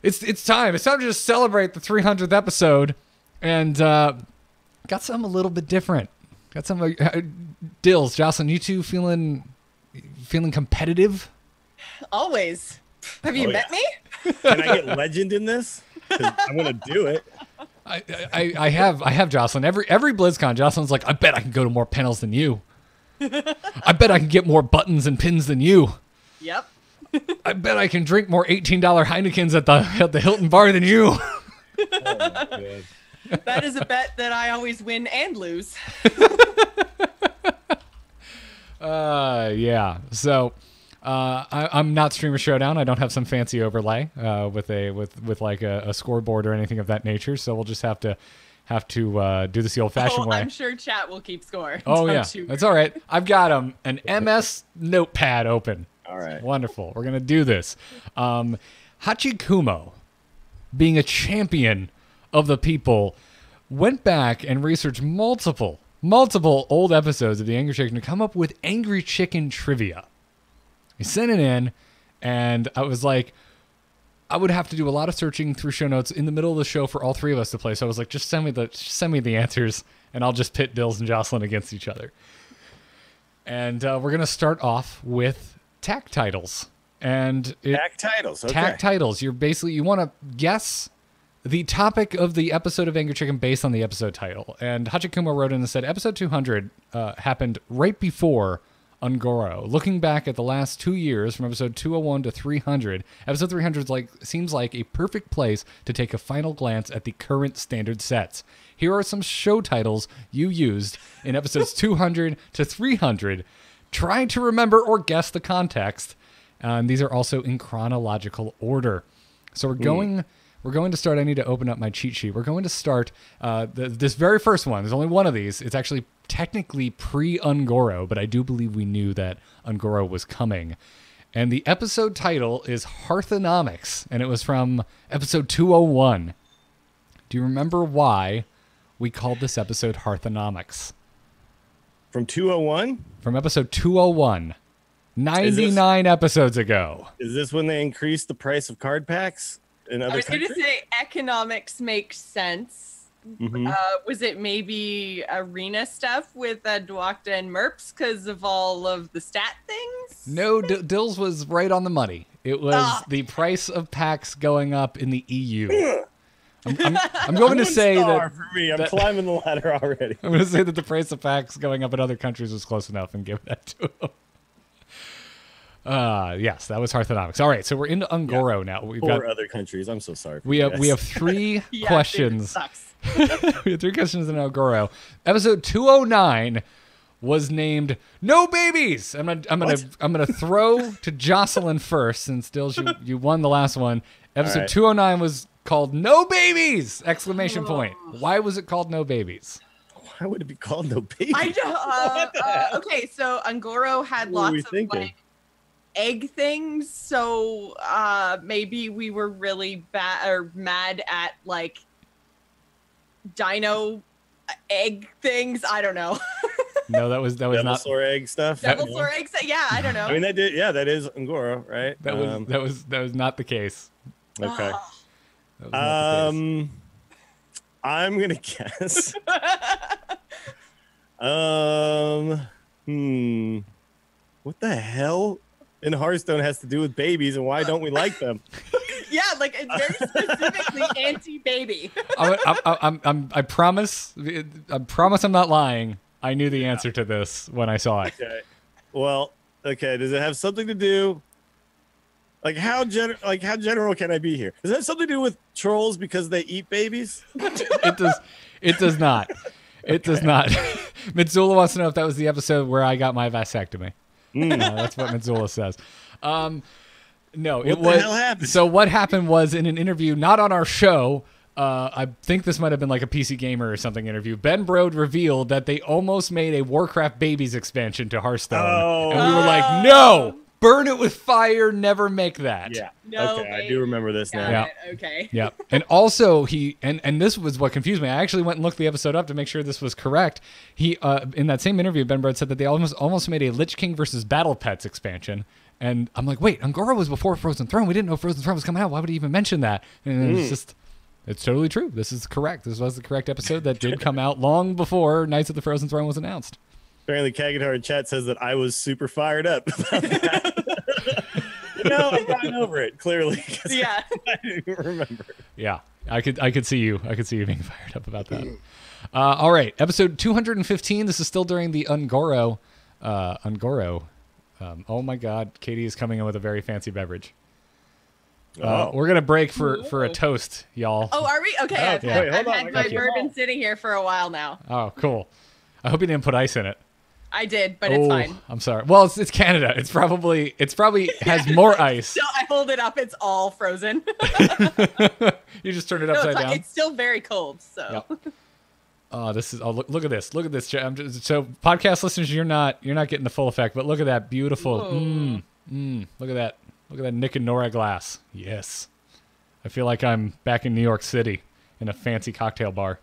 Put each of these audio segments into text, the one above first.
It's time. It's time to just celebrate the 300th episode, and got something a little bit different. Got some Dills, Jocelyn. You two feeling competitive? Always. Have you met me? Can I get legend in this? 'Cause I'm gonna do it. I have Jocelyn. Every BlizzCon, Jocelyn's like, I bet I can go to more panels than you. I bet I can get more buttons and pins than you. Yep. I bet I can drink more $18 Heinekens at the Hilton Bar than you. Oh my God. That is a bet that I always win and lose. Yeah. So, I'm not Streamer Showdown. I don't have some fancy overlay with like a scoreboard or anything of that nature. So we'll just have to do this the old-fashioned way. I'm sure chat will keep score. Oh yeah, Don't you that's all right. I've got an MS notepad open. All right. Wonderful. We're gonna do this. Hachikumo, being a champion of the people, went back and researched multiple old episodes of the Angry Chicken to come up with Angry Chicken trivia. He sent it in, and I was like, I would have to do a lot of searching through show notes in the middle of the show for all three of us to play. So I was like, just send me the answers, and I'll just pit Dills and Jocelyn against each other. And we're gonna start off with tag titles. And Tag titles. Okay. Tag titles. You want to guess the topic of the episode of Angry Chicken based on the episode title. And Hachikumo wrote in and said, episode 200 happened right before Ungoro. Looking back at the last 2 years, from episode 201 to 300, episode 300 seems like a perfect place to take a final glance at the current standard sets. Here are some show titles you used in episodes 200 to 300. Try to remember or guess the context. And these are also in chronological order. So we're going to start. I need to open up my cheat sheet. We're going to start this very first one. There's only one of these. It's actually technically pre-Ungoro, but I do believe we knew that Ungoro was coming. And the episode title is Hearthonomics, and it was from episode 201. Do you remember why we called this episode Hearthonomics? From 201? From episode 201. 99 episodes ago. Is this when they increased the price of card packs in other I was going countries? to say economics makes sense. Mm-hmm. Was it maybe arena stuff with Duakta and Merps because of all of the stat things? No, Dills was right on the money. It was the price of packs going up in the EU. I'm going to say that for me, I'm climbing the ladder already. I'm going to say that the price of packs going up in other countries was close enough and give that to him. Yes, that was Hearthonomics. All right, so we're into Ungoro now. We've got other countries. I'm so sorry. we have three Yeah, questions. Dude, it sucks. We have three questions in Ungoro. Episode 209 was named "No Babies." I'm gonna throw to Jocelyn first, since Dills you won the last one. Episode right. 209 was called "No Babies!" Exclamation point. Why was it called "No Babies"? Why would it be called No Baby? Okay, so Ungoro had What were we lots of thinking? egg things, so maybe we were really mad at dino egg things. I don't know. No, that was not. Devilsaur egg stuff. Devilsaur eggs. Yeah, I don't know. I mean, that is Ungoro, right? That was not the case. Okay. That was not the case. I'm gonna guess. What the hell in Hearthstone has to do with babies, and why don't we like them? Yeah, it's very specifically anti-baby. I promise I'm not lying. I knew the answer to this when I saw it. Okay. Well, okay. Does it have something to do? How general can I be here? Does it have something to do with trolls because they eat babies? It does. It does not. It does not. Mitsula wants to know if that was the episode where I got my vasectomy. That's what Mitsula says. No, What the hell happened? So what happened was, in an interview, not on our show, I think this might have been like a PC Gamer or something interview, Ben Brode revealed that they almost made a Warcraft Babies expansion to Hearthstone. And we were like, no! Burn it with fire, never make that. Yeah. No, okay, I do remember this now. Yeah. Okay. Yeah. And also and this was what confused me. I actually went and looked the episode up to make sure this was correct. He in that same interview, Ben Brode said that they almost made a Lich King versus Battle Pets expansion. And I'm like, wait, Angora was before Frozen Throne. We didn't know Frozen Throne was coming out. Why would he even mention that? And it's totally true. This is correct. This was the correct episode that did come out long before Knights of the Frozen Throne was announced. Apparently, Kagatar in chat says that I was super fired up about that. I've gotten over it, clearly. Yeah. I didn't remember. Yeah, I could see you. I could see you being fired up about that. All right, episode 215. This is still during the Ungoro. Oh my God, Katie is coming in with a very fancy beverage. We're gonna break for a toast, y'all. Oh, are we? Okay, I've had my bourbon sitting here for a while now. Oh, cool. I hope you didn't put ice in it. I did, but it's fine. I'm sorry. Well, it's Canada. It's probably has more ice. So I hold it up. It's all frozen. You just turn it upside down. It's still very cold. So. Yep. Oh, this is. Oh, look at this. Look at this. So podcast listeners, you're not getting the full effect, but look at that beautiful. Look at that. Look at that Nick and Nora glass. Yes. I feel like I'm back in New York City in a fancy cocktail bar.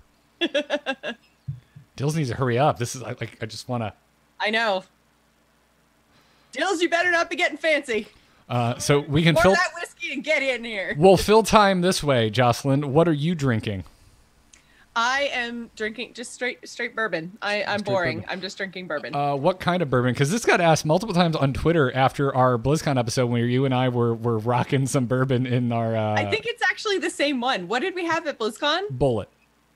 Dills needs to hurry up. This is like I just want to. I know. Dills, you better not be getting fancy. So we can pour fill that whiskey and get in here. We'll fill time this way, Jocelyn. What are you drinking? I am drinking just straight bourbon. I'm boring. Bourbon. I'm just drinking bourbon. What kind of bourbon? Because this got asked multiple times on Twitter after our BlizzCon episode where you and I were rocking some bourbon in our. I think it's actually the same one. What did we have at BlizzCon? Bullet.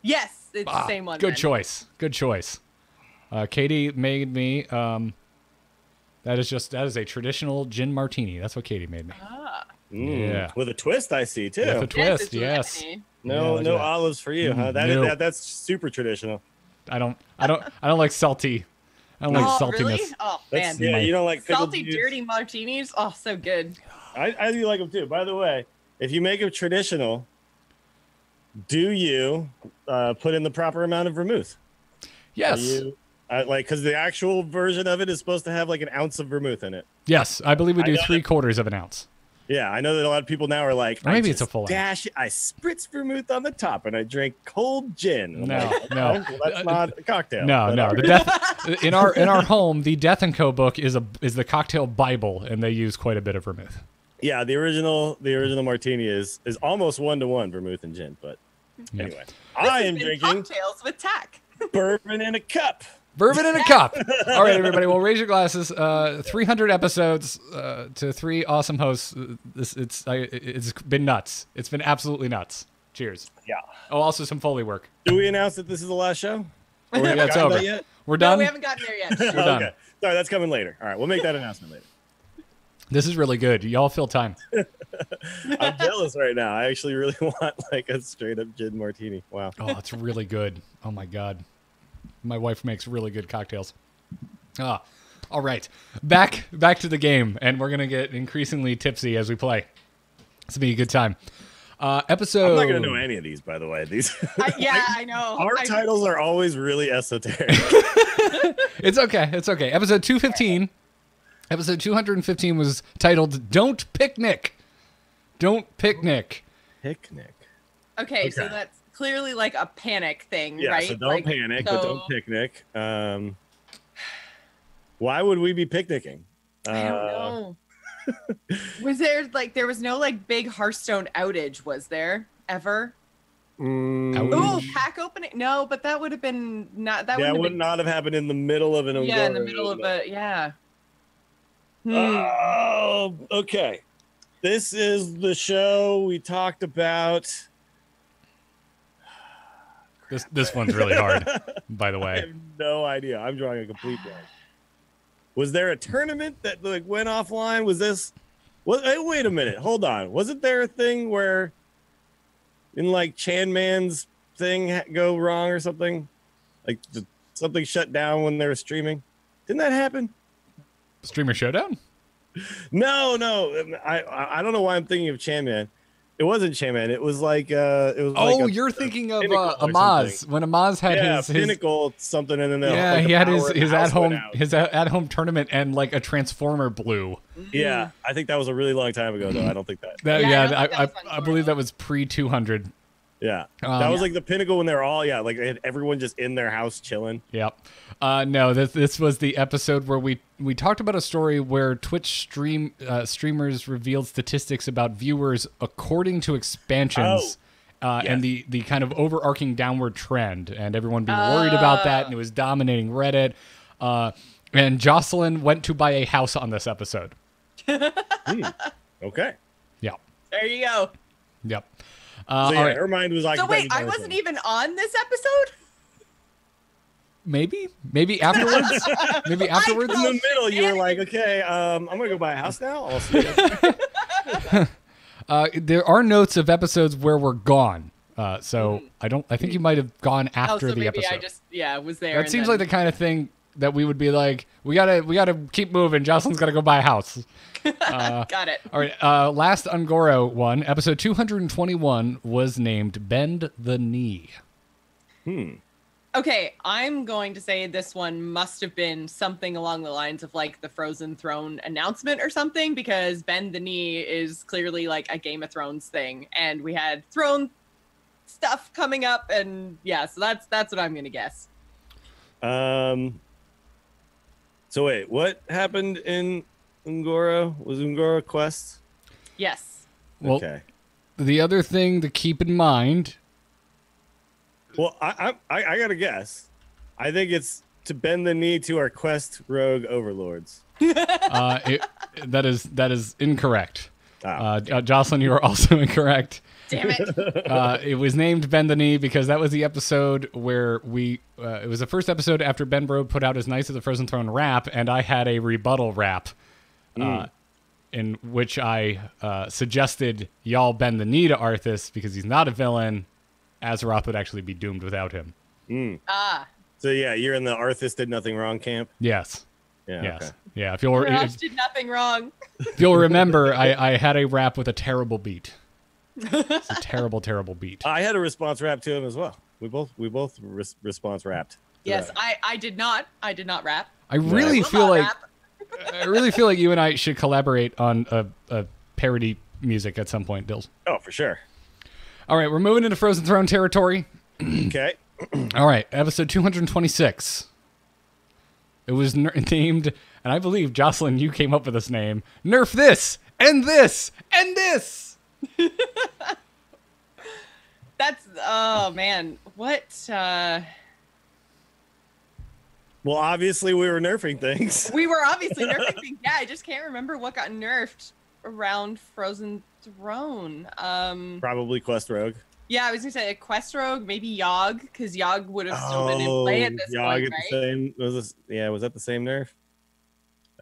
Yes, it's the same one. Good choice. Good choice. Katie made me. That is a traditional gin martini. That's what Katie made me. Yeah. With a twist, I see too. With a twist, yes. No olives for you, huh? That's super traditional. I don't like salty. I don't like saltiness. Really? Oh man. Yeah, you don't like salty, dirty martinis? Oh, so good. I do like them too. By the way, if you make them traditional, do you put in the proper amount of vermouth? Yes. Because the actual version of it is supposed to have like an ounce of vermouth in it. Yes, I believe we do 3/4 of an ounce. Yeah, I know that a lot of people now are like, or maybe it's a full ounce. I spritz vermouth on the top and I drink cold gin. No. Well, that's not a cocktail. No. The death in our home, the Death & Co book is the cocktail Bible, and they use quite a bit of vermouth. Yeah, the original martini is almost 1-to-1 vermouth and gin. But anyway, I am drinking cocktails with tack. Bourbon in a cup. Bourbon in a cup. All right, everybody. Well, raise your glasses. 300 episodes to 3 awesome hosts. It's been nuts. It's been absolutely nuts. Cheers. Yeah. Oh, also some Foley work. Do we announce that this is the last show? Yeah, it's over. Yet? We're done. No, we haven't gotten there yet. We're done. Okay. Sorry, that's coming later. All right, we'll make that announcement later. This is really good. Y'all fill time. I'm jealous right now. I actually really want like a straight up gin martini. Wow. Oh, it's really good. Oh my God. My wife makes really good cocktails. All right. Back to the game, and we're gonna get increasingly tipsy as we play. It's gonna be a good time. Episode. I'm not gonna know any of these, by the way. These. I know. Our titles are always really esoteric. It's okay. It's okay. Episode 215. Episode 215 was titled "Don't Picnic." Don't picnic. Picnic. Okay, so that's clearly like a panic thing, yeah, right? So don't panic, but don't picnic. Why would we be picnicking? I don't know. There was no like big Hearthstone outage, was there ever? Oh, pack opening? No, but that would have been not. That would not have happened in the middle of an. Yeah, in the middle of a Oh, okay. This is the show we talked about. This one's really hard, by the way. I have no idea. I'm drawing a complete blank. Was there a tournament that like went offline? Was this? Wait a minute. Hold on. Wasn't there a thing where, in like Chan Man's thing go wrong or something? Like something shut down when they were streaming. Didn't that happen? Streamer Showdown? No. I don't know why I'm thinking of Chan Man. It wasn't Chan Man. It was like you're thinking of Amaz when Amaz had his Pinnacle something, and then he had his at home tournament and like a transformer blew. Yeah, I think that was a really long time ago though. I don't think that. I believe that was pre 200. Yeah, that was like the pinnacle when they were all like they had everyone just in their house chilling. Yep. No, this was the episode where we talked about a story where Twitch streamers revealed statistics about viewers according to expansions. Yes. And the kind of overarching downward trend, and everyone being worried about that, and it was dominating Reddit. And Jocelyn went to buy a house on this episode. Okay. Yeah. There you go. Yep. So yeah, her mind was like. So wait, I wasn't even on this episode. Maybe afterwards. Maybe afterwards. In the middle, you were like, "Okay, I'm gonna go buy a house now." I'll see you. There are notes of episodes where we're gone. So I think you might have gone after the episode. I just was there. That seems like the kind of thing that we would be like, we gotta keep moving. Jocelyn's gotta go buy a house. Got it. All right. Last Ungoro one, episode 221 was named "Bend the Knee." Okay, I'm going to say this one must have been something along the lines of like the Frozen Throne announcement or something, because Bend the Knee is clearly like a Game of Thrones thing, and we had throne stuff coming up, and so that's what I'm gonna guess. So wait, what happened in Ungoro? Was Ungoro Quest? Yes. Well, okay. The other thing to keep in mind. Well, I gotta guess. I think it's to bend the knee to our Quest rogue overlords. That is incorrect. Jocelyn, you are also incorrect. Damn it. It was named Bend the Knee because that was the episode where it was the first episode after Ben Bro put out his Knights of the Frozen Throne rap, and I had a rebuttal rap in which I suggested y'all bend the knee to Arthas because he's not a villain. Azeroth would actually be doomed without him. So yeah, you're in the Arthas did nothing wrong camp? Yes. Yeah. Yes. Okay. Yeah. Josh did nothing wrong. If you'll remember, I had a rap with a terrible beat. It's a terrible, terrible beat. I had a response rap to him as well. We both response rapped. Yes, I did not. I did not rap. I really feel like you and I should collaborate on a parody music at some point, Dills. Oh, for sure. All right, we're moving into Frozen Throne territory. Okay. All right, episode 226. It was named, and I believe, Jocelyn, you came up with this name, Nerf This, and This, and This. That's, oh, man. What? Well, obviously, we were nerfing things. We were obviously nerfing things. Yeah, I just can't remember what got nerfed around Frozen Throne. Probably Quest Rogue. Yeah, I was gonna say a Quest Rogue, maybe Yogg, because Yogg would have still been in play at this point, right? Was that the same nerf?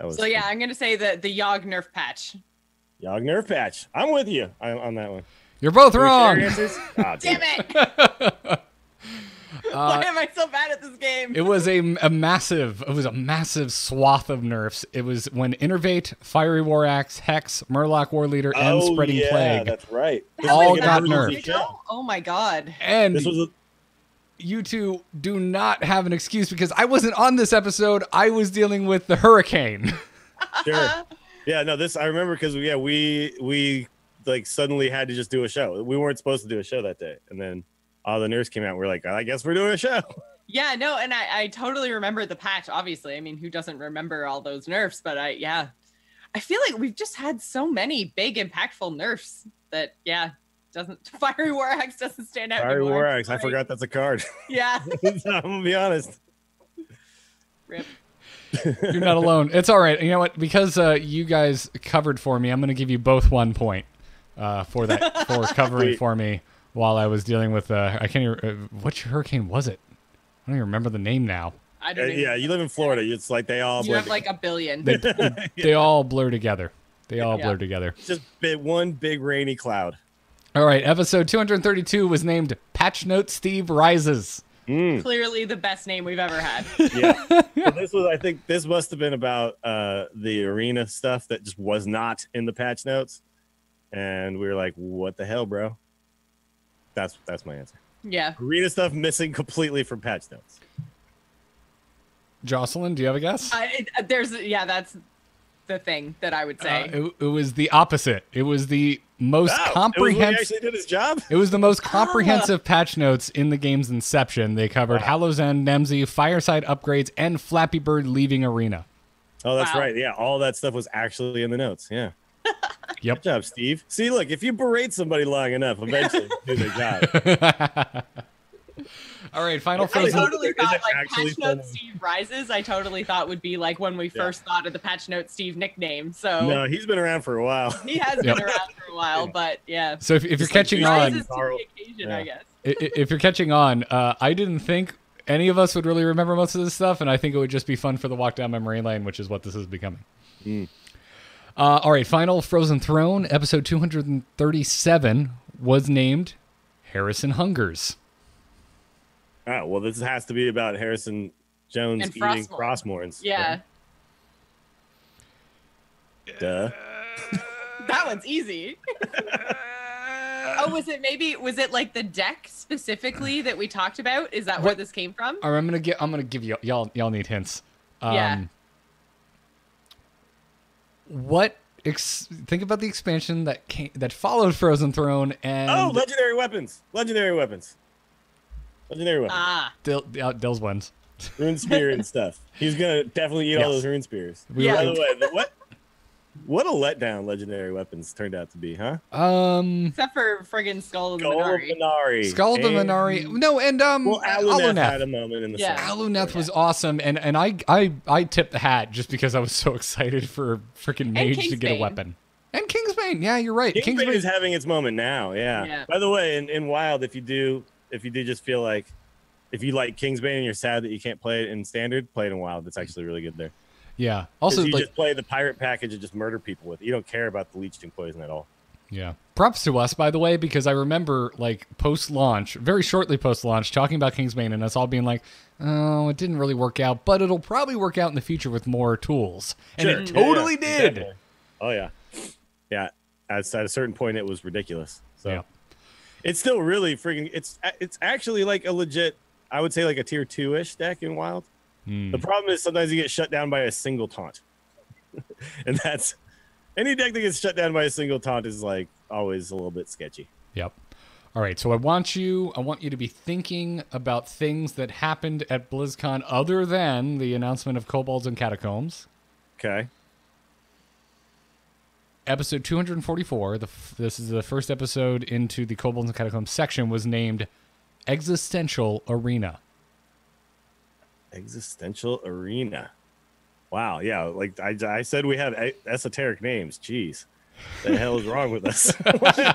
So yeah, I'm gonna say the Yogg nerf patch. Yogg nerf patch. I'm with you on that one. You're both wrong. Damn it! Why am I so bad at this game? It was a massive swath of nerfs. It was when Innervate, Fiery War Axe, Hex, Murloc War Leader, and Spreading Plague. That's right. All got nerfed. Oh my god. And you two do not have an excuse because I wasn't on this episode. I was dealing with the hurricane. Sure. Yeah, no, I remember because we like suddenly had to just do a show. We weren't supposed to do a show that day. And then all the nerfs came out. We're like, I guess we're doing a show. Yeah, no, and I totally remember the patch, obviously. I mean, who doesn't remember all those nerfs? But I feel like we've just had so many big, impactful nerfs that, Fiery War Axe doesn't stand out Fiery anymore. War Axe, I forgot that's a card. Yeah. I'm going to be honest. Rip. You're not alone. It's all right. You know what? Because you guys covered for me, I'm going to give you both 1 point for covering for me. While I was dealing with, I can't even, which hurricane was it? I don't even remember the name now. I don't Yeah, you live in Florida. It's like they all You have like a billion. They all blur together. Blur together. It's just one big rainy cloud. All right, episode 232 was named Patch Note Steve Rises. Clearly the best name we've ever had. Yeah. I think this must have been about the arena stuff that just was not in the patch notes. And we were like, what the hell, bro? That's my answer. Yeah. Arena stuff missing completely from patch notes. Jocelyn, do you have a guess? There's the thing that I would say. It was the opposite. It was the most comprehensive. He actually did his job. It was the most comprehensive patch notes in the game's inception. They covered Hallow's End, Nemsy, Fireside upgrades, and Flappy Bird leaving Arena. Oh, that's right. Yeah, all that stuff was actually in the notes. Yeah. Yep. Good job, Steve. See, look, if you berate somebody long enough, eventually they do their job. All right, final I Frozen. totally thought like actually Patch Note funny? Steve Rises. I totally thought would be like when we first thought of the Patch Note Steve nickname. So No, he's been around for a while. he has been around for a while, but yeah. So if you're catching on, Rises to the occasion, I guess. if you're catching on, I didn't think any of us would really remember most of this stuff, and I think it would just be fun for the walk down memory lane, which is what this is becoming. All right, final Frozen Throne, episode 237 was named Harrison Hungers. Oh, well, this has to be about Harrison Jones And eating Frostmourne. Frostmournes. Yeah. Right? Duh. That one's easy. Oh, was it like the deck specifically that we talked about? Is that where this came from? All right, I'm gonna give you y'all need hints. Yeah. Think about the expansion that followed Frozen Throne and Legendary weapons. Ah. Dills wins. Rune spear and stuff. He's gonna definitely eat all those rune spears. Yeah. By the way, what a letdown Legendary weapons turned out to be, huh? Except for friggin' Skull of the Skull of Minari. Minari. Skull of the Minari. No, and Well, Aluneth had a Aluneth. moment in the Yeah. song. Aluneth was awesome, and I tipped the hat just because I was so excited for freaking Mage to get a Kingsbane. weapon. And Kingsbane, yeah, you're right. Kingsbane is having its moment now. Yeah. By the way, in Wild, if you do just feel like if you like Kingsbane and you're sad that you can't play it in Standard, play it in Wild. It's actually really good there. Yeah. Also, You like, just play the pirate package and just murder people with it. You don't care about the leeching poison at all. yeah. Props to us, by the way, because I remember, like, post-launch, very shortly post-launch, talking about Kingsbane and us all being like, oh, it didn't really work out, but it'll probably work out in the future with more tools. And Sure. it totally Yeah, did. exactly. Oh, yeah. Yeah. At a certain point, it was ridiculous. So Yeah. it's still really freaking, it's actually like a legit, I would say like a tier 2-ish deck in Wild. The problem is sometimes you get shut down by a single taunt. And that's, any deck that gets shut down by a single taunt is like always a little bit sketchy. Yep. All right, so I want you to be thinking about things that happened at BlizzCon other than the announcement of Kobolds and Catacombs. Okay. Episode 244, this is the first episode into the Kobolds and Catacombs section, was named Existential Arena. Existential Arena. Wow. Yeah. Like I said, we have esoteric names. Jeez. The hell is wrong with us?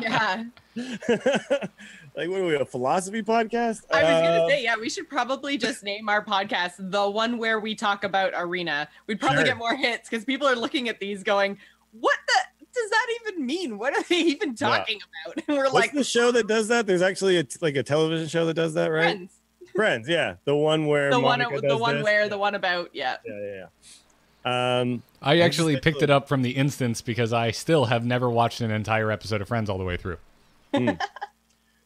Yeah. Like, what are we, a philosophy podcast? I was gonna say, yeah, we should probably just name our podcast the one where we talk about Arena. We'd probably Sure. get more hits because people are looking at these going, what does that even mean? What are they even talking about? And we're What's like, the show that does that? There's actually a television show that does that, right? friends. Friends, yeah. The one where The one, Monica the does one this. where, the one about, yeah. Yeah. I actually picked it up from the instance because I still have never watched an entire episode of Friends all the way through.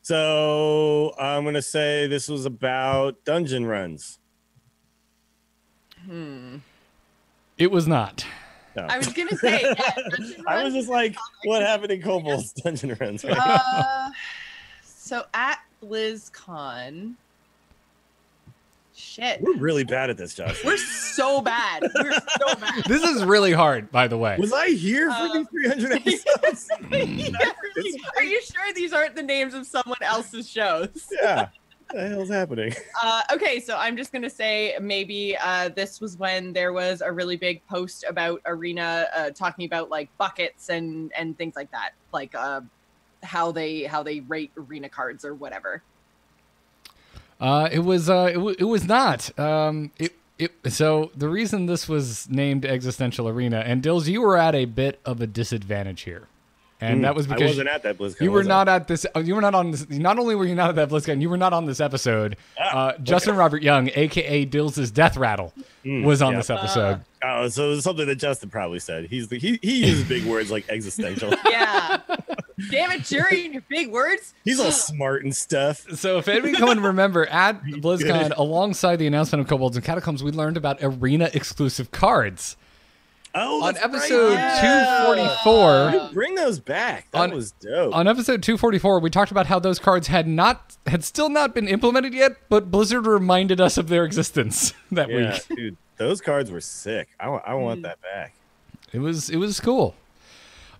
So I'm gonna say this was about dungeon runs. It was not. No. I was gonna say, yeah, Dungeon I was Runs. just like, what happened in Kobold's dungeon runs? Right? So at BlizzCon, shit, We're really bad at this, Josh. we're so bad. We're so bad. This is really hard, by the way. Was I here for these 300 episodes? Yeah, really. Are you sure these aren't the names of someone else's shows? Yeah. What the hell's happening? Okay, so I'm just gonna say maybe this was when there was a really big post about Arena talking about like buckets and things like that, like how they rate Arena cards or whatever. It was not. So the reason this was named Existential Arena, and Dills, you were at a bit of a disadvantage here. And that was because I wasn't at that BlizzCon. you were was I? not at this. You were not on this. Not only were you not at that BlizzCon, you were not on this episode. Justin Robert Young, aka Dills' Death Rattle, was on this episode. Oh, so it was something that Justin probably said. He uses big words like existential. Yeah. Damn it, Jury, and your big words. He's all smart and stuff. So if anybody can remember, at BlizzCon, alongside the announcement of Kobolds and Catacombs, we learned about arena exclusive cards. Oh, On that's episode right. 244, Dude, bring those back. That was dope. on episode 244, we talked about how those cards had still not been implemented yet, but Blizzard reminded us of their existence that week. Dude, those cards were sick. I want that back. It was cool.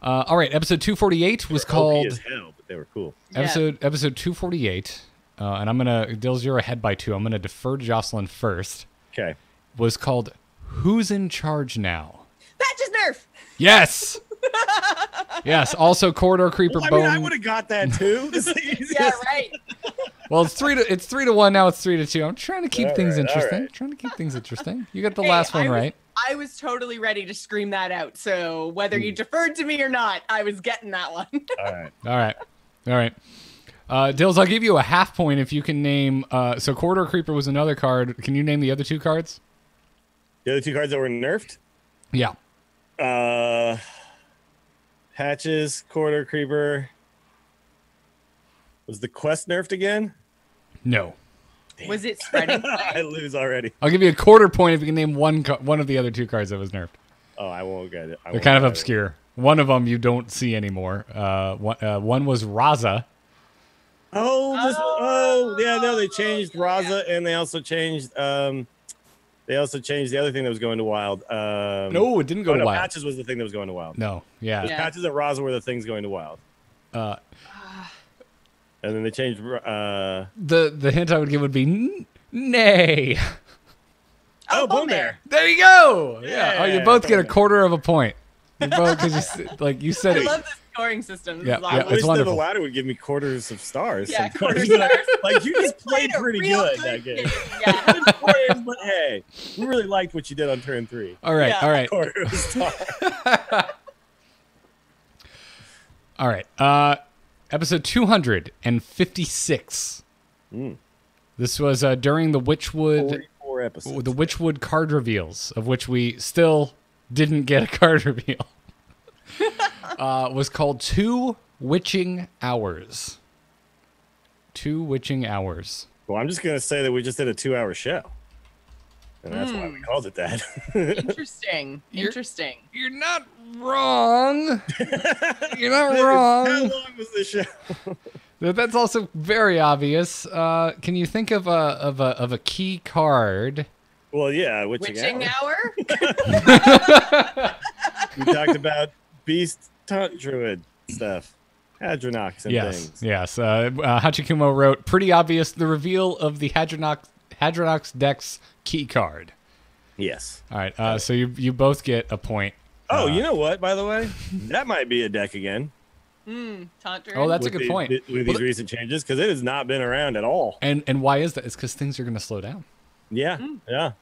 All right, episode 248 was OP called as hell, but they were cool. episode 248, and I'm gonna Dills, you're ahead by 2. I'm gonna defer to Jocelyn first. Okay. Was called Who's in Charge Now? Patch's nerf. Yes. Yes. Also, Corridor Creeper Well, Bone. I would have got that too. This is the easiest. Yeah, right. Well, it's 3-1 now. It's 3-2. I'm trying to keep All things right, all interesting. right. Trying to keep things interesting. You got the Hey, last one right. I was totally ready to scream that out. So whether you deferred to me or not, I was getting that one. All right. All right. Dills, I'll give you a half point if you can name. So Corridor Creeper was another card. Can you name the other 2 cards? The other 2 cards that were nerfed? Yeah. Hatches, Corridor Creeper. Was the quest nerfed again? No. Was it spreading? I lose already. I'll give you a quarter point if you can name one of the other 2 cards that was nerfed. Oh, I won't get it. They're kind of obscure. One of them you don't see anymore. One was Raza. Yeah, no, they changed Raza, and they also changed the other thing that was going to Wild. No, it didn't go to Wild. Patches was the thing that was going to Wild. No, yeah. Patches and Raza were the things going to Wild. And then they changed. The hint I would give would be nay. Oh, Bone Bear. There you go. Yeah. Oh, you Yeah, both get a quarter of a point. You both because you said I it. love the scoring system. This Yeah, is yeah, awesome. I wish that the wonderful. ladder would give me quarters of stars. Yeah, sometimes. quarter stars. Like you just played a pretty real good that game. Yeah. Good players, but hey, we really liked what you did on turn 3. All right. Yeah. All right. Quarter of a star. All right. Episode 256. This was during the Witchwood 44 episodes. the Witchwood card reveals, of which we still didn't get a card reveal. Was called 2 Witching Hours. 2 Witching Hours. Well, I'm just gonna say that we just did a 2-hour show, and that's why we called it that. Interesting. Interesting. You're not wrong. You're not wrong. How long was the show? That's also very obvious. Can you think of a key card? Well, yeah, Witching Hour? We talked about Beast Taunt Druid stuff, Hadronox and things. Yes. Hachikumo wrote, pretty obvious, the reveal of the Hadronox deck's key card. Yes. All right, so you both get a point. Oh, you know what, by the way? That might be a deck again. Taunt Druid. Oh, that's a good point. With these recent changes, because it has not been around at all. And why is that? It's because things are going to slow down. Yeah, yeah.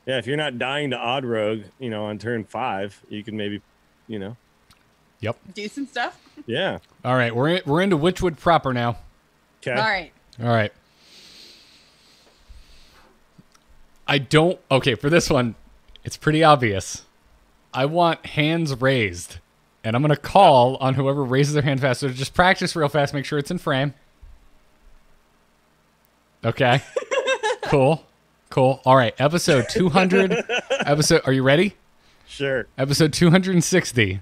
Yeah, if you're not dying to Odd Rogue, on turn 5, you can maybe, Yep. Do some stuff. Yeah. All right, we're into Witchwood proper now. Okay. All right. Okay, for this one, it's pretty obvious. I want hands raised. And I'm going to call on whoever raises their hand faster. Just practice real fast. Make sure it's in frame. Okay. Cool. All right. Episode 200. Are you ready? Sure. Episode 260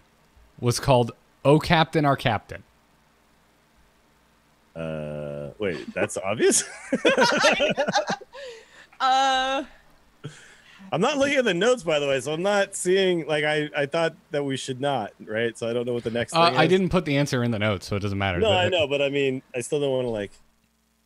was called Oh Captain, Our Captain. Wait, that's obvious? I'm not looking at the notes, by the way, so I'm not seeing, I thought that we should not, right? So I don't know what the next thing is. I didn't put the answer in the notes, so it doesn't matter. No, I know, but I mean, I still don't want to,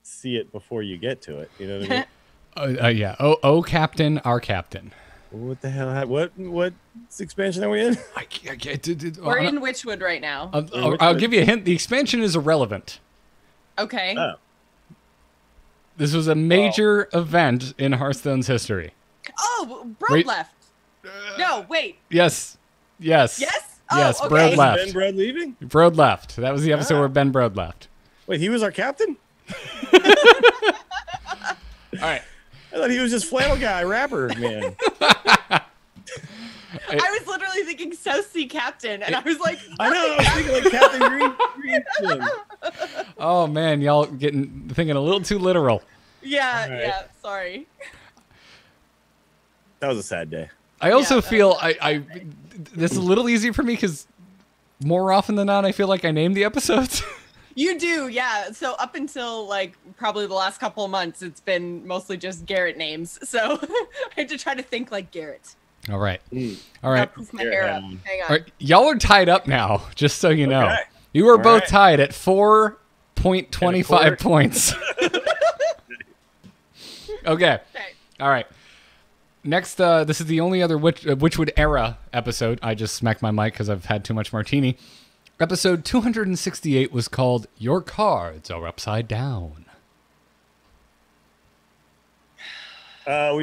see it before you get to it. You know what I mean? Yeah. Oh, Captain, Our Captain. What the hell? What expansion are we in? We're in Witchwood right now. I'll give you a hint. The expansion is irrelevant. Okay. Oh. This was a major event in Hearthstone's history. Oh, Broad left. No, wait. Yes. Yes? Oh, yes, okay. Broad left. Ben Brode leaving? Broad left. That was the episode where Ben Brode left. Wait, he was our captain? All right. I thought he was just flannel guy, rapper, man. I was literally thinking South Sea Captain, and I was like, I know, I was thinking Captain Green. Oh, man, y'all thinking a little too literal. Yeah, All right. yeah, sorry. That was a sad day. I also Yeah, feel this is a little easy for me because more often than not, I feel like I name the episodes. You do, yeah. So up until like probably the last couple of months, it's been mostly just Garrett names. So I had to try to think like Garrett. All right. All right. I'll poof my hair up. Hang on. All right. Y'all are tied up now, just so you know. Okay. You are All both right. tied at 4.25 points. Okay. All right. Next, this is the only other Witchwood era episode. I just smacked my mic because I've had too much martini. Episode 268 was called Your Cards Are Upside Down. So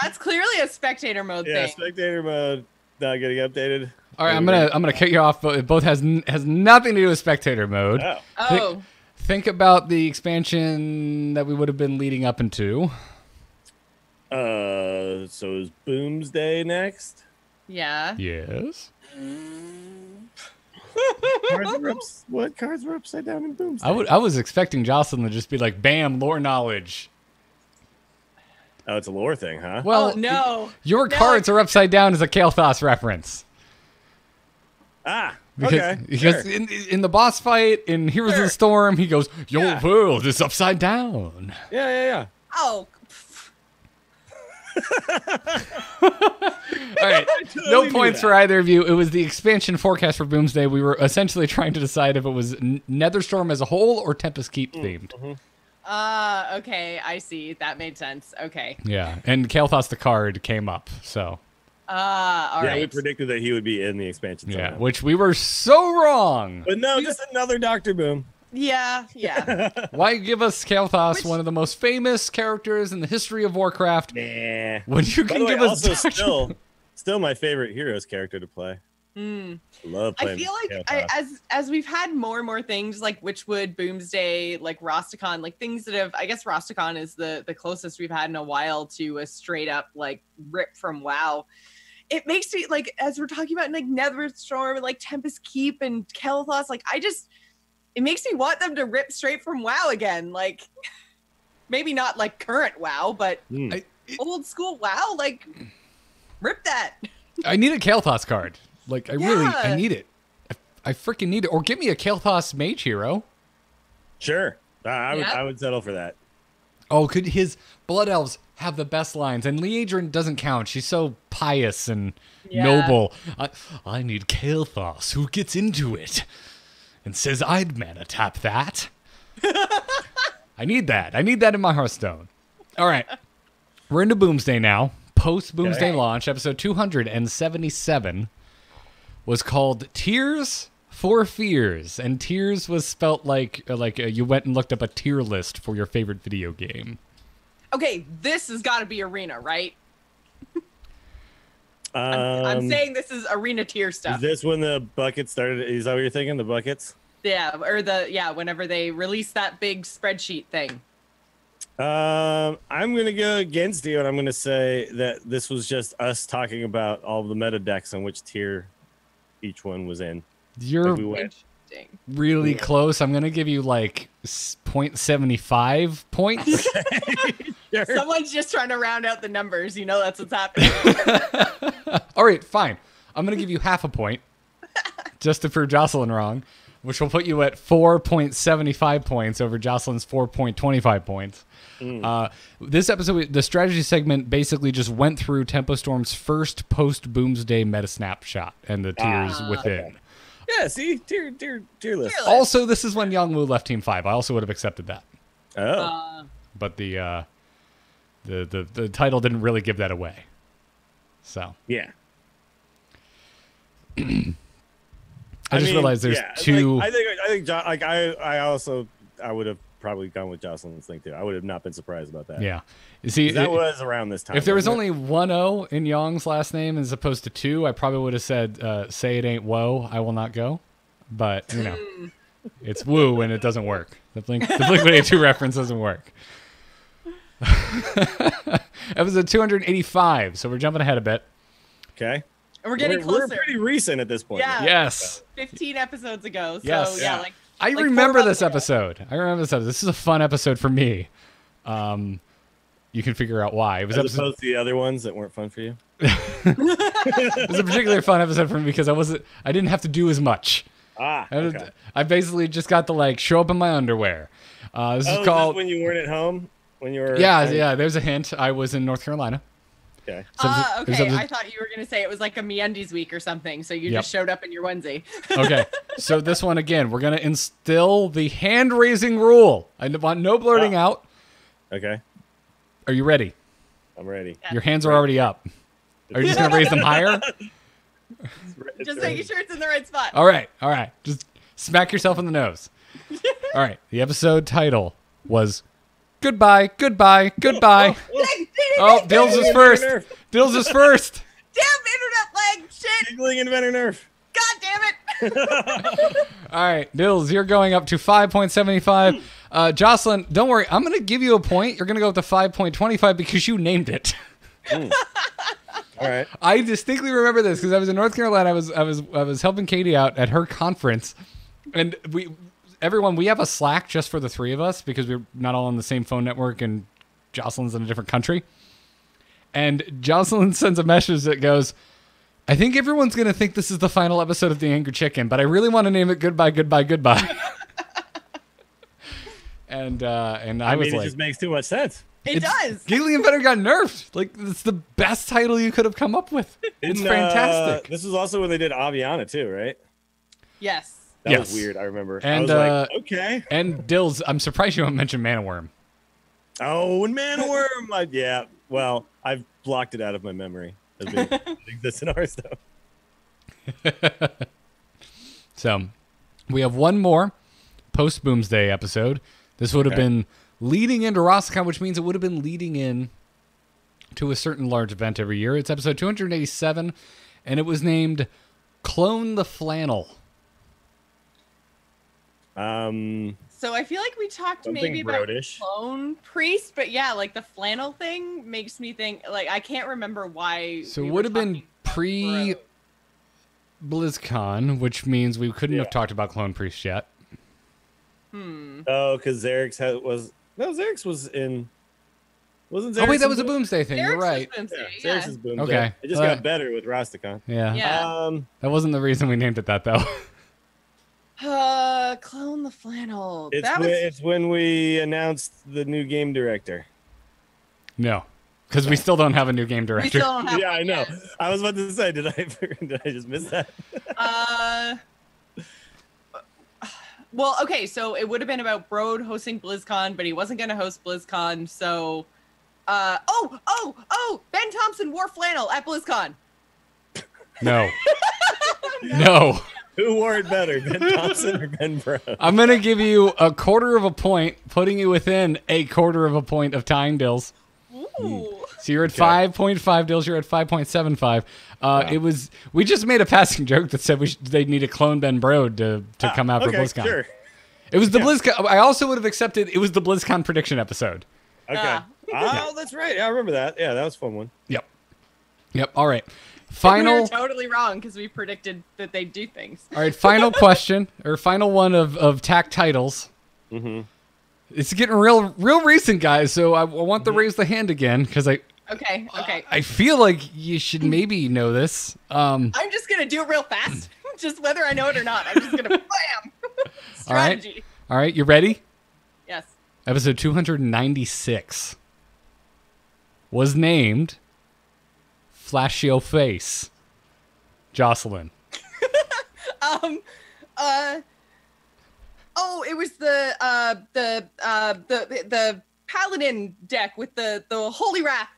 That's clearly a spectator mode yeah, thing. spectator mode not getting updated. All right, I'm gonna cut you off. But it both has nothing to do with spectator mode. Oh. Oh, Think about the expansion that we would have been leading up into. So is Boomsday next? yeah. Yes. What cards were upside down in Boomsday? I was expecting Jocelyn to just be like, "Bam, lore knowledge." Oh, it's a lore thing, huh? Well, Oh, no. Your No, cards are upside down is a Kael'thas reference. Because Because in the boss fight in Heroes of the Sure. Storm, he goes, "Your Yeah. world is upside down." yeah. Oh, All right, no knew points that. for either of you. It was the expansion forecast for Boomsday. We were essentially trying to decide if it was Netherstorm as a whole or Tempest Keep themed. okay. I see. That made sense. Okay. Yeah, and Kael'thas the card came up, so All Yeah, right. we predicted that he would be in the expansion. yeah, somehow. which we were so wrong. But no, just another Doctor Boom. Yeah. Why give us Kael'thas, Which- one of the most famous characters in the history of Warcraft, Nah. when you By can the way, give us also Dr. still my favorite Heroes character to play. Love I playing. feel like Kael'thas. as we've had more and more things like Witchwood, Boomsday, like Rosticon, like things that have, I guess Rosticon is the closest we've had in a while to a straight up like rip from WoW. It makes me like, as we're talking about like Netherstorm and like Tempest Keep and Kael'thas, like it makes me want them to rip straight from WoW again. Like maybe not like current WoW, but old school WoW, like rip that. I need a Kael'thas card. Like, I Yeah. need it. I freaking need it. Or give me a Kael'thas mage hero. Sure. I Yeah. would settle for that. Oh, could his blood elves have the best lines? And Liedrin doesn't count. She's so pious and Yeah. noble. I need Kael'thas who gets into it and says, "I'd mana tap that." I need that. I need that in my Hearthstone. All right. We're into Boomsday now. Post Boomsday Okay. launch, episode 277 was called Tears for Fears. And Tears was spelt like you went and looked up a tier list for your favorite video game. Okay, this has got to be arena, right? I'm saying this is arena tier stuff. Is this when the buckets started? Is that what you're thinking? The buckets? Yeah, or whenever they release that big spreadsheet thing. I'm gonna go against you, and I'm gonna say that this was just us talking about all of the meta decks and which tier each one was in. You're Like we went. Interesting. really close. I'm going to give you like 0.75 points. Sure. Someone's just trying to round out the numbers. You know that's what's happening. All right, fine. I'm going to give you half a point just to prove Jocelyn wrong, which will put you at 4.75 points over Jocelyn's 4.25 points. This episode, the strategy segment basically just went through Tempo Storm's first post-Boomsday meta snapshot and the tiers within. Yeah. See, tier list. Tier list. Also, this is when Yangwu left Team 5. I also would have accepted that. Oh. But the title didn't really give that away. So Yeah. I just realized there's two. I think I would have probably gone with Jocelyn's thing too. I would have not been surprised about that. Yeah. You see, That was around this time. if there was wasn't only one O in Young's last name as opposed to two, I probably would have said, say it ain't woe, I will not go. But, you know, it's woo and it doesn't work. The Blink-182 reference doesn't work. Episode 285, so we're jumping ahead a bit. it? Okay. And we're getting We're closer. pretty recent at this point. Yeah. Yes. 15 episodes ago. So Yes. yeah, Yeah. like I like 4 remember months this ago. episode. This is a fun episode for me. you can figure out why. It was As opposed to the other ones that weren't fun for you. it was a particularly fun episode for me because I didn't have to do as much. Okay. I basically just got to like show up in my underwear. This is called when you weren't at home. When you were yeah. There's a hint. I was in North Carolina. Okay. Okay. I thought you were gonna say it was like a MeUndies week or something. So you just showed up in your onesie. Okay. So this one again, we're gonna instill the hand raising rule. I want no blurting out. Okay. Are you ready? I'm ready. Your hands are already up. Are you just gonna raise them higher? Just making sure it's in the right spot. All right. Just smack yourself in the nose. All right. The episode title was Goodbye, Goodbye, Goodbye. Oh, Dills is first. Dills is first. Damn internet lag shit. Giggling inventor nerf. God damn it. All right, Dills, you're going up to 5.75. Jocelyn, don't worry. I'm going to give you a point. You're going to go up to 5.25 because you named it. All right. I distinctly remember this because I was in North Carolina. I was helping Katie out at her conference, and we have a Slack just for the three of us because we're not all on the same phone network, and Jocelyn's in a different country. And Jocelyn sends a message that goes, I think everyone's going to think this is the final episode of The Angry Chicken, but I really want to name it Goodbye, Goodbye, Goodbye. and I was mean, like, it just makes too much sense. It does. Giggly and Better got nerfed. Like, it's the best title you could have come up with. It's fantastic. This was also when they did Aviana too, right? Yes. That was weird. I remember. And I was like, okay. And Dills, I'm surprised you don't mention Manaworm. Oh, and Manaworm. Yeah. Well, I've blocked it out of my memory. It exists in ours though. So, we have one more post Boomsday episode. This would have been leading into Rosicon, which means it would have been leading in to a certain large event every year. It's episode 287, and it was named Clone the Flannel. So I feel like we talked maybe about Clone Priest, but yeah, like the flannel thing makes me think, like, I can't remember why. So it would have been pre BlizzCon, which means we couldn't have talked about Clone Priest yet. Oh, because Xerix was in. Wasn't Xerix? Oh wait, that was a Boomsday thing. You're right. Xerix is Boomsday. Okay, it just got better with Rastakon. Yeah. That wasn't the reason we named it that though. Clone the Flannel. It's when we announced the new game director. No, because we still don't have a new game director. We still don't have I know. I was about to say, did I just miss that? Well, okay, so it would have been about Brode hosting BlizzCon, but he wasn't going to host BlizzCon, so... Ben Thompson wore flannel at BlizzCon. No. No. Who wore it better, Ben Thompson or Ben Brode? I'm going to give you a quarter of a point, putting you within a quarter of a point of tying Dills. Ooh. So you're at 5.5, Dills. You're at 5.75. It was. We just made a passing joke that said they need to clone Ben Brode to come out for BlizzCon. Sure. It was the BlizzCon. I also would have accepted it was the BlizzCon prediction episode. Okay. That's right. Yeah, I remember that. Yeah, that was a fun one. Yep. All right. Final. We were totally wrong because we predicted that they'd do things. All right. Final question, or final one of TAC titles. Mm-hmm. It's getting real recent, guys. So I want to raise the hand again because Okay. I feel like you should maybe know this. I'm just gonna do it real fast, just whether I know it or not. I'm just gonna bam. Strategy. All right. You ready? Yes. Episode 296 was named Flash Your Face. Jocelyn. It was the Paladin deck with the Holy Wrath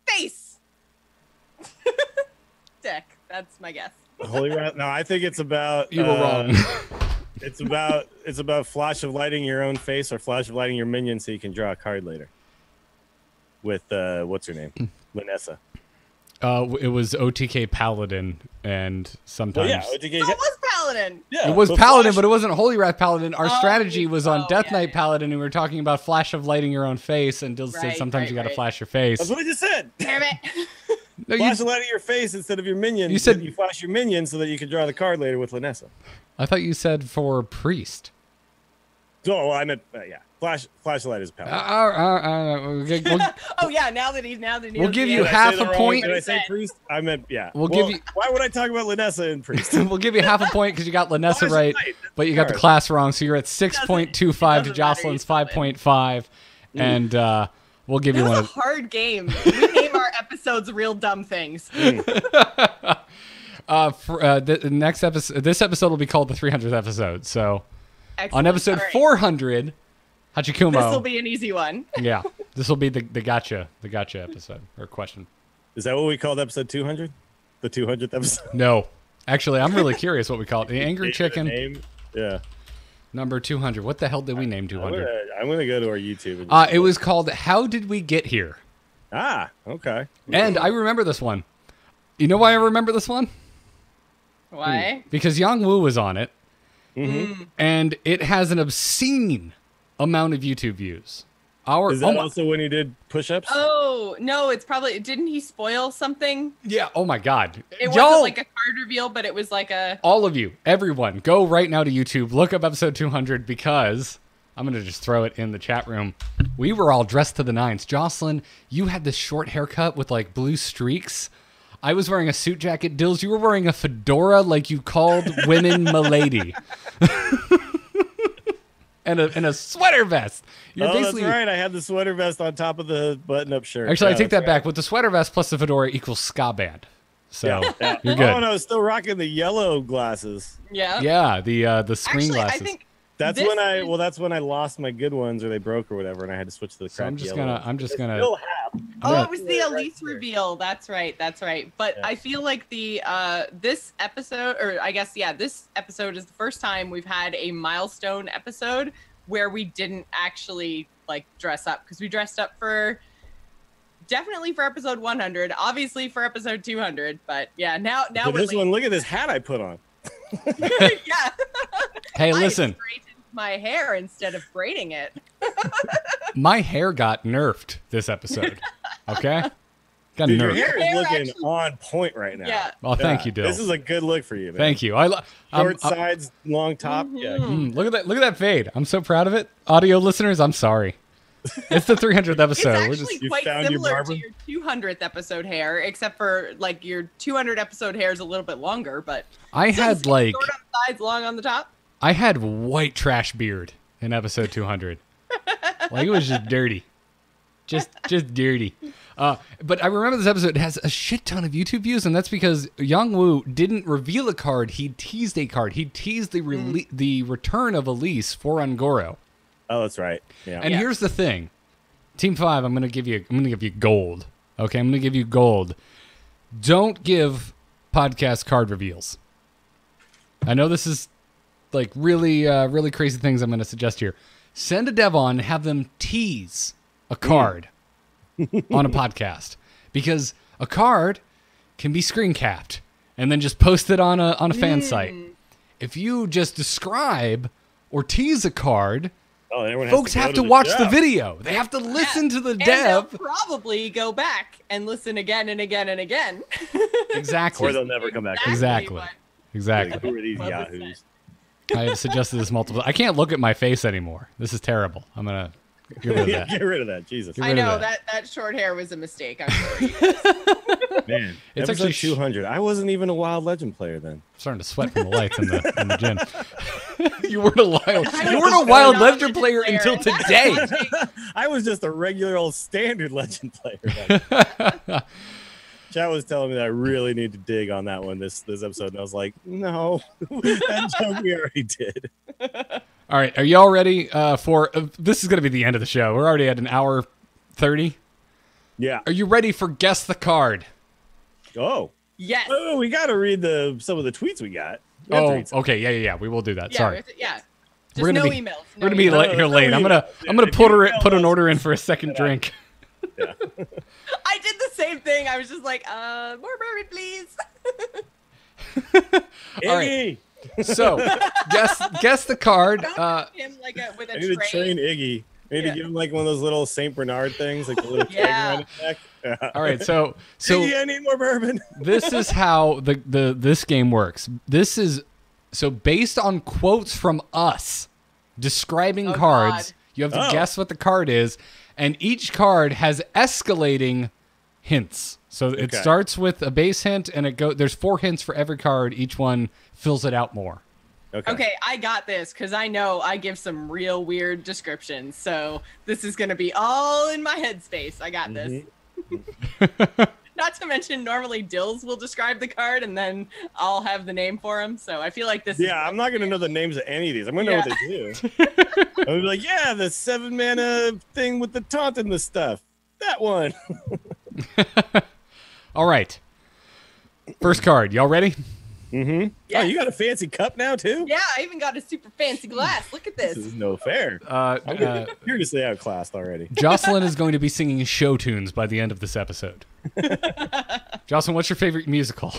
face deck. That's my guess. Holy Wrath? No, I think it's about. You were wrong. It's about flash of lighting your own face or flash of lighting your minion so you can draw a card later. With what's her name? Linessa. It was OTK Paladin, and sometimes. Well, yeah, OTK. It was Paladin. Yeah, it was Paladin, but it wasn't Holy Wrath Paladin. Our strategy was on Death Knight Paladin, and we were talking about flash of lighting your own face, and Dills said sometimes you got to flash your face. That's what I just said. Damn it. No, flash of lighting your face instead of your minion. You said you flash your minion so that you can draw the card later with Linessa. I thought you said for priest. Oh, well, I meant yeah. Flashlight is power. Oh yeah, now that he's we'll give you half a point. Did I say priest? I meant yeah. We'll give you. Why would I talk about Linessa and priest? We'll give you half a point because you got Linessa right, but you got the class wrong. So you're at 6.25 to Jocelyn's 5.5, and we'll give you one. That was a hard game. We name our episodes real dumb things. The next episode, this episode will be called the 300th episode. So Excellent. on episode 400. Hachikumo. This will be an easy one. Yeah, this will be the gotcha episode or question. Is that what we called episode 200? The 200th episode? No, actually, I'm really curious what we call it. The Angry Chicken. Yeah. Number 200. What the hell did we name 200? I'm gonna go to our YouTube. And it was called "How Did We Get Here?" Ah, okay. And I remember this one. You know why I remember this one? Why? Because Yang Wu was on it, Mm-hmm. and it has an obscene amount of YouTube views. Is that also when he did push-ups? Oh no, it's probably didn't he spoil something? Yeah. Oh my God. It wasn't like a card reveal, but it was like a. All of you, everyone, go right now to YouTube. Look up episode 200 because I'm gonna just throw it in the chat room. We were all dressed to the nines. Jocelyn, you had this short haircut with like blue streaks. I was wearing a suit jacket. Dills, you were wearing a fedora like you called women milady. And a sweater vest. That's right. I had the sweater vest on top of the button-up shirt. Actually, I take that back. With the sweater vest plus the fedora equals ska band. So you're good. Oh, and I was still rocking the yellow glasses. Yeah. Yeah, the screen glasses. I think that's when I lost my good ones or they broke or whatever, and I had to switch to the crap yellow. I'm just gonna. It was the Elise reveal. That's right. But I feel like this episode, or I guess this episode is the first time we've had a milestone episode where we didn't actually like dress up, because we dressed up definitely for episode 100, obviously for episode 200, but yeah, now for this one, look at this hat I put on. Yeah. Hey, listen. I straightened my hair instead of braiding it. My hair got nerfed this episode. Okay? Got Dude, nerfed. your hair is looking on point right now. Yeah. Oh, thank you, Dill. This is a good look for you, man. Thank you. Short sides, long top. Mm-hmm. Yeah. Look at that fade. I'm so proud of it. Audio listeners, I'm sorry. It's the 300th episode. It's actually quite similar to your 200th episode hair, except for like your 200 episode hair is a little bit longer, but I had like short on the sides, long on the top. I had white trash beard in episode 200. Like it was just dirty. Just dirty. But I remember this episode has a shit ton of YouTube views, and that's because Yang Wu didn't reveal a card. He teased a card. He teased the return of Elise for Ungoro. Oh, that's right. Yeah. And here's the thing. Team 5, I'm gonna give you gold. Okay, I'm gonna give you gold. Don't give podcast card reveals. I know this is like really crazy things I'm gonna suggest here. Send a dev on and have them tease a card on a podcast, because a card can be screen capped and then just post it on a fan site. If you just describe or tease a card, folks have to watch the video. They have to listen to the dev. They'll probably go back and listen again and again and again. Exactly. Or they'll never come back. Exactly. Who are these yahoos? I have suggested this multiple. I can't look at my face anymore. This is terrible. I'm gonna get rid of that. Get rid of that. Jesus. I know that short hair was a mistake. I'm sorry. Man, it's episode actually 200. I wasn't even a Wild Legend player then. I'm starting to sweat from the lights in the gym. You weren't a Wild Legend player until today. I was just a regular old standard Legend player. Chat was telling me that I really need to dig on that one this episode, and I was like, no, that joke we already did. All right, are y'all ready for this? Is going to be the end of the show. We're already at an hour 30. Yeah. Are you ready for Guess the Card? Oh. Yes. Oh, we got to read some of the tweets we got. Okay. Yeah. We will do that. Sorry. Yeah. We're gonna be emails. We're gonna be late. I'm gonna put an order in for a second drink. Yeah. I did the same thing. I was just like, more bourbon, please. All right. So, guess the card. Don't him like with a I need to train Iggy. I need to give him like one of those little Saint Bernard things, like the little keg around his neck. Yeah. All right, so Iggy, I need more bourbon. This is how this game works. This is so based on quotes from us. describing Oh, cards. God. You have to Oh. guess what the card is, and each card has escalating hints. So it Okay. starts with a base hint, and there's 4 hints for every card. Each one fills it out more. Okay, I got this because I know I give some real weird descriptions. So this is going to be all in my headspace. I got this. Not to mention, normally Dills will describe the card and then I'll have the name for him. So I feel like this is. Yeah, I'm not going to know the names of any of these. I'm going to know what they do. I'm going to be like, yeah, the 7 mana thing with the taunt and the stuff. That one. All right. First card. Y'all ready? Mm-hmm. Yeah. Oh, you got a fancy cup now, too? Yeah, I even got a super fancy glass. Look at this. This is no fair. I'm curiously outclassed already. Jocelyn is going to be singing show tunes by the end of this episode. Jocelyn, what's your favorite musical?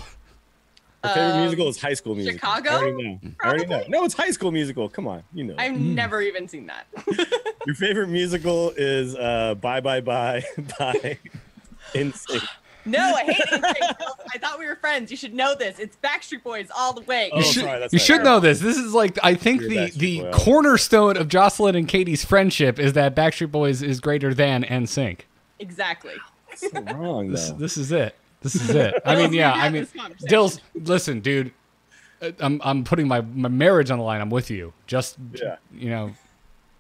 My favorite musical is High School Musical. Chicago? I already know. No, it's High School Musical. Come on, you know. I've never even seen that. Your favorite musical is Bye Bye Bye by NSYNC. No, I hate NSYNC. I thought we were friends. You should know this. It's Backstreet Boys all the way. Oh, sorry, that's You not should right. know this. This is like, I think You're a Backstreet the Boy. cornerstone of Jocelyn and Katie's friendship is that Backstreet Boys is greater than NSYNC. Exactly. So wrong, though. This is it. This is it. I mean, Dills, yeah. we I had mean, this conversation. Dills, listen, dude. I'm putting my marriage on the line. I'm with you. Just, Yeah. you know.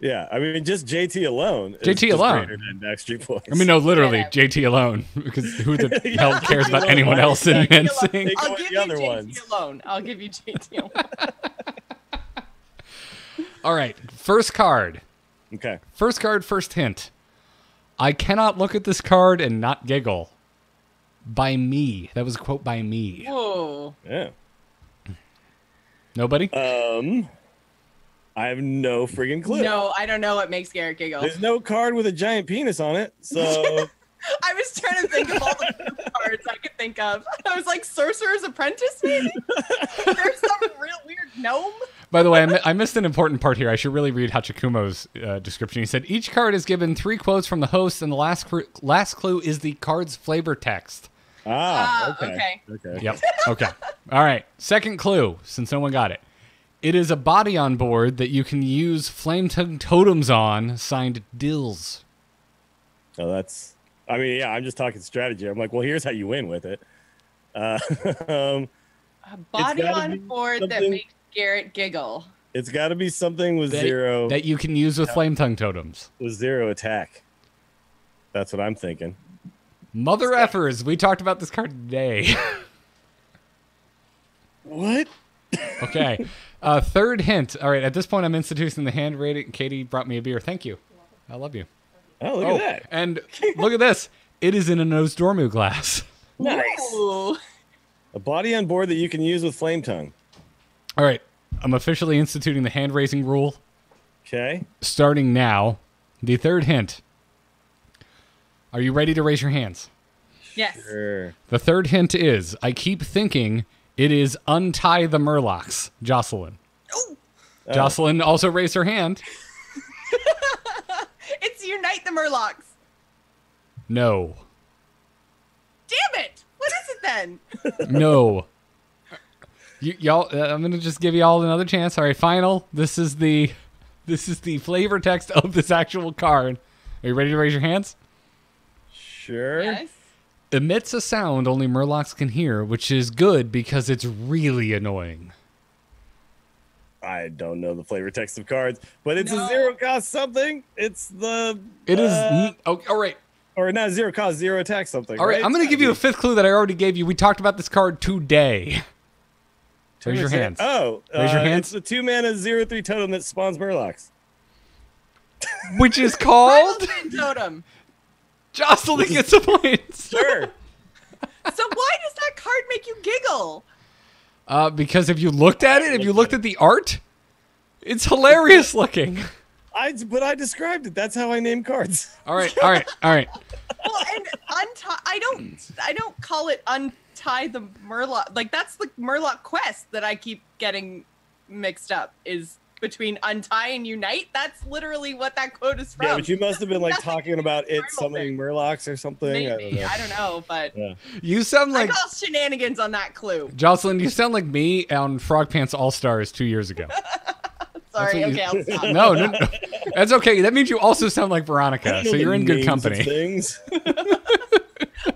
Yeah, I mean, just JT alone. JT is alone. greater than Backstreet Boys. I mean, no, literally, Yeah. JT alone. Because who the Yeah, hell cares about alone. anyone Why else in is that? NSYNC? Think I'll about give the you other JT ones. alone. I'll give you JT alone. All right, first card. Okay. First card, first hint. I cannot look at this card and not giggle. By me. That was a quote by me. Whoa. Yeah. Nobody? I have no friggin' clue. No, I don't know what makes Garrett giggle. There's no card with a giant penis on it, so I was trying to think of all the cards I could think of. I was like, Sorcerer's Apprentice, maybe? There's some real weird gnome. By the way, I missed an important part here. I should really read Hachikumo's description. He said, each card is given 3 quotes from the host, and the last clue is the card's flavor text. okay. Yep. Okay. All right. Second clue, since no one got it. It is a body on board that you can use flame tongue totems on, signed Dills. So that's. I mean, yeah. I'm just talking strategy. I'm like, well, here's how you win with it. A body gotta on be board that something- makes Garrett giggle. It's got to be something with zero That you can use with flame tongue totems. attack. That's what I'm thinking. Mother effers. We talked about this card today. What? Okay. Third hint. All right. At this point, I'm instituting the hand rating. Katie brought me a beer. Thank you. I love you. Oh, look at that. And look at this. It is in a Nosdormu glass. Nice. Ooh. A body on board that you can use with flame tongue. All right. I'm officially instituting the hand raising rule. Okay. Starting now. The third hint. Are you ready to raise your hands? Yes. Sure. The third hint is, I keep thinking it is Untie the Murlocs, Jocelyn. Oh, Jocelyn also raised her hand. it's Unite the Murlocs. No. Damn it. What is it then? No. Y'all, I'm gonna just give y'all another chance. All right, final. This is the flavor text of this actual card. Are you ready to raise your hands? Sure. Yes. Emits a sound only Murlocs can hear, which is good because it's really annoying. I don't know the flavor text of cards, but it's No. a zero cost something. It's the. It is. Oh, all right. Or not zero cost, zero attack something. All right. I'm gonna give you a fifth clue that I already gave you. We talked about this card today. Raise your hands. Oh, Raise your hands. It's the 2-mana 0/3 totem that spawns Murlocs. Which is called Primal Totem. Jocelyn gets a point. Sure. So why does that card make you giggle? Because if you looked at it, if you looked at the art, it's hilarious looking. But I described it. That's how I name cards. All right. Well, And I don't call it Untie the Murloc. Like that's the Murloc quest that I keep getting mixed up. Is between Untie and Unite. That's literally what that quote is from. Yeah, but you must have been like Nothing talking about it primal summoning Murlocs or something. Maybe. I don't know, but Yeah. You sound I like call shenanigans on that clue. Jocelyn. You sound like me on Frog Pants All Stars 2 years ago. That's sorry. Okay, I'll stop. No. That's okay. That means you also sound like I Veronica, don't know so you're the in good names of company. Things.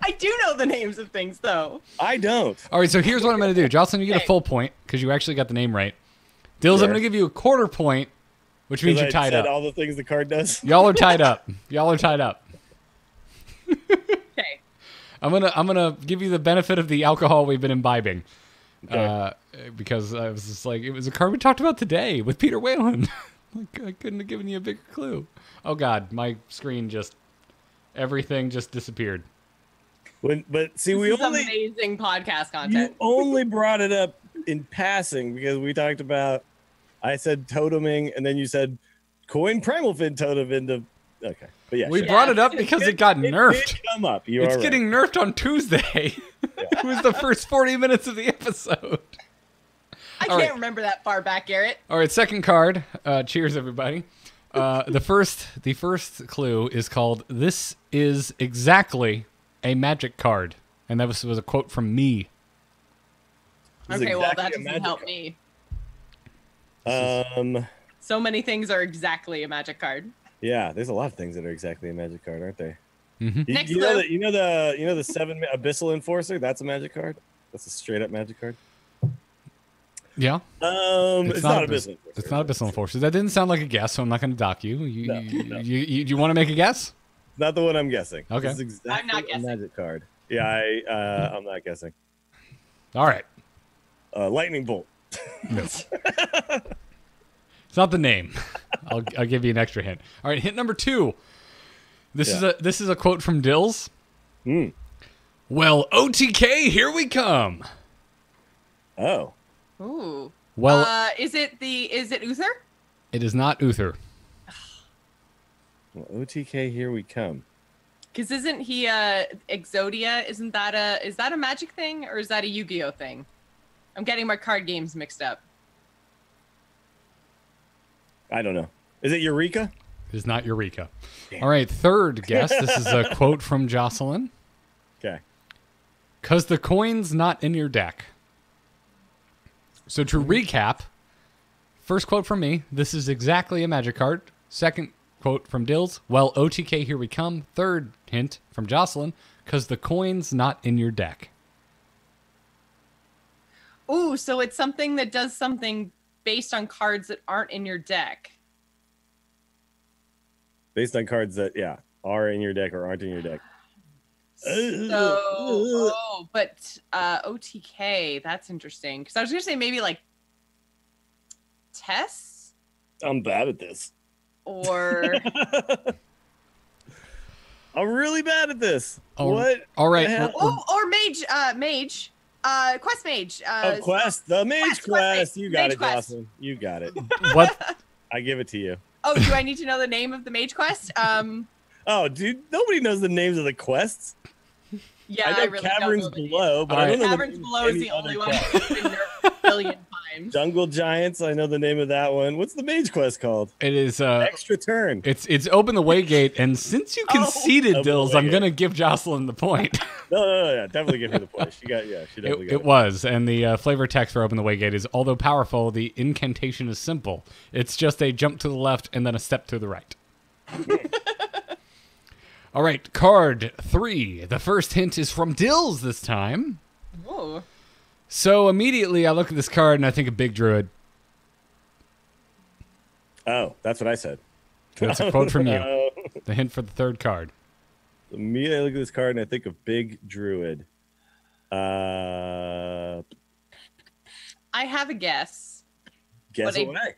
I do know the names of things, though. I don't. All right, so here's what I'm going to do. Jocelyn, you get a full point because you actually got the name right. Dills, I'm Sure. going to give you a quarter point, which means you're tied said up. all the things the card does. Y'all are tied up. Y'all are tied up. Okay. I'm gonna give you the benefit of the alcohol we've been imbibing, Okay. because I was just like, it was a card we talked about today with Peter Whalen. Like, I couldn't have given you a bigger clue. Oh God, my screen everything just disappeared. But see, This is amazing podcast you content. only brought it up in passing because we talked about. I said toteming, and then you said coin primal fin totem into. Okay, but yeah, We sure. brought it up because it got nerfed. It did come up. You It's are right. getting nerfed on Tuesday. It was the first 40 minutes of the episode. I all can't right. remember that far back, Garrett. All right, second card. Cheers, everybody. The first clue is called "This is exactly a magic card," and that was a quote from me. This is Okay, well, exactly that a doesn't magic help card. me. So many things are exactly a magic card. Yeah, there's a lot of things that are exactly a magic card, aren't they? Mhm. You, Next you know clue. the you know the 7 Abyssal Enforcer. That's a magic card. That's a straight up magic card. Yeah, It's not Abyssal Enforcer. It's not Abyssal Enforcer. That didn't sound like a guess, so I'm not going to dock you. No. You want to make a guess? Not the one I'm guessing. Okay. This is exactly I'm not a guessing. magic card. Yeah, I'm not guessing. All right. Lightning bolt. It's not the name. I'll give you an extra hint. All right, hint number 2. This is a quote from Dills. Hmm. Well, OTK, here we come. Oh. Ooh. Well, Is it Uther? it is not Uther. Well, OTK, here we come. Because isn't he Exodia? Is that a magic thing or is that a Yu-Gi-Oh thing? I'm getting my card games mixed up. I don't know. Is it Eureka? It is not Eureka. Damn. All right, third guess. This is a quote from Jocelyn. Okay. Because the coin's not in your deck. So to recap, first quote from me, this is exactly a magic card. Second quote from Dills, well, OTK, here we come. Third hint from Jocelyn, because the coin's not in your deck. Ooh, so it's something that does something based on cards that aren't in your deck. Based on cards that, are in your deck or aren't in your deck. But OTK, that's interesting. Because I was going to say maybe like Tess I'm bad at this. or... I'm really bad at this. Oh, What? all right. the hell? or Mage. Quest Mage. Quest. The Mage Quest. You got Mage it, Quest. Jocelyn. You got it. What? I give it to you. Oh, do I need to know the name of the Mage Quest? Oh, dude, nobody knows the names of the quests. Yeah, I know really Caverns don't know the Below, but All I don't know Caverns the name Below of is any the only other one quest. that's been nerfed a billion times. Jungle Giants, I know the name of that one. What's the Mage Quest called? It is Extra Turn. it's open the way gate, and since you conceded, Open the Dills, way I'm gate. gonna give Jocelyn the point. No, definitely give her the point. She definitely got It was, and the flavor text for open the way gate is, although powerful, the incantation is simple. It's just a jump to the left and then a step to the right. All right, card 3. The first hint is from Dills this time. Whoa. So immediately I look at this card and I think of Big Druid. Oh, that's what I said. That's a quote from you. Oh. The hint for the third card. Immediately I look at this card and I think of Big Druid. Guess I have a guess. But away.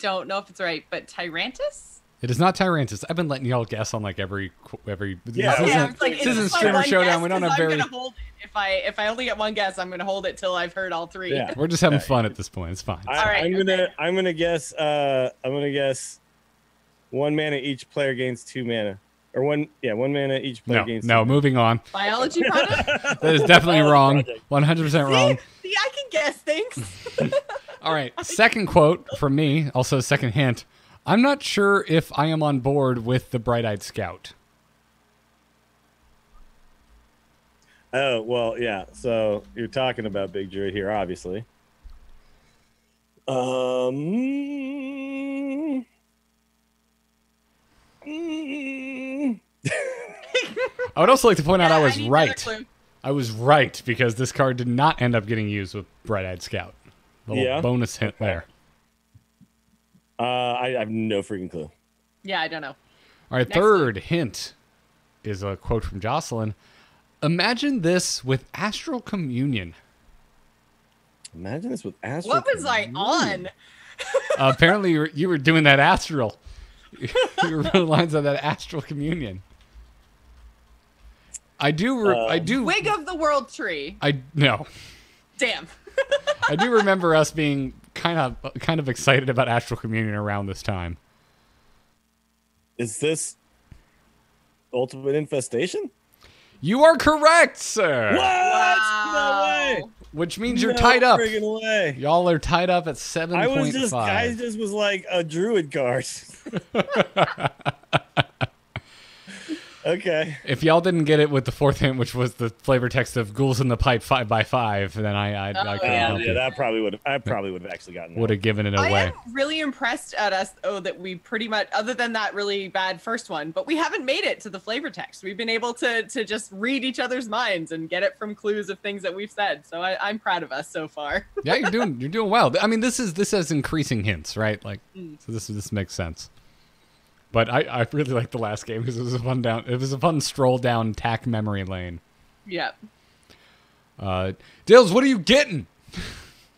Don't know if it's right, but Tyrantus? It is not Tyrantus. I've been letting y'all guess on like every. Yeah. This Yeah, isn't, it's like, this isn't it's my Streamer one Showdown. guess We don't 'cause have very. I'm gonna hold it. If I only get one guess, I'm gonna hold it till I've heard all three. Yeah. We're just having fun at this point. It's fine. right, I'm gonna guess. I'm gonna guess. 1 mana each player gains 2 mana, or 1 mana each player gains. No. 2 mana. Moving on. Biology project? That is definitely wrong. Project. 100% wrong. See, I can guess things. All right. Second quote from me. Also, second hint. I'm not sure if I am on board with the Bright-Eyed Scout. Oh well, yeah. So you're talking about Big Druid here, obviously. I would also like to point out I was need another right. clue. I was right because this card did not end up getting used with Bright-Eyed Scout. Little bonus hint there. I have no freaking clue. Yeah, I don't know. All right, third hint is a quote from Jocelyn. Imagine this with Astral Communion. Imagine this with Astral. What was I on? Apparently, you were doing that Astral. You were running lines on that Astral Communion. I do. Wig of the World Tree. No. Damn. I do remember us being kind of excited about Astral Communion around this time. Is this Ultimate Infestation? You are correct, sir. What? Wow. No way. Which means you're tied up. Friggin' way. Y'all are tied up at 7.5. I just was like a druid card. Okay. If y'all didn't get it with the fourth hint, which was the flavor text of Ghouls in the Pipe 5x5, then I couldn't help you. I probably would have actually gotten that. Would have given it I away. am really impressed at us, that we pretty much, other than that really bad first one, but we haven't made it to the flavor text. We've been able to just read each other's minds and get it from clues of things that we've said. So I'm proud of us so far. Yeah, you're doing well. I mean, this has increasing hints, right? Like, so this makes sense. But I really liked the last game because it was a fun stroll down tack memory lane. Yep. Dills, what are you getting?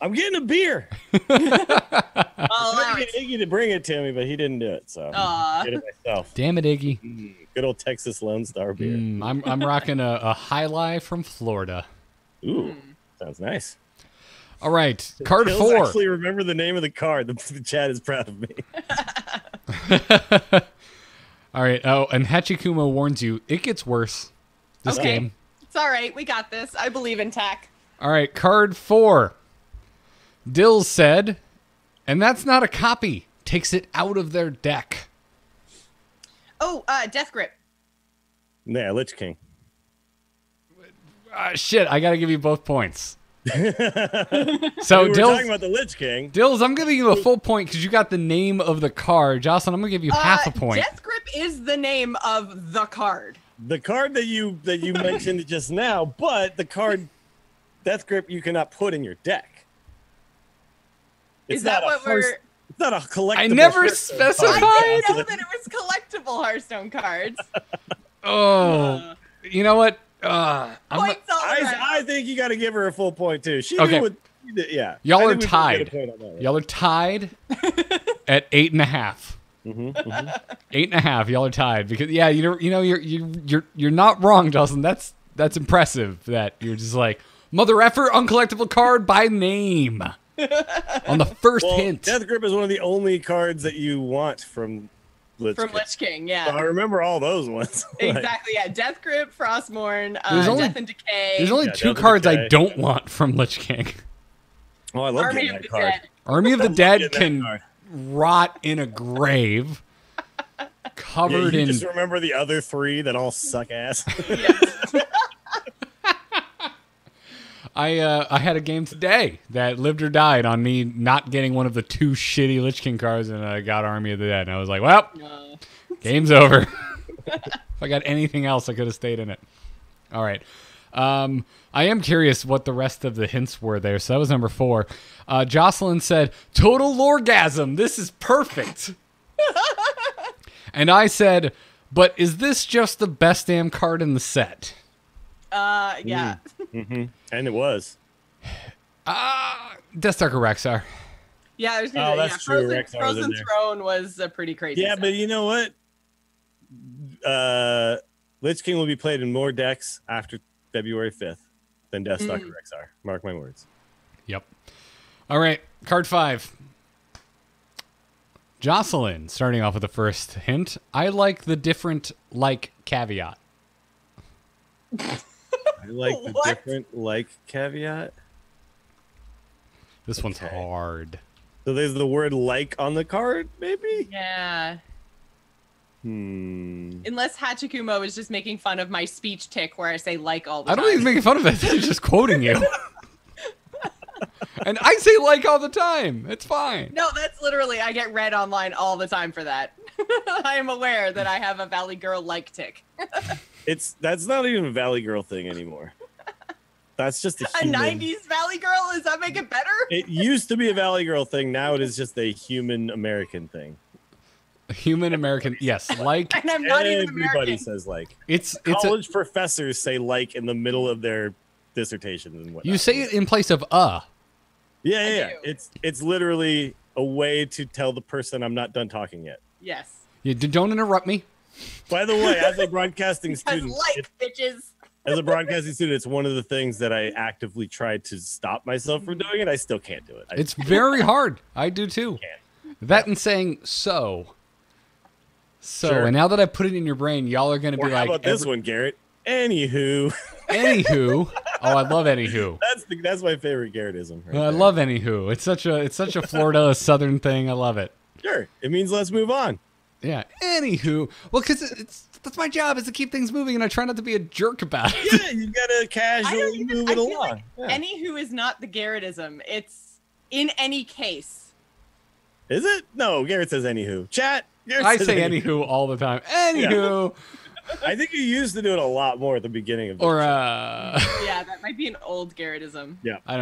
I'm getting a beer. Oh, I get Iggy to bring it to me, but he didn't do it, so I get it myself. Damn it, Iggy. Good old Texas Lone Star beer. I'm rocking a High Life from Florida. Ooh, sounds nice. All right, card Dills 4. actually remember the name of the card. The chat is proud of me. All right. Oh, and Hachikumo warns you, it gets worse this game. It's all right. We got this. I believe in tack. All right, card 4. Dills said, and that's not a copy. Takes it out of their deck. Oh, Death Grip. Yeah, Lich King. Shit, I got to give you both points. So we were Dills, talking about the Lich King. Dills, I'm giving you a full point because you got the name of the card. Jocelyn, I'm going to give you half a point. Death Grip is the name of the card. The card that you mentioned just now, but the card Death Grip you cannot put in your deck. Is that what we're... It's not a collectible. I never Hearthstone specified. card. I didn't know that it was collectible Hearthstone cards. Oh, you know what? Points all around. I think you got to give her a full point too. She Okay. knew what. Yeah. Y'all I are think we both tied. get a point on that one. Y'all are tied at 8.5. 8.5. Y'all are tied because you're not wrong, Justin. That's impressive that you're just like mother effer uncollectible card by name on the first hint. Death Grip is one of the only cards that you want from Lich King. Lich King, yeah. So I remember all those ones. Exactly, yeah. Death Grip, Frostmourne, Death and Decay. There's only Yeah, 2 Death and cards I Decay. don't want from Lich King. Oh, I love Army getting of that the card. Dead. Army of the I love Dead getting that can card. rot in a grave covered You in. just remember the other 3 that all suck ass. I had a game today that lived or died on me not getting one of the 2 shitty Lich King cards, and I got Army of the Dead, and I was like, well, game's over. If I got anything else, I could have stayed in it. All right. I am curious what the rest of the hints were there. So that was number 4. Jocelyn said, total loregasm. This is perfect. And I said, but is this just the best damn card in the set? Yeah. And it was. Deathstalker Rexar. Yeah, I was Oh, that's true. Frozen, Rexar was in Frozen there. Throne was a pretty crazy. Yeah, set. but you know what? Lich King will be played in more decks after February 5th than Deathstalker Rexar. Mark my words. Yep. All right. Card 5. Jocelyn, starting off with the first hint. I like the different caveat. I like the What? different caveat. This one's hard. So there's the word like on the card, maybe? Yeah. Unless Hachikumo is just making fun of my speech tick where I say like all the I time. don't think he's making fun of it. He's just quoting you. And I say like all the time. It's fine. No, that's literally, I get read online all the time for that. I am aware that I have a Valley Girl like tick. That's not even a Valley Girl thing anymore. That's just a A human. 90s Valley Girl? Does that make it better? It used to be a Valley Girl thing. Now it is just a human American thing. Human American, yes, like. And I'm not even Everybody American. says like. It's College professors say like in the middle of their dissertations and whatnot. you say it in place of Yeah. do. It's literally a way to tell the person I'm not done talking yet. Yes. You don't interrupt me. By the way, as a broadcasting Because student, like, bitches. as a broadcasting student, it's one of the things that I actively try to stop myself from doing it. I still can't do it. It's very hard. I do too. That and saying so. Sure. And now that I put it in your brain, y'all are going to Or be how like, about this one, Garrett? Anywho, anywho. Oh, I love anywho. that's my favorite Garrettism. Right I there. love anywho. It's such a Florida Southern thing. I love it. Sure, it means let's move on. Yeah. Anywho. Well, because that's my job is to keep things moving, and I try not to be a jerk about it. Yeah, you gotta casually move it I feel along. like Yeah. Anywho is not the Garrettism. It's in any case. Is it? No, Garrett says anywho. Chat. Garrett I says say anywho all the time. Anywho. I think you used to do it a lot more at the beginning of this. Or Yeah, that might be an old Garrettism. Yeah. I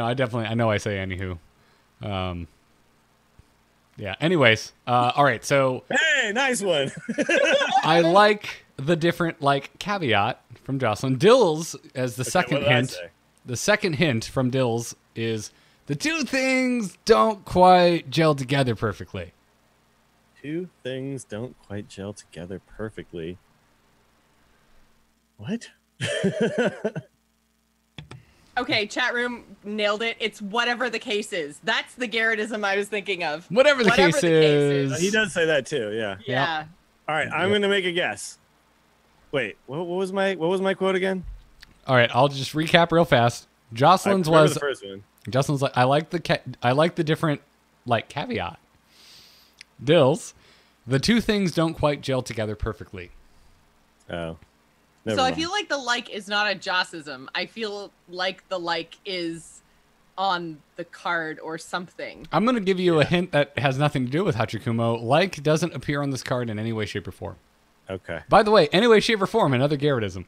know I say anywho. Yeah. Anyways, all right. So Hey, nice one. I like the different caveat from Jocelyn. Dills as the second what did I hint. say? The second hint from Dills is the two things don't quite gel together perfectly. Two things don't quite gel together perfectly. What? Okay, chat room nailed it. It's whatever the case is. That's the Garrettism I was thinking of. Whatever the case is. He does say that too. Yeah. Yeah. All right, I'm gonna make a guess. Wait, what was my quote again? All right, I'll just recap real fast. Jocelyn's I remember was the first one. Jocelyn's like I like the different caveat. Dills, the two things don't quite gel together perfectly. Oh. So Never I mind. feel like the like is not a Jossism. I feel like the like is on the card or something. I'm gonna give you a hint that has nothing to do with Hachikumo. Like doesn't appear on this card in any way, shape, or form. Okay. By the way, any way, shape, or form, another Garrettism.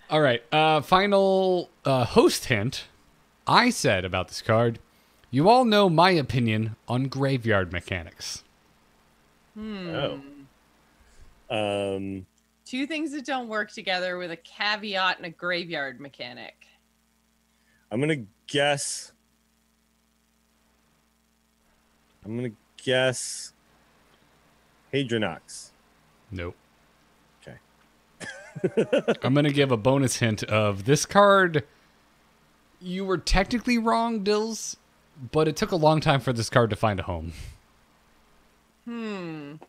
All right, final host hint. I said about this card, you all know my opinion on graveyard mechanics. Oh. Two things that don't work together with a caveat and a graveyard mechanic. I'm gonna guess. Hadronox. Nope. Okay. I'm gonna give a bonus hint of this card. You were technically wrong, Dills, but it took a long time for this card to find a home. What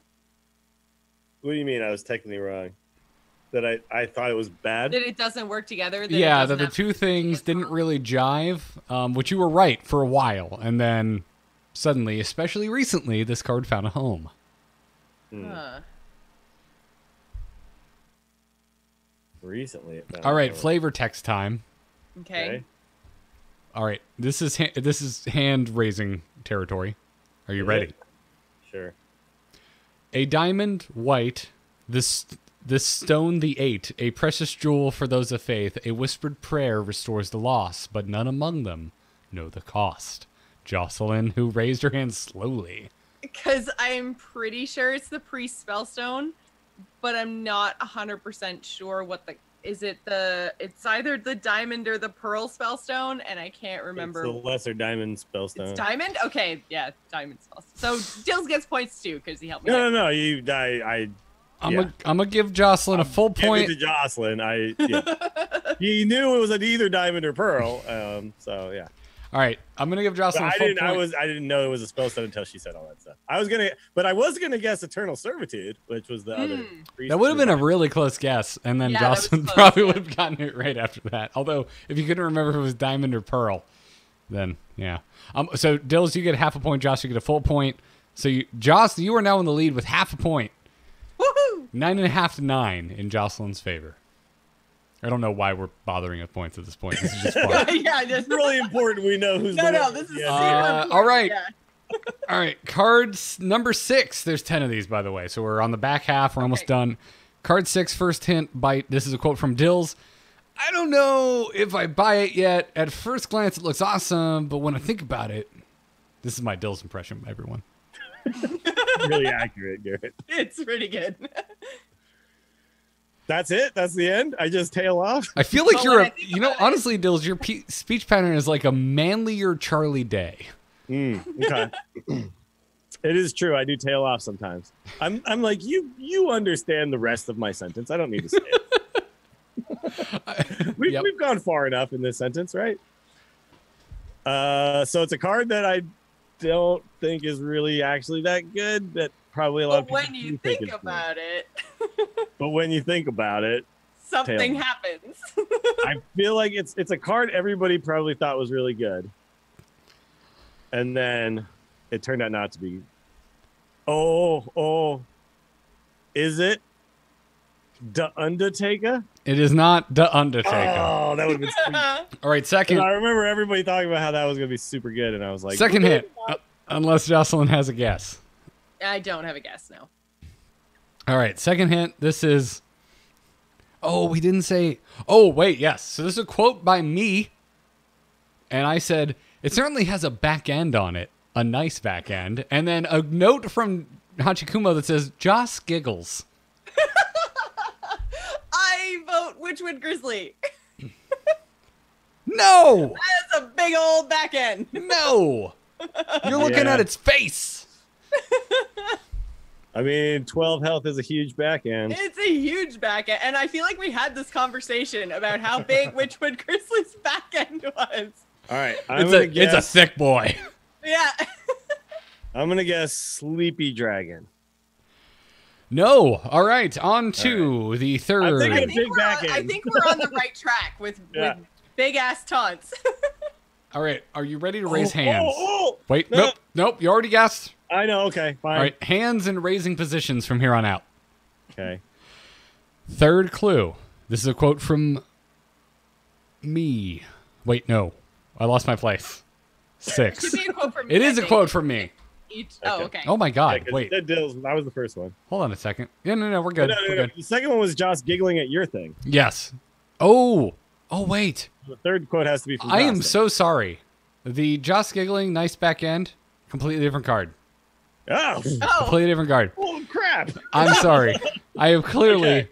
do you mean I was technically wrong? That I thought it was bad? That it doesn't work together. That Yeah, it that doesn't the have- two things didn't really jive, which you were right for a while, and then suddenly, especially recently, this card found a home. Huh. Recently. It found All right, out. flavor text time. Okay. All right, this is hand raising territory. Are you Is ready? it? Sure. A diamond white, this stone the eight, a precious jewel for those of faith, a whispered prayer restores the loss, but none among them know the cost. Jocelyn, who raised her hand slowly. Because I'm pretty sure it's the priest spellstone, but I'm not 100% sure what the it's either the diamond or the pearl spellstone, and I can't remember. It's the lesser diamond spellstone. It's diamond? Okay, yeah, diamond spellstone. So Dills gets points too because he helped me. No, out. no, you. I'm Yeah. gonna give Jocelyn a full Give it point. to Jocelyn. He knew it was either diamond or pearl. So yeah. All right, I'm gonna give But Jocelyn a I full didn't. point. I didn't know it was a spellstone until she said all that stuff. I was gonna guess Eternal Servitude, which was the other. priest That would have been a design. really close guess, and then Yeah, that was Jocelyn close, probably yeah. would have gotten it right after that. Although, if you couldn't remember if it was diamond or pearl, then yeah. So Dills, you get half a point. Josh, you get a full point. So Joss, you are now in the lead with half a point. Woohoo! 9.5 to 9 in Jocelyn's favor. I don't know why we're bothering with points at this point. This is just fun. Yeah, It's really important we know who's the no, winner. this is Yeah. super important. all right. Yeah. All right, cards number 6. There's 10 of these, by the way. So we're on the back half. We're almost done. Card 6, first hint, bite. This is a quote from Dills. I don't know if I buy it yet. At first glance, it looks awesome, but when I think about it, this is my Dills impression, everyone. Really accurate, Garrett. It's pretty good. That's it? That's the end? I just tail off? I feel like But you're when a, I think you know, about it- honestly, Dills, your speech pattern is like a manlier Charlie Day. Okay. It is true. I do tail off sometimes. I'm like, you understand the rest of my sentence. I don't need to say it. Yep. We've gone far enough in this sentence, right? So it's a card that I don't think is really actually that good. That probably a lot of But people when you do think it's good. about it, But when you think about it, something Tail. happens. I feel like it's a card everybody probably thought was really good, and then it turned out not to be. Oh, is it The Undertaker? It is not The Undertaker. Oh, that would have been sweet. All right, second. I remember everybody talking about how that was going to be super good, and I was like, Second hint, unless Jocelyn has a guess. I don't have a guess now. All right, second hint. This is. Oh, we didn't say. Oh, wait, yes. So this is a quote by me, and I said it certainly has a back end on it, a nice back end, and then a note from Hachikumo that says Joce giggles. I vote Witchwood Grizzly. No, That's a big old back end. no. You're looking Yeah. at its face. I mean, 12 health is a huge back end. It's a huge back end, and I feel like we had this conversation about how big Witchwood Grizzly's back end was. All right, It's a thick boy. Yeah. I'm gonna guess Sleepy Dragon. No. All right, on to the third. I I think think, big back I end. think we're on the right track with big ass taunts. All right, are you ready to raise hands? Oh, Wait, No. nope. You already guessed. I know. Okay, fine. All right, hands in raising positions from here on out. Okay. Third clue. This is a quote from me. Wait, no. I lost my place. 6. Should be a quote from It me, is I a think. quote from me. Oh, okay. Oh my Yeah, god. 'cause Wait. you said Dills. That was the first one. Hold on a second. Yeah, no, we're good. No, We're no. good. The second one was Joss giggling at your thing. Yes. Oh, wait. The third quote has to be from I am Joss, so sorry. The Joss giggling, nice back end, completely different card. then. Oh, Oh, Completely different card. oh crap! I'm sorry. I have clearly Okay.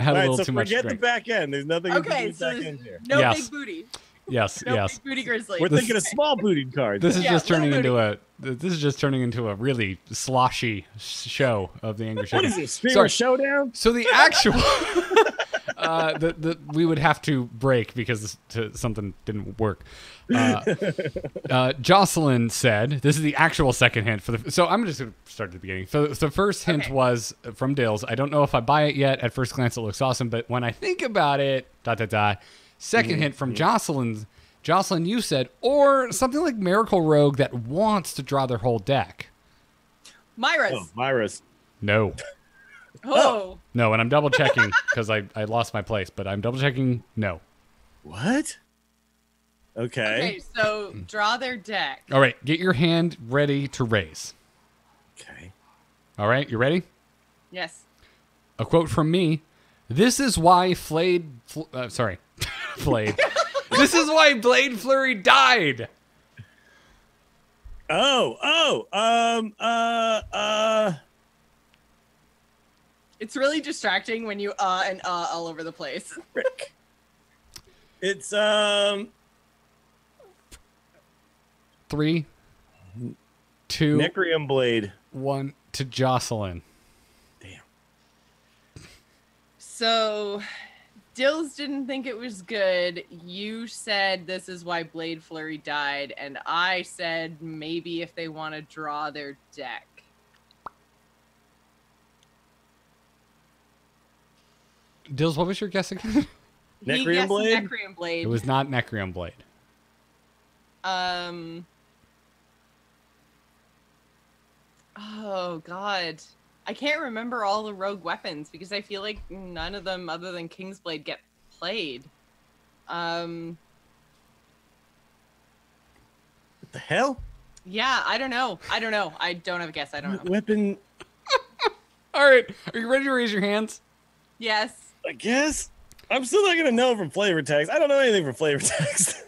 had All a right, little so too much forget the drink. back end. There's nothing to do okay. with So back end here. no Yes. big booty. Yes, No yes. big booty grizzly. We're This- thinking of small booted cards. This is Yeah, just turning little into this is just turning into a really sloshy show of the English. what is this? Streamer Sorry. Showdown? So the actual we would have to break because something didn't work. Jocelyn said, this is the actual second hint for the. So I'm just going to start at the beginning. So the first hint Okay. was from Dills. I don't know if I buy it yet. At first glance, it looks awesome, but when I think about it, ... Second hint from Jocelyn. Jocelyn, you said, or something like Miracle Rogue that wants to draw their whole deck. Myra's. Oh, Myra's. No. Oh. No, and I'm double checking because I lost my place, but I'm double checking. No. What? Okay, so draw their deck. All right, get your hand ready to raise. Okay. All right, you ready? Yes. A quote from me. This is why Flayed. Flayed. This is why Blade Flurry died. It's really distracting when you and all over the place. Frick. It's 3, 2, Necrium Blade. 1 to Jocelyn. Damn. So, Dills didn't think it was good. You said this is why Blade Flurry died, and I said maybe if they want to draw their deck. Dills, what was your guess again? He Necrium guessed Blade? Necrium Blade. It was not Necrium Blade. Oh God, I can't remember all the rogue weapons because I feel like none of them, other than Kingsblade, get played. What the hell? Yeah, I don't know. I don't have a guess. I don't know. Weapon, All right. Are you ready to raise your hands? Yes. I guess. I'm still not gonna know from flavor text. I don't know anything from flavor text.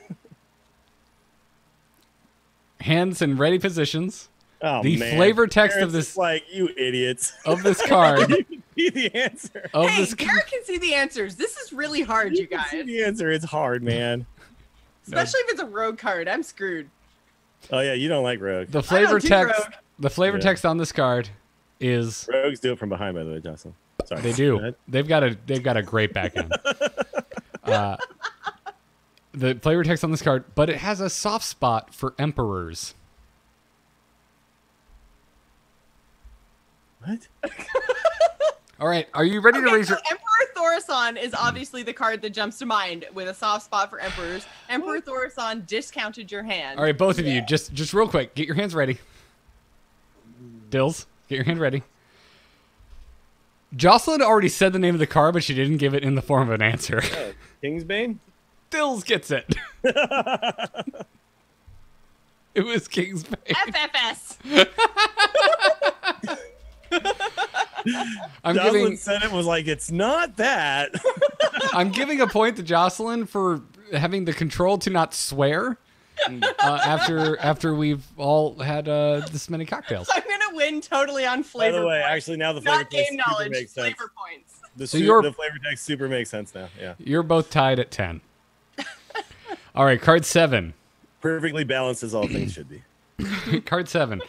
Hands in ready positions. Oh, The man. flavor text of Garrett's this just like, you idiots. of this card. You can see the answer. Of Hey, this Garrett can see the answers. This is really hard, you can see guys. the answer. It's hard, man. Especially if it's a rogue card. I'm screwed. Oh yeah, you don't like rogue. The flavor do text. rogue. The flavor Yeah. text on this card is Rogues do it from behind, by the way, Jocelyn. Sorry. they Go do. ahead. They've got a great back end. The flavor text on this card, but it has a soft spot for emperors. What? All right, are you ready to Okay, raise so your? Emperor Thorison is obviously the card that jumps to mind with a soft spot for emperors. Emperor Thorison discounted your hand. All right, both of you, just real quick, get your hands ready. Dills, get your hand ready. Jocelyn already said the name of the card, but she didn't give it in the form of an answer. Kingsbane? Dills gets it. It was Kingsbane. FFS. I'm Jocelyn giving said it was like, it's not that. I'm giving a point to Jocelyn for having the control to not swear after we've all had this many cocktails. I'm gonna win totally on By flavor the way, points. actually, now the flavor Not text game super knowledge, makes sense. flavor points. So you're- The flavor text super makes sense now. Yeah. You're both tied at 10. All right, card 7. Perfectly balanced as all things should be. Card 7.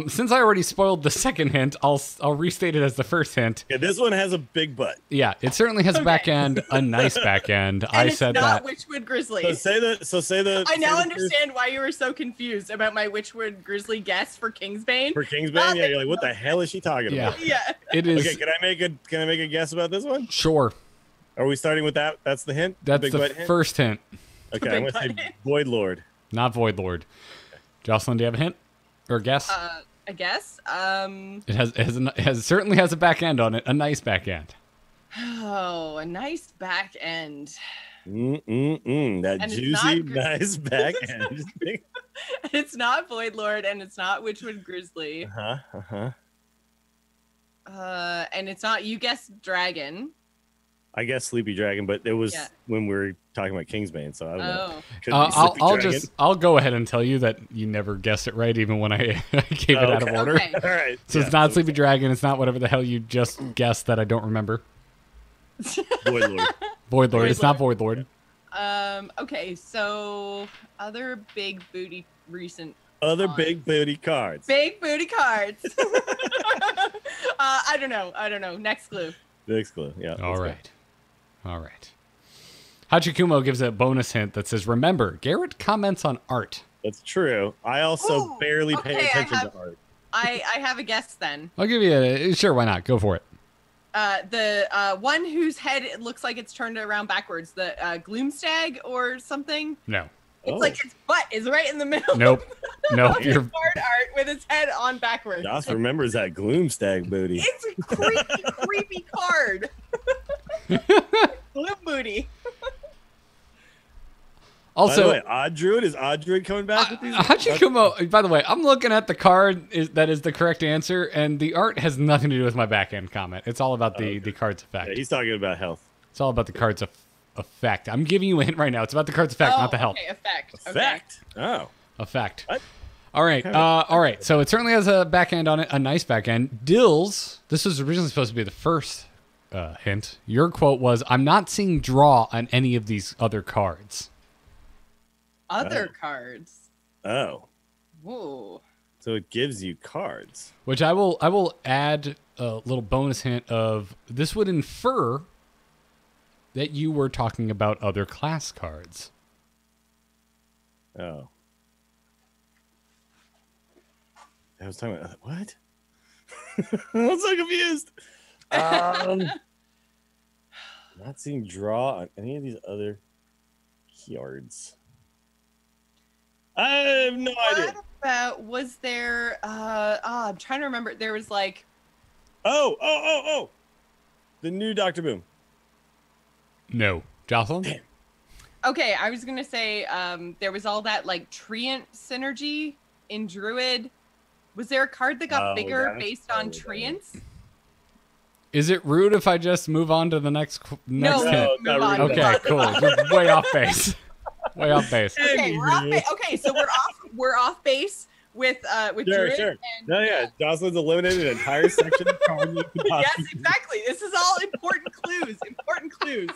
Since I already spoiled the second hint, I'll restate it as the first hint. Yeah, this one has a big butt. Yeah, it certainly has a back end, a nice back end. And I it's said not that. Witchwood Grizzly. So say the. I now say the first understand why you were so confused about my Witchwood Grizzly guess for Kingsbane. For Kingsbane, yeah, you're like, what the hell is she talking Yeah. about? Yeah. It is Okay, can I make a guess about this one? sure. Are we starting with that? That's the hint. That's big the butt hint? first hint, Okay, big I'm gonna butt say hint. Void Lord. not Void Lord. Jocelyn, do you have a hint or a guess? I guess. It certainly has a back end on it, a nice back end. Oh, a nice back end. That And it's juicy, not gr- nice back end. It's not Void Lord, and it's not Witchwood Grizzly. And it's not, you guessed Dragon. I guess Sleepy Dragon, but it was Yeah. when we were talking about Kingsbane, so I don't know. Oh. Could be Sleepy Dragon. I'll go ahead and tell you that you never guessed it right, even when I gave it out of Okay. order. Okay. All right. So yeah, it's not Sleepy Dragon. It's not whatever the hell you just guessed that I don't remember. Void Lord. Void Lord. Void It's not Lord. Void Lord. Okay, so other big booty recent Other Fine. big booty cards. big booty cards. I don't know. Next clue. Next clue. Yeah. All let's go. right. All right. Hachikumo gives a bonus hint that says, remember, Garrett comments on art. That's true. I also Ooh, barely pay okay, I attention have- to art. I have a guess then. I'll give you a, sure, why not? Go for it. The one whose head it looks like it's turned around backwards. The Gloomstag or something. No. It's Oh. like its butt is right in the middle. Nope. Nope. Of You're, the card art with its head on backwards. Joss remembers that Gloomstag booty. It's a creepy, creepy card. Gloom booty. By the also, way, Odd Druid, is Odd Druid coming back with these? Hachikumo, by the way, I'm looking at the card that is the correct answer, and the art has nothing to do with my back end comment. It's all about the card's effect. Yeah, he's talking about health. It's all about the card's effect. I'm giving you a hint right now. It's about the card's effect, not the health. Okay, effect. Effect. Oh. Effect. What? All right. All right. So it certainly has a back end on it, a nice back end. Dills, this was originally supposed to be the first hint. Your quote was, I'm not seeing draw on any of these other cards. Other cards. Oh. Whoa. So it gives you cards. Which I will add a little bonus hint of, this would infer that you were talking about other class cards. Oh. I was talking about what? I'm so confused. Not seeing draw on any of these other cards. I have no idea. What about, was there, I'm trying to remember. There was like, Oh. The new Dr. Boom. No. Jocelyn? Okay, I was gonna say there was all that like treant synergy in Druid. Was there a card that got bigger based on treants? Is it rude if I just move on to the next hint? No, move on. Okay, cool. We're way off base. Way off base. Okay, we're off base. Okay, so we're off base with Druid. Sure. And, Jocelyn's eliminated an entire section of cards. Yes, exactly. This is all important clues. Important clues.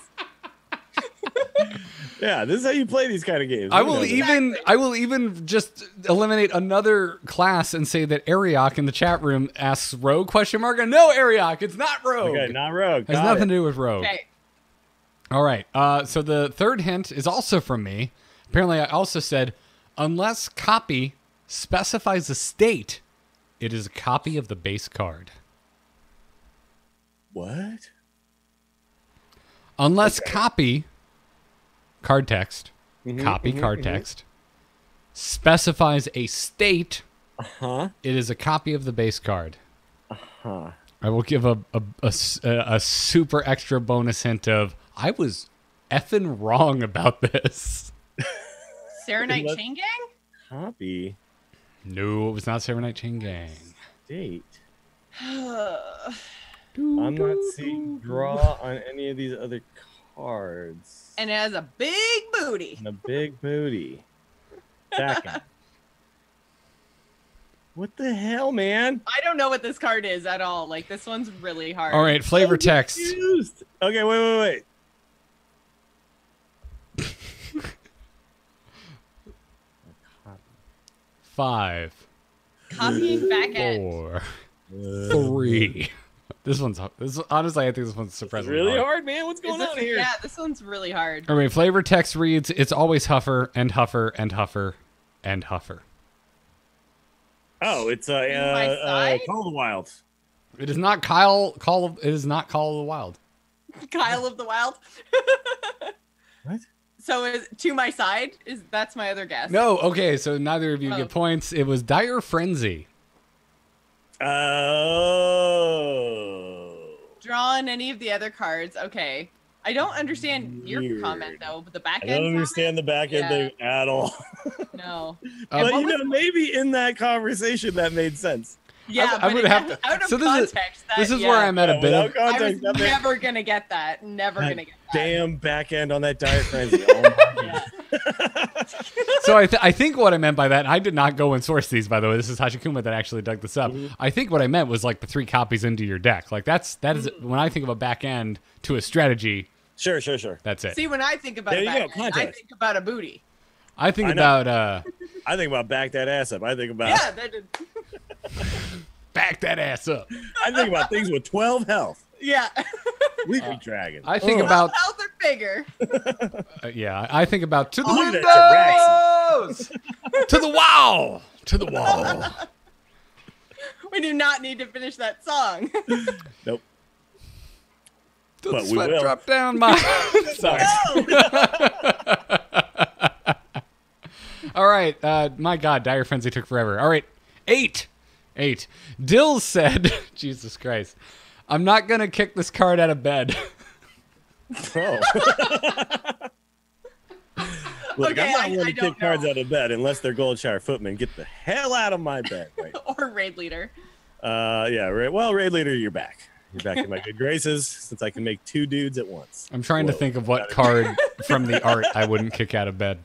Yeah, this is how you play these kind of games. I will even just eliminate another class and say that Ariok in the chat room asks Rogue ? And no, Ariok, it's not Rogue. Okay, not Rogue. Has nothing to do with Rogue. Okay. All right. So the third hint is also from me. Apparently, I also said, unless copy specifies a state, it is a copy of the base card. What? Unless copy card text, card text specifies a state, it is a copy of the base card. I will give a super extra bonus hint of I was effing wrong about this. Serenite Chain Gang? Copy. No, it was not Serenite Chain Gang. State. I'm not seeing draw on any of these other cards. And it has a big booty. And a big booty. Second. What the hell, man? I don't know what this card is at all. Like, this one's really hard. All right, flavor text. Confused. Okay, wait. 5, Copying back end. 4, 3. This honestly, I think this one's surprisingly Really hard, man. What's going Is on this- here? Yeah, this one's really hard. All right, flavor text reads, it's always Huffer and Huffer and Huffer and Huffer. Oh, it's my side? Call of the Wild. It is not it is not Call of the Wild. Kyle of the Wild. What? So is To My Side? That's my other guess. No, okay, so neither of you get points. It was Dire Frenzy. Oh. Draw on any of the other cards. Okay. I don't understand your Weird. comment though, but the back I end. don't understand the back end thing at all. No. But maybe in that conversation that made sense. Yeah, I but would have to. out of So context. this is where I'm at a bit Without of. context, I was that made- never gonna get that. Never that gonna get that. damn back end on that Dire Frenzy. Oh my God. So I think what I meant by that, I did not go and source these, by the way. This is Hachikuma that actually dug this up. I think what I meant was like the 3 copies into your deck. Like that is when I think of a back end to a strategy. Sure. That's it. See, when I think about There a you back go, end, I context. think about a booty. I think I know. about I think about back that ass up. I think about Yeah, that did. back that ass up. I think about things with 12 health. Yeah. Leafy Dragon. I think Ugh. about Health are bigger. yeah. I think about to the Look at that windows, to the wall, to the wall. We do not need to finish that song. Nope. Till But the we sweat will. drop down my. Sorry. All right, my God, Dire Frenzy took forever. All right, 8. Dills said, Jesus Christ, I'm not gonna kick this card out of bed. Oh. Look, Okay, I'm not I going to don't kick cards know. out of bed unless they're Goldshire Footmen. Get the hell out of my bed. Right. Or Raid Leader. Yeah. Well, Raid Leader, you're back. You're back in my good graces since I can make 2 dudes at once. I'm trying to Whoa. think of what card from the art I wouldn't kick out of bed.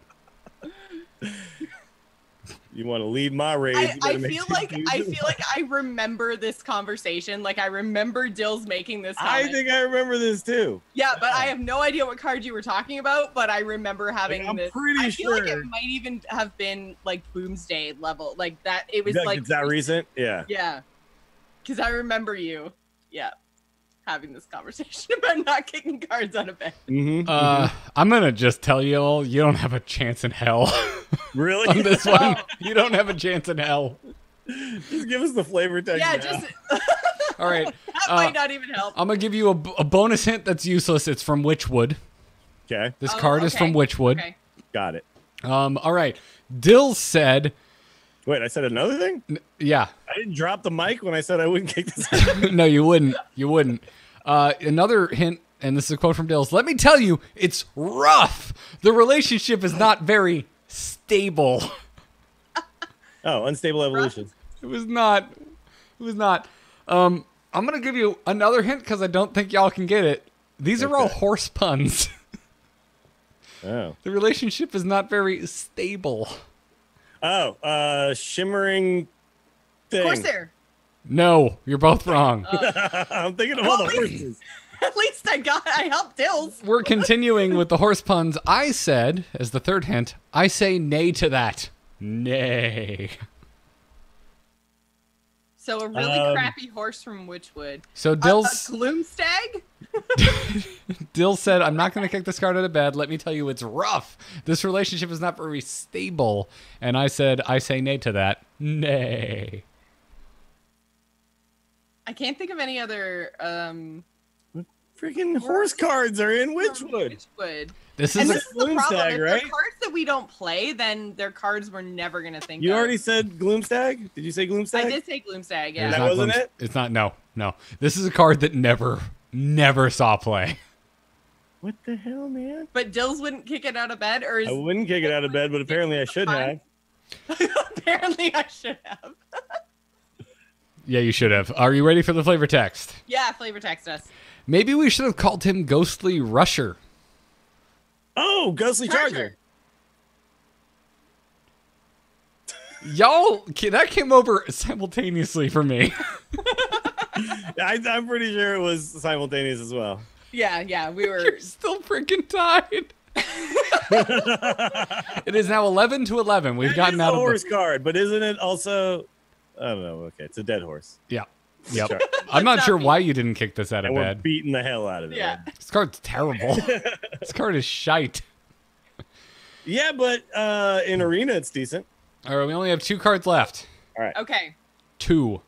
You want to lead my raids? you I gotta make feel 2 like dudes I at feel like I remember this conversation. Like I remember Dills making this comment. I think I remember this too. Yeah, but I have no idea what card you were talking about. But I remember having I'm this. pretty I feel like sure. it might even have been like Boomsday level, like that. It was Like, like it's that recent? Yeah. Yeah, because I remember you. Yeah, having this conversation about not kicking cards out of bed. Mm-hmm. I'm gonna just tell you all, you don't have a chance in hell Really? on this one. You don't have a chance in hell. Just give us the flavor text. Yeah, now. just All right, that might not even help. I'm gonna give you a bonus hint that's useless. It's from Witchwood. Okay. This Oh, card is from okay. Witchwood. Okay. Got it. All right, Dills said, Wait, I said another thing? yeah. I didn't drop the mic when I said I wouldn't kick this out. No, you wouldn't. Another hint and this is a quote from Dills, let me tell you, it's rough. The relationship is not very stable. Oh, unstable evolution. It was not. I'm going to give you another hint because I don't think y'all can get it. These are all horse puns. Oh. The relationship is not very stable. Oh, shimmering thing. Corsair. No, you're both wrong. I'm thinking of all the horses. At least I helped Dills. We're continuing with the horse puns. I said, as the third hint, I say nay to that. Nay. So a really crappy horse from Witchwood. So A Dills, Gloomstag? Dills said, I'm not going to kick this card out of bed. Let me tell you, it's rough. This relationship is not very stable. And I said, I say nay to that. Nay. I can't think of any other Freaking horse cards are in Witchwood. This And is this is the problem. Gloomstag, If right? they're cards that we don't play, then they're cards we're never going to think You of. already said Gloomstag? Did you say Gloomstag? I did say Gloomstag, yeah. It's That not wasn't Gloom- it? It's not. No. This is a card that never saw play. What the hell, man? But Dills wouldn't kick it out of bed, or is I wouldn't kick it out of bed, but apparently I should have. apparently I should have. Yeah, you should have. Are you ready for the flavor text? Yeah, flavor text us. Maybe we should have called him Ghostly Rusher. Oh, Ghostly Charger. Y'all, that came over simultaneously for me. I'm pretty sure it was simultaneous as well. Yeah, we were. You're still freaking tied. It is now 11-11. We've gotten That is out a of horse the... card, but isn't it also? I don't know. Okay, it's a dead horse. Yeah. Yep. Sure. I'm not Let's sure not be- why you didn't kick this out of And we're bed. beating the hell out of it. Yeah. This card's terrible. This card is shite. Yeah, but in arena it's decent. All right, we only have 2 cards left. All right. Okay. 2.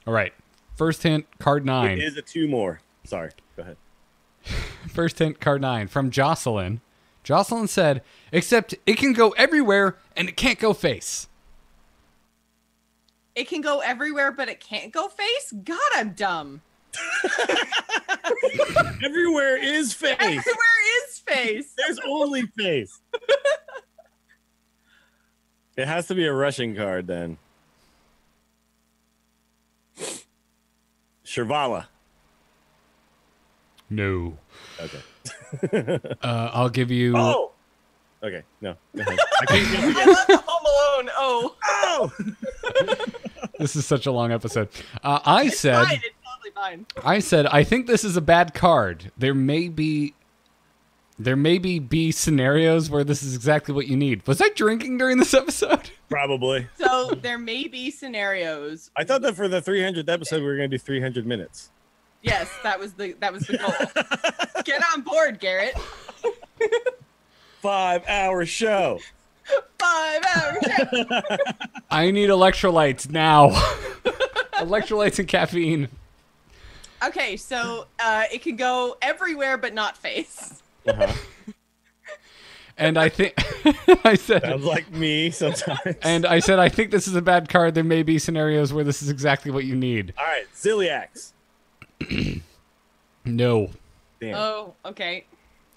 All right. First hint, card 9. It is a 2 more. Sorry. Go ahead. First hint, card 9 from Jocelyn. Jocelyn said, except it can go everywhere and it can't go face. It can go everywhere, but it can't go face? God, I'm dumb. Everywhere is face. Everywhere is face. There's only face. It has to be a rushing card then. Shirvala. No. Okay. I'll give you... Oh. Okay. No. Go ahead. I can't get I love the Home Alone. Oh. Oh. This is such a long episode. I said... Fine. It's totally fine. I said, I think this is a bad card. There may be scenarios where this is exactly what you need. Was I drinking during this episode? Probably. So there may be scenarios. I thought that for the 300th episode we were going to do 300 minutes. Yes, that was the goal. Get on board, Garrett. 5-hour show. 5 hours. I need electrolytes now. Electrolytes and caffeine. Okay, so it can go everywhere but not face. Uh-huh. And I think I said, Sounds like me sometimes. and I said, I think this is a bad card. There may be scenarios where this is exactly what you need. All right, Ziliax. No. Damn. Oh, okay.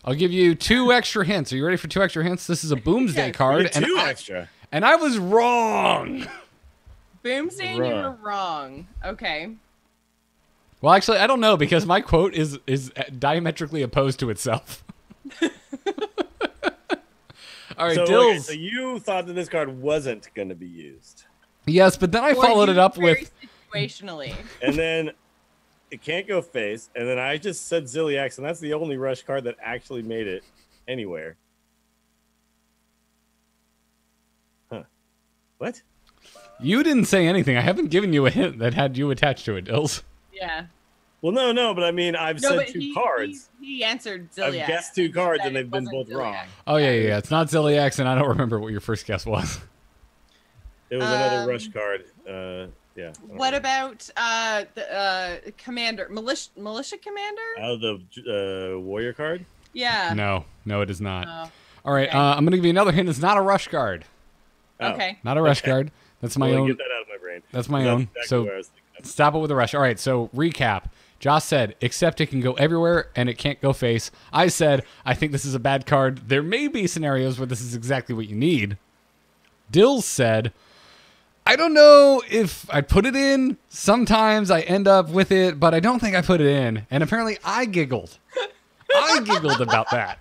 I'll give you 2 extra hints. Are you ready for 2 extra hints? This is a Boomsday Yes. You card, get and 2 extra. I was wrong. Boomsday, you were wrong. Okay. Well, actually, I don't know because my quote is diametrically opposed to itself. All right, So, Dills. okay, so you thought that this card wasn't going to be used. Yes, but then I Or followed used it up very with situationally. And then it can't go face. And then I just said Ziliax, and that's the only rush card that actually made it anywhere. Huh. What? you didn't say anything. I haven't given you a hint that had you attached to it, Dills. Yeah. Well, no, but I mean, I've No, said but 2 cards. He answered I've Ziliax. guessed 2 cards, Said and it they've been wasn't both wrong. Ziliax. Oh, yeah. It's not Ziliax, and I don't remember what your first guess was. It was another rush card. Yeah. I don't What know. about the commander, militia commander? Out of the warrior card? Yeah. No, it is not. Oh, All right, okay. I'm going to give you another hint. It's not a rush card. Oh. Okay. Not a rush card. That's my Well, own. get that out of my brain. That's my That's own. exactly So what I was thinking of. stop it with the rush. All right, so recap. Joce said, except it can go everywhere and it can't go face. I said, I think this is a bad card. There may be scenarios where this is exactly what you need. Dills said, I don't know if I put it in. Sometimes I end up with it, but I don't think I put it in. And apparently I giggled. I giggled about that.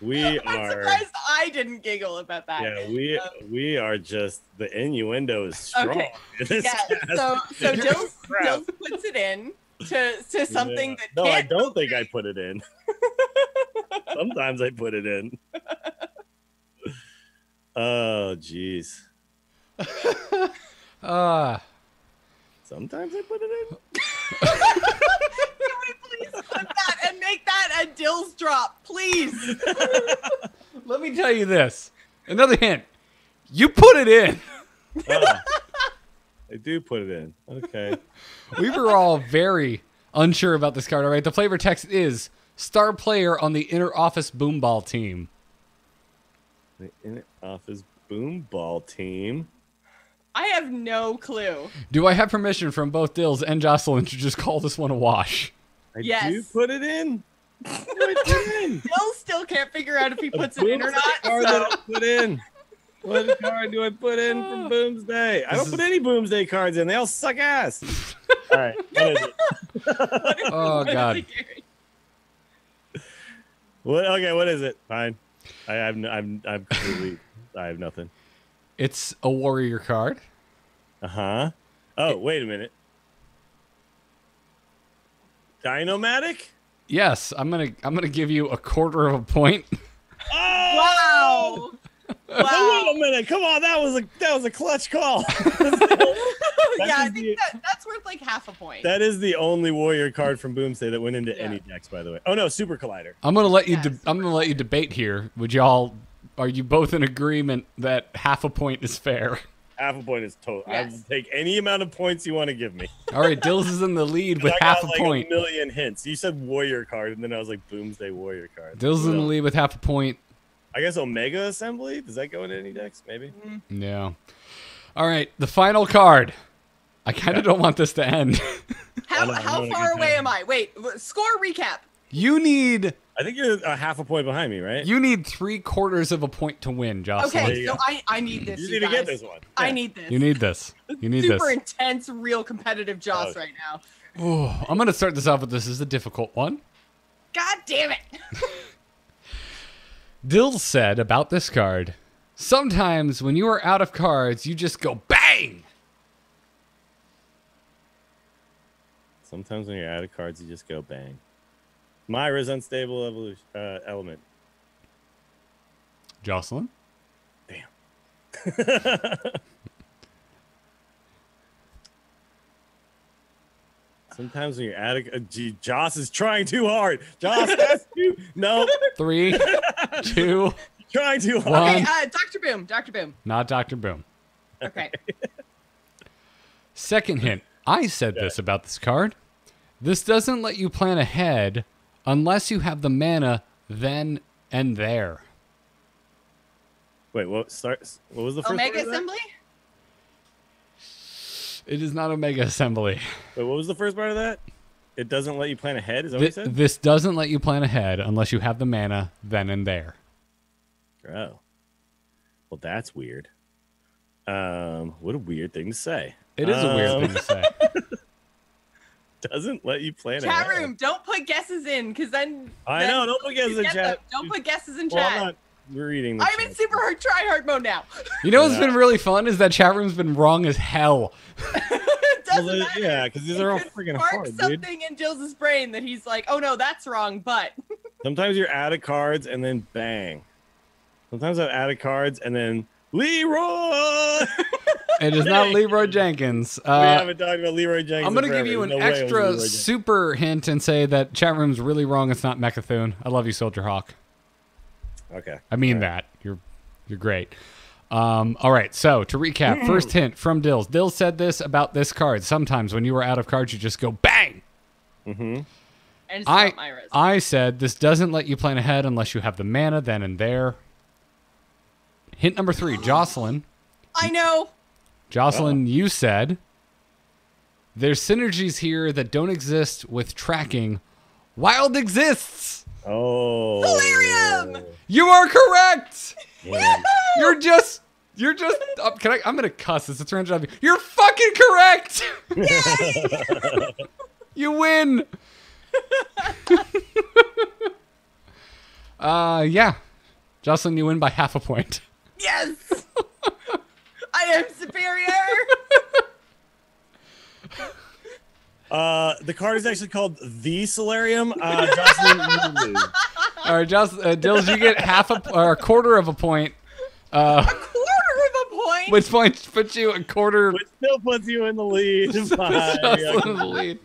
I'm surprised I didn't giggle about that. Yeah, we are just, the innuendo is strong. Okay. In this cast. So Dills puts it in to something that No, can't I don't think I put it in. Sometimes I put it in. Oh, jeez. Sometimes I put it in. Can we please put that and make that a Dills drop, please? Let me tell you this. Another hint. You put it in. I do put it in. Okay. We were all very unsure about this card. All right. The flavor text is star player on the inner office boomball team. The inner office boomball team. I have no clue. Do I have permission from both Dills and Jocelyn to just call this one a wash? I Yes. do put it in. I put it in. Dills still can't figure out if he puts it in or not. Card So. that I put in. What card do I put in from Boomsday? I don't put any Boomsday cards in. They all suck ass. All right. What is it? Oh, God. What? Okay. What is it? Fine. I'm completely. I have nothing. It's a warrior card. Uh-huh. Oh, wait a minute. Dinomatic? Yes, I'm gonna give you a quarter of a point. Oh! Wow. Oh, wait a minute. Come on. That was a clutch call. Yeah, I think that's worth like half a point. That is the only warrior card from Boomsday that went into any decks, by the way. Oh no, Super Collider. I'm gonna let you. Yes. I'm gonna let you debate here. Are you both in agreement that half a point is fair? Half a point is total. I Yes. will take any amount of points you want to give me. All right, Dills is in the lead with I half got a like point. A million hints. You said warrior card, and then I was like Boomsday warrior card. Dills is in the So, lead with half a point. I guess Omega Assembly. Does that go into any decks? Maybe. Yeah. All right, the final card. I kind of don't want this to end. How I wanna far get away that. am I? Wait, score recap. You need I think you're a half a point behind me, right? 3/4 of a point to win, Jocelyn. Okay, so I need this. You You need to get guys. this one. I Yeah. need this. You need this. You need Super this. intense, real competitive Joce Oh. right now. Ooh, I'm gonna start this off with this is a difficult one. God damn it. Dills said about this card, sometimes when you are out of cards, you just go bang. Sometimes when you're out of cards, you just go bang. Myra's unstable evolution element. Jocelyn? Sometimes when you're out of Joce is trying too hard. Joce, that's too. No, 3, 2, trying too hard. One. Okay, Dr. Boom. Dr. Boom. not Dr. Boom. Okay. Second hint. I said this about this card. This doesn't let you plan ahead unless you have the mana then and there. Wait, what? What was the first Omega part of that? Assembly? It is not Omega Assembly. Wait, what was the first part of that? It doesn't let you plan ahead. Is that what you said? This doesn't let you plan ahead unless you have the mana then and there. Oh, well, that's weird. What a weird thing to say. It is a weird thing to say. Doesn't let you plan Chat ahead. room, don't put guesses in, because then. I know. Don't put guesses in get them. chat. Don't put guesses in Well, chat. I'm not reading. The I'm in chat. super hard try hard mode now. You know what's Yeah. been really fun is that chat room's been wrong as hell. It doesn't Well, matter. yeah, because these It are all could freaking spark hard, dude. something in Jill's brain that he's like, oh no, that's wrong, but. Sometimes you're out of cards and then bang. Sometimes I'm out of cards and then Leroy. It is not Leroy Jenkins. We haven't talked about Leroy Jenkins. I'm going to in give forever. you an No way it was extra Leroy Jenkins. super hint and say that chat room's really wrong. It's not Mechathune. I love you, Soldier Hawk. Okay. I mean All right. that. You're great. All right, so to recap, first hint from Dills. Dills said this about this card. Sometimes when you are out of cards, you just go bang. Mm-hmm. And it's not Myra's. I said this doesn't let you plan ahead unless you have the mana then and there. Hint number 3, Jocelyn. I know. Jocelyn, you said There's synergies here that don't exist with tracking. Wild exists. Oh. Solarium! You are correct. Yeah. You're just. I'm gonna cuss. It's a 300. You're fucking correct. You win. Yeah. Jocelyn, you win by half a point. Yes! I am superior! The card is actually called the Solarium. Jocelyn, you lose. All right, Dills, you get a quarter of a point. A quarter of a point? Which point puts you a quarter. Which still puts you in the lead. Jocelyn in the lead.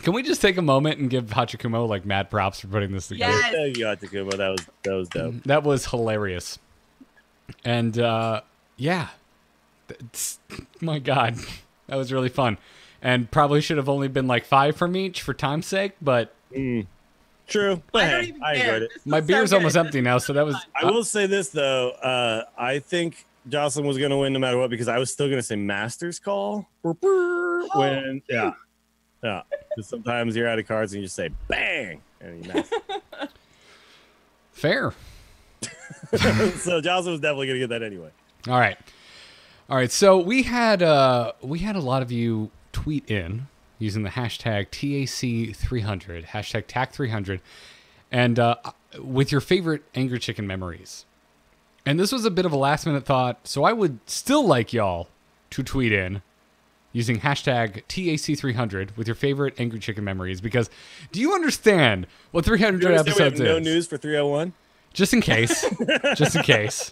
Can we just take a moment and give Hachikumo like mad props for putting this together? Yes. Thank you, Takuma. That was dope. That was hilarious. And yeah. My God. That was really fun. And probably should have only been like 5 from each for time's sake, but True. But I don't hey, even I care. enjoyed it. my beer's almost empty now, so that was I will say this though. I think Jocelyn was gonna win no matter what because I was still gonna say Master's Call. When yeah. Because sometimes you're out of cards and you just say bang and you master. fair. So Jocelyn was definitely gonna get that anyway. All right. So we had a lot of you tweet in using the hashtag TAC300, hashtag TAC300, and with your favorite Angry Chicken memories. And this was a bit of a last minute thought, so I would still like y'all to tweet in using hashtag TAC300 with your favorite Angry Chicken memories, because do you understand what 300 episodes no is? news for 301? Just in case,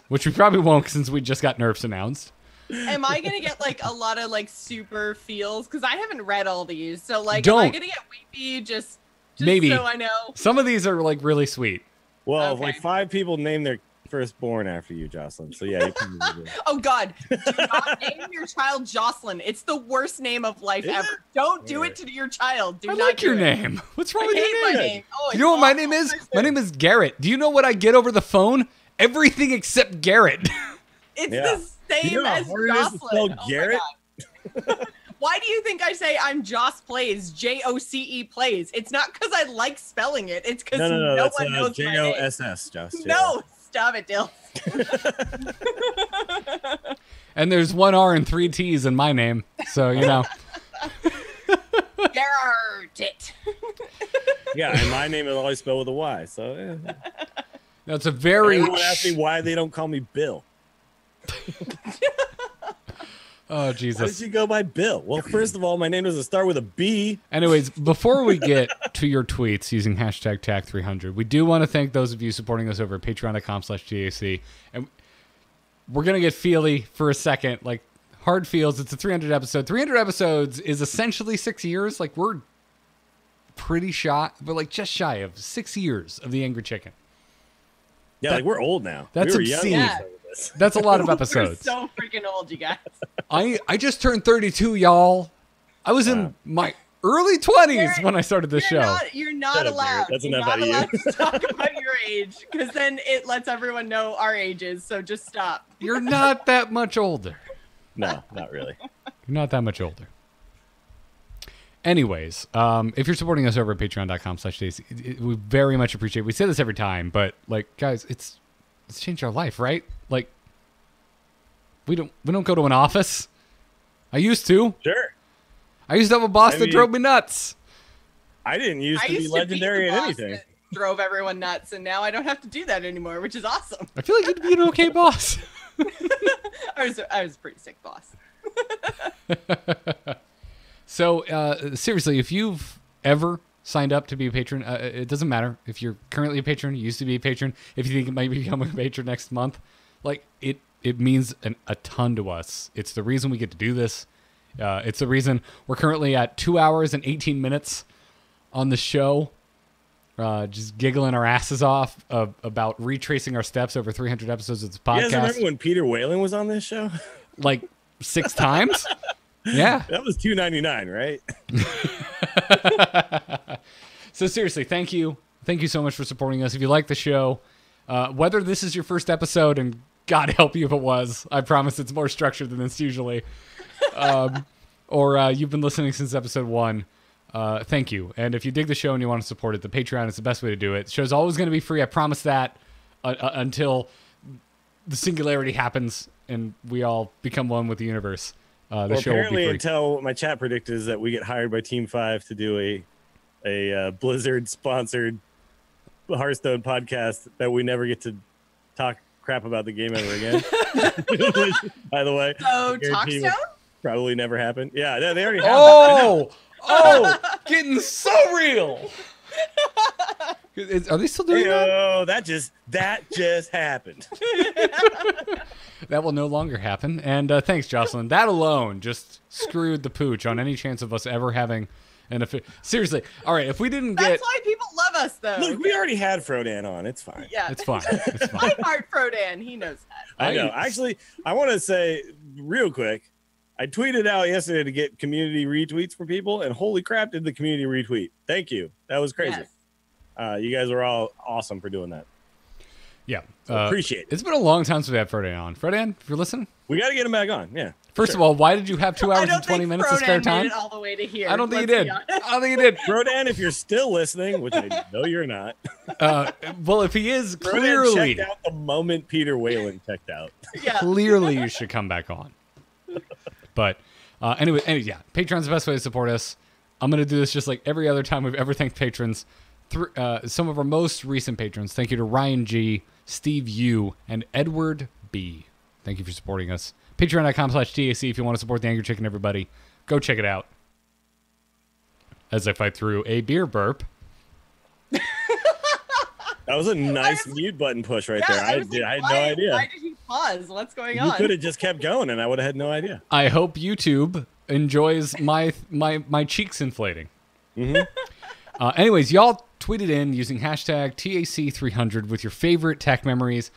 which we probably won't since we just got nerfs announced. Am I gonna get like a lot of like super feels? Because I haven't read all these, so like, Don't. am I gonna get weepy? Just Maybe. so I know. Some of these are like really sweet. Well, Okay. like 5 people named their firstborn after you, Jocelyn. So yeah, you can do it. Oh God! Do not name your child Jocelyn. It's the worst name of life Is it? ever. Don't do it to your child. Do I not like do your it. name. What's wrong I with hate your my name? name. Oh, Do you know what my it's name awful. is? My name is Garrett. Do you know what I get over the phone? Everything except Garrett. It's Yeah. the same You know how as hard it is to spell Jocelyn. Oh my Garrett? God. Why do you think I say I'm Joce Plays? Joce Plays. It's not because I like spelling it. It's because No, no that's one knows my name. JOSS, Josh. No, stop it, Dill. And there's 1 R and 3 T's in my name. So, you know. Garrett. Yeah, and my name is always spelled with a Y. So That's a very... everyone asks me why they don't call me Bill. Oh, Why did Jesus. you go by Bill? Well, first of all, my name doesn't start with a B. Anyways, before we get to your tweets using hashtag TAC300, we do want to thank those of you supporting us over at patreon.com/GAC. And we're going to get feely for a second. Like, hard feels. It's a 300 episode. 300 episodes is essentially 6 years. Like, we're pretty shot, but like just shy of 6 years of the Angry Chicken. Yeah, like we're old now. That's we were obscene. young when we Yeah. started this. That's a lot of We're episodes. so freaking old, you guys. I just turned 32, y'all. I was in my early 20s when I started this show. You're not Shut up, allowed. Garrett. That's You're enough not out of you. allowed to talk about your age, because then it lets everyone know our ages. So just stop. You're not that much older. No, not really. You're not that much older. Anyways, if you're supporting us over at patreon.com/Daisy, we very much appreciate it. We say this every time, but like, guys, it's changed our life, right? Like, we don't go to an office. I used to. Sure. I used to have a boss I that mean- drove me nuts. I didn't used I to be used legendary to be at the boss anything. that drove everyone nuts, and now I don't have to do that anymore, which is awesome. I feel like you'd be an okay boss. I was a pretty sick boss. So, seriously, if you've ever signed up to be a patron, it doesn't matter if you're currently a patron, you used to be a patron, if you think it might become a patron next month, like, it means a ton to us. It's the reason we get to do this. It's the reason we're currently at 2 hours and 18 minutes on the show, just giggling our asses off about retracing our steps over 300 episodes of this You guys podcast, remember when Peter Whalen was on this show? like 6 times. Yeah. That was $2.99, right? So seriously, thank you so much for supporting us. If you like the show, whether this is your first episode, and God help you if it was. I promise it's more structured than this usually. Or you've been listening since episode 1. Thank you. And if you dig the show and you want to support it, the Patreon is the best way to do it. The show's always going to be free. I promise that until the singularity happens and we all become one with the universe. The show will be free. Until my chat predicted is that we get hired by Team 5 to do a Blizzard-sponsored Hearthstone podcast that we never get to talk crap about the game ever again. By the way. So, Talkstone? Probably never happened. Yeah, they already have that. Oh, getting so real. Are they still doing that? Oh, that just happened. That will no longer happen. And thanks, Jocelyn. That alone just screwed the pooch on any chance of us ever having an seriously. All right, if we didn't get... That's why people love us, though. Look, we already had Frodan on. It's fine. Yeah. It's fine. It's fine. I heart Frodan. He knows that. I know. Actually, I want to say real quick, I tweeted out yesterday to get community retweets for people, and holy crap, did the community retweet. Thank you. That was crazy. Yes. You guys were all awesome for doing that. Yeah. Appreciate it. It's been a long time since we had Frodan on. Frodan, if you're listening. We got to get him back on. Yeah. First of all, why did you have 2 hours and 20 minutes of spare time? Made it all the way to here. I don't think he did. I don't think he did. Frodan, if you're still listening, which I know you're not. Well, if he is, Frodan clearly. checked out the moment Peter Whalen checked out. Yeah. Clearly, you should come back on. But anyway, yeah, Patreon's the best way to support us. I'm going to do this just like every other time we've ever thanked patrons. Some of our most recent patrons. Thank you to Ryan G, Steve U, and Edward B. Thank you for supporting us. Patreon.com/TAC if you want to support the Angry Chicken, everybody. Go check it out. As I fight through a beer burp. That was a nice mute button push right there. I had no idea. Why did he pause? What's going on? You could have just kept going, and I would have had no idea. I hope YouTube enjoys my cheeks inflating. Mm-hmm. Anyways, y'all tweeted in using hashtag TAC300 with your favorite tech memories.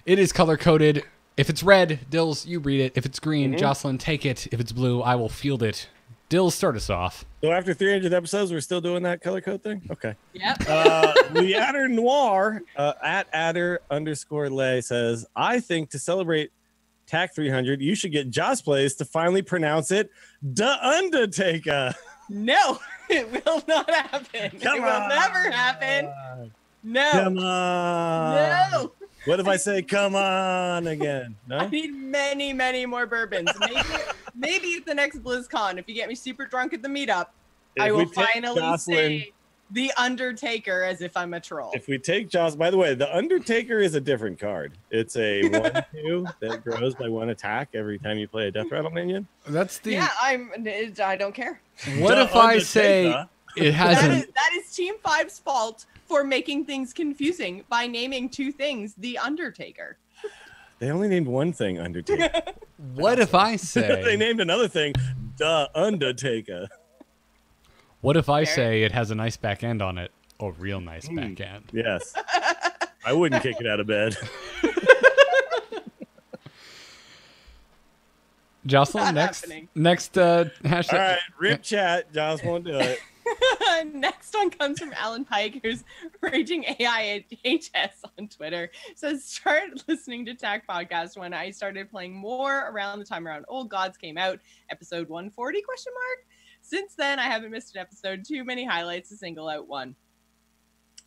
It is color-coded. If it's red, Dills, you read it. If it's green, Jocelyn, take it. If it's blue, I will field it. Dills, start us off. So after 300 episodes, we're still doing that color code thing? Okay. Yep. The Adder Noir, at Adder_Lay says, I think to celebrate TAC 300, you should get Joss Plays to finally pronounce it The Undertaker. No, it will not happen. It will never happen. No. Come on. No. What if I say come on again? No? I need many, many more bourbons. Maybe at the next BlizzCon, if you get me super drunk at the meetup, I will finally say The Undertaker as if I'm a troll. If we take Joss, by the way, The Undertaker is a different card. It's a 1/2 that grows by 1 attack every time you play a Death Rattle minion. That's the... Yeah, I don't care. What if I say it hasn't... That is Team 5's fault for making things confusing by naming 2 things The Undertaker. They only named one thing Undertaker. What if I say... They named another thing The Undertaker. What if I say it has a nice back end on it? A real nice back end. Yes. I wouldn't kick it out of bed. Jocelyn, next hashtag. All right, rip chat. Joss won't do it. Next one comes from Alan Pike, who's raging AIHS on Twitter. Says, start listening to TAC podcast when I started playing more around the time around Old Gods came out, episode 140 ? Since then, I haven't missed an episode. Too many highlights to single out one.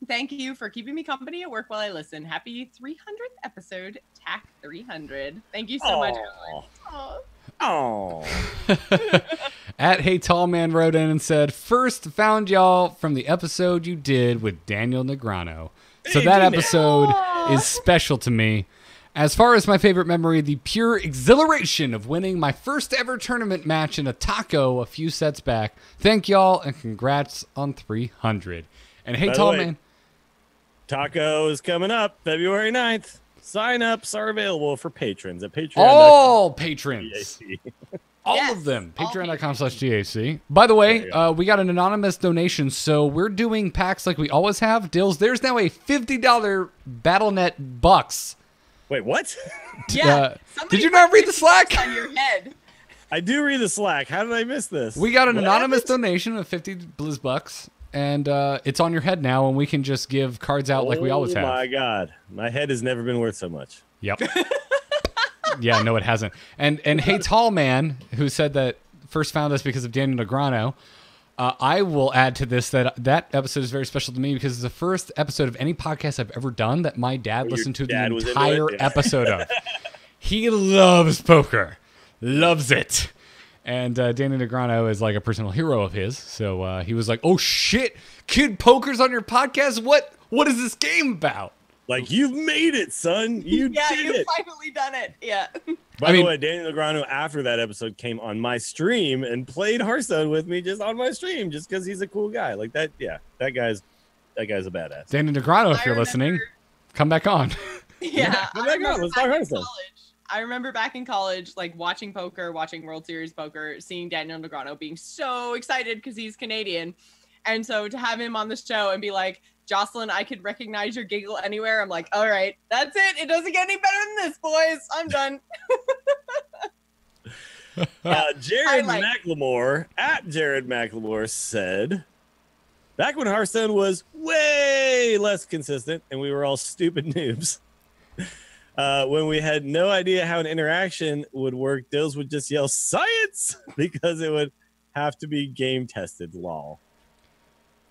Thank you for keeping me company at work while I listen. Happy 300th episode, TAC 300. Thank you so much, Alan. Oh. At Hey Tall Man wrote in and said, first found y'all from the episode you did with Daniel Negreanu. So that episode is special to me. As far as my favorite memory, the pure exhilaration of winning my first ever tournament match in a taco a few sets back. Thank y'all and congrats on 300. And Hey Tall Man. Taco is coming up February 9th. Sign-ups are available for patrons at Patreon. All patrons. All Yes, of them. all Patreon.com/GAC. By the way, we got an anonymous donation, so we're doing packs like we always have. Dills, there's now a $50 BattleNet bucks. Wait, what? Yeah. Did you not read the Slack? On your head. I do read the Slack. How did I miss this? We got an anonymous donation of 50 Blizz bucks, and it's on your head now, and we can just give cards out like we always have. Oh my God. My head has never been worth so much. Yep. Yeah, no, it hasn't. And Hey Tall Man, who said that first found us because of Daniel Negreanu, I will add to this that episode is very special to me because it's the first episode of any podcast I've ever done that my dad listened to the entire episode of. He loves poker. Loves it. And Danny Negreanu is like a personal hero of his. So he was like, oh, shit, Kid Poker's on your podcast? What is this game about? Like, you've made it, son. You've finally done it. Yeah. By the way, Danny Negreanu, after that episode, came on my stream and played Hearthstone with me just on my stream just because he's a cool guy. Like that, yeah, that guy's a badass. Danny Negreanu, if you're listening, come back on. Yeah. Come back on. Let's talk Hearthstone. I remember back in college, like watching poker, watching World Series poker, seeing Daniel Negreanu being so excited because he's Canadian. And so to have him on the show and be like, Jocelyn, I could recognize your giggle anywhere. I'm like, all right, that's it. It doesn't get any better than this, boys. I'm done. Jared McLemore, at Jared McLemore, said, back when Hearthstone was way less consistent and we were all stupid noobs, when we had no idea how an interaction would work, Dills would just yell science because it would have to be game tested. Lol.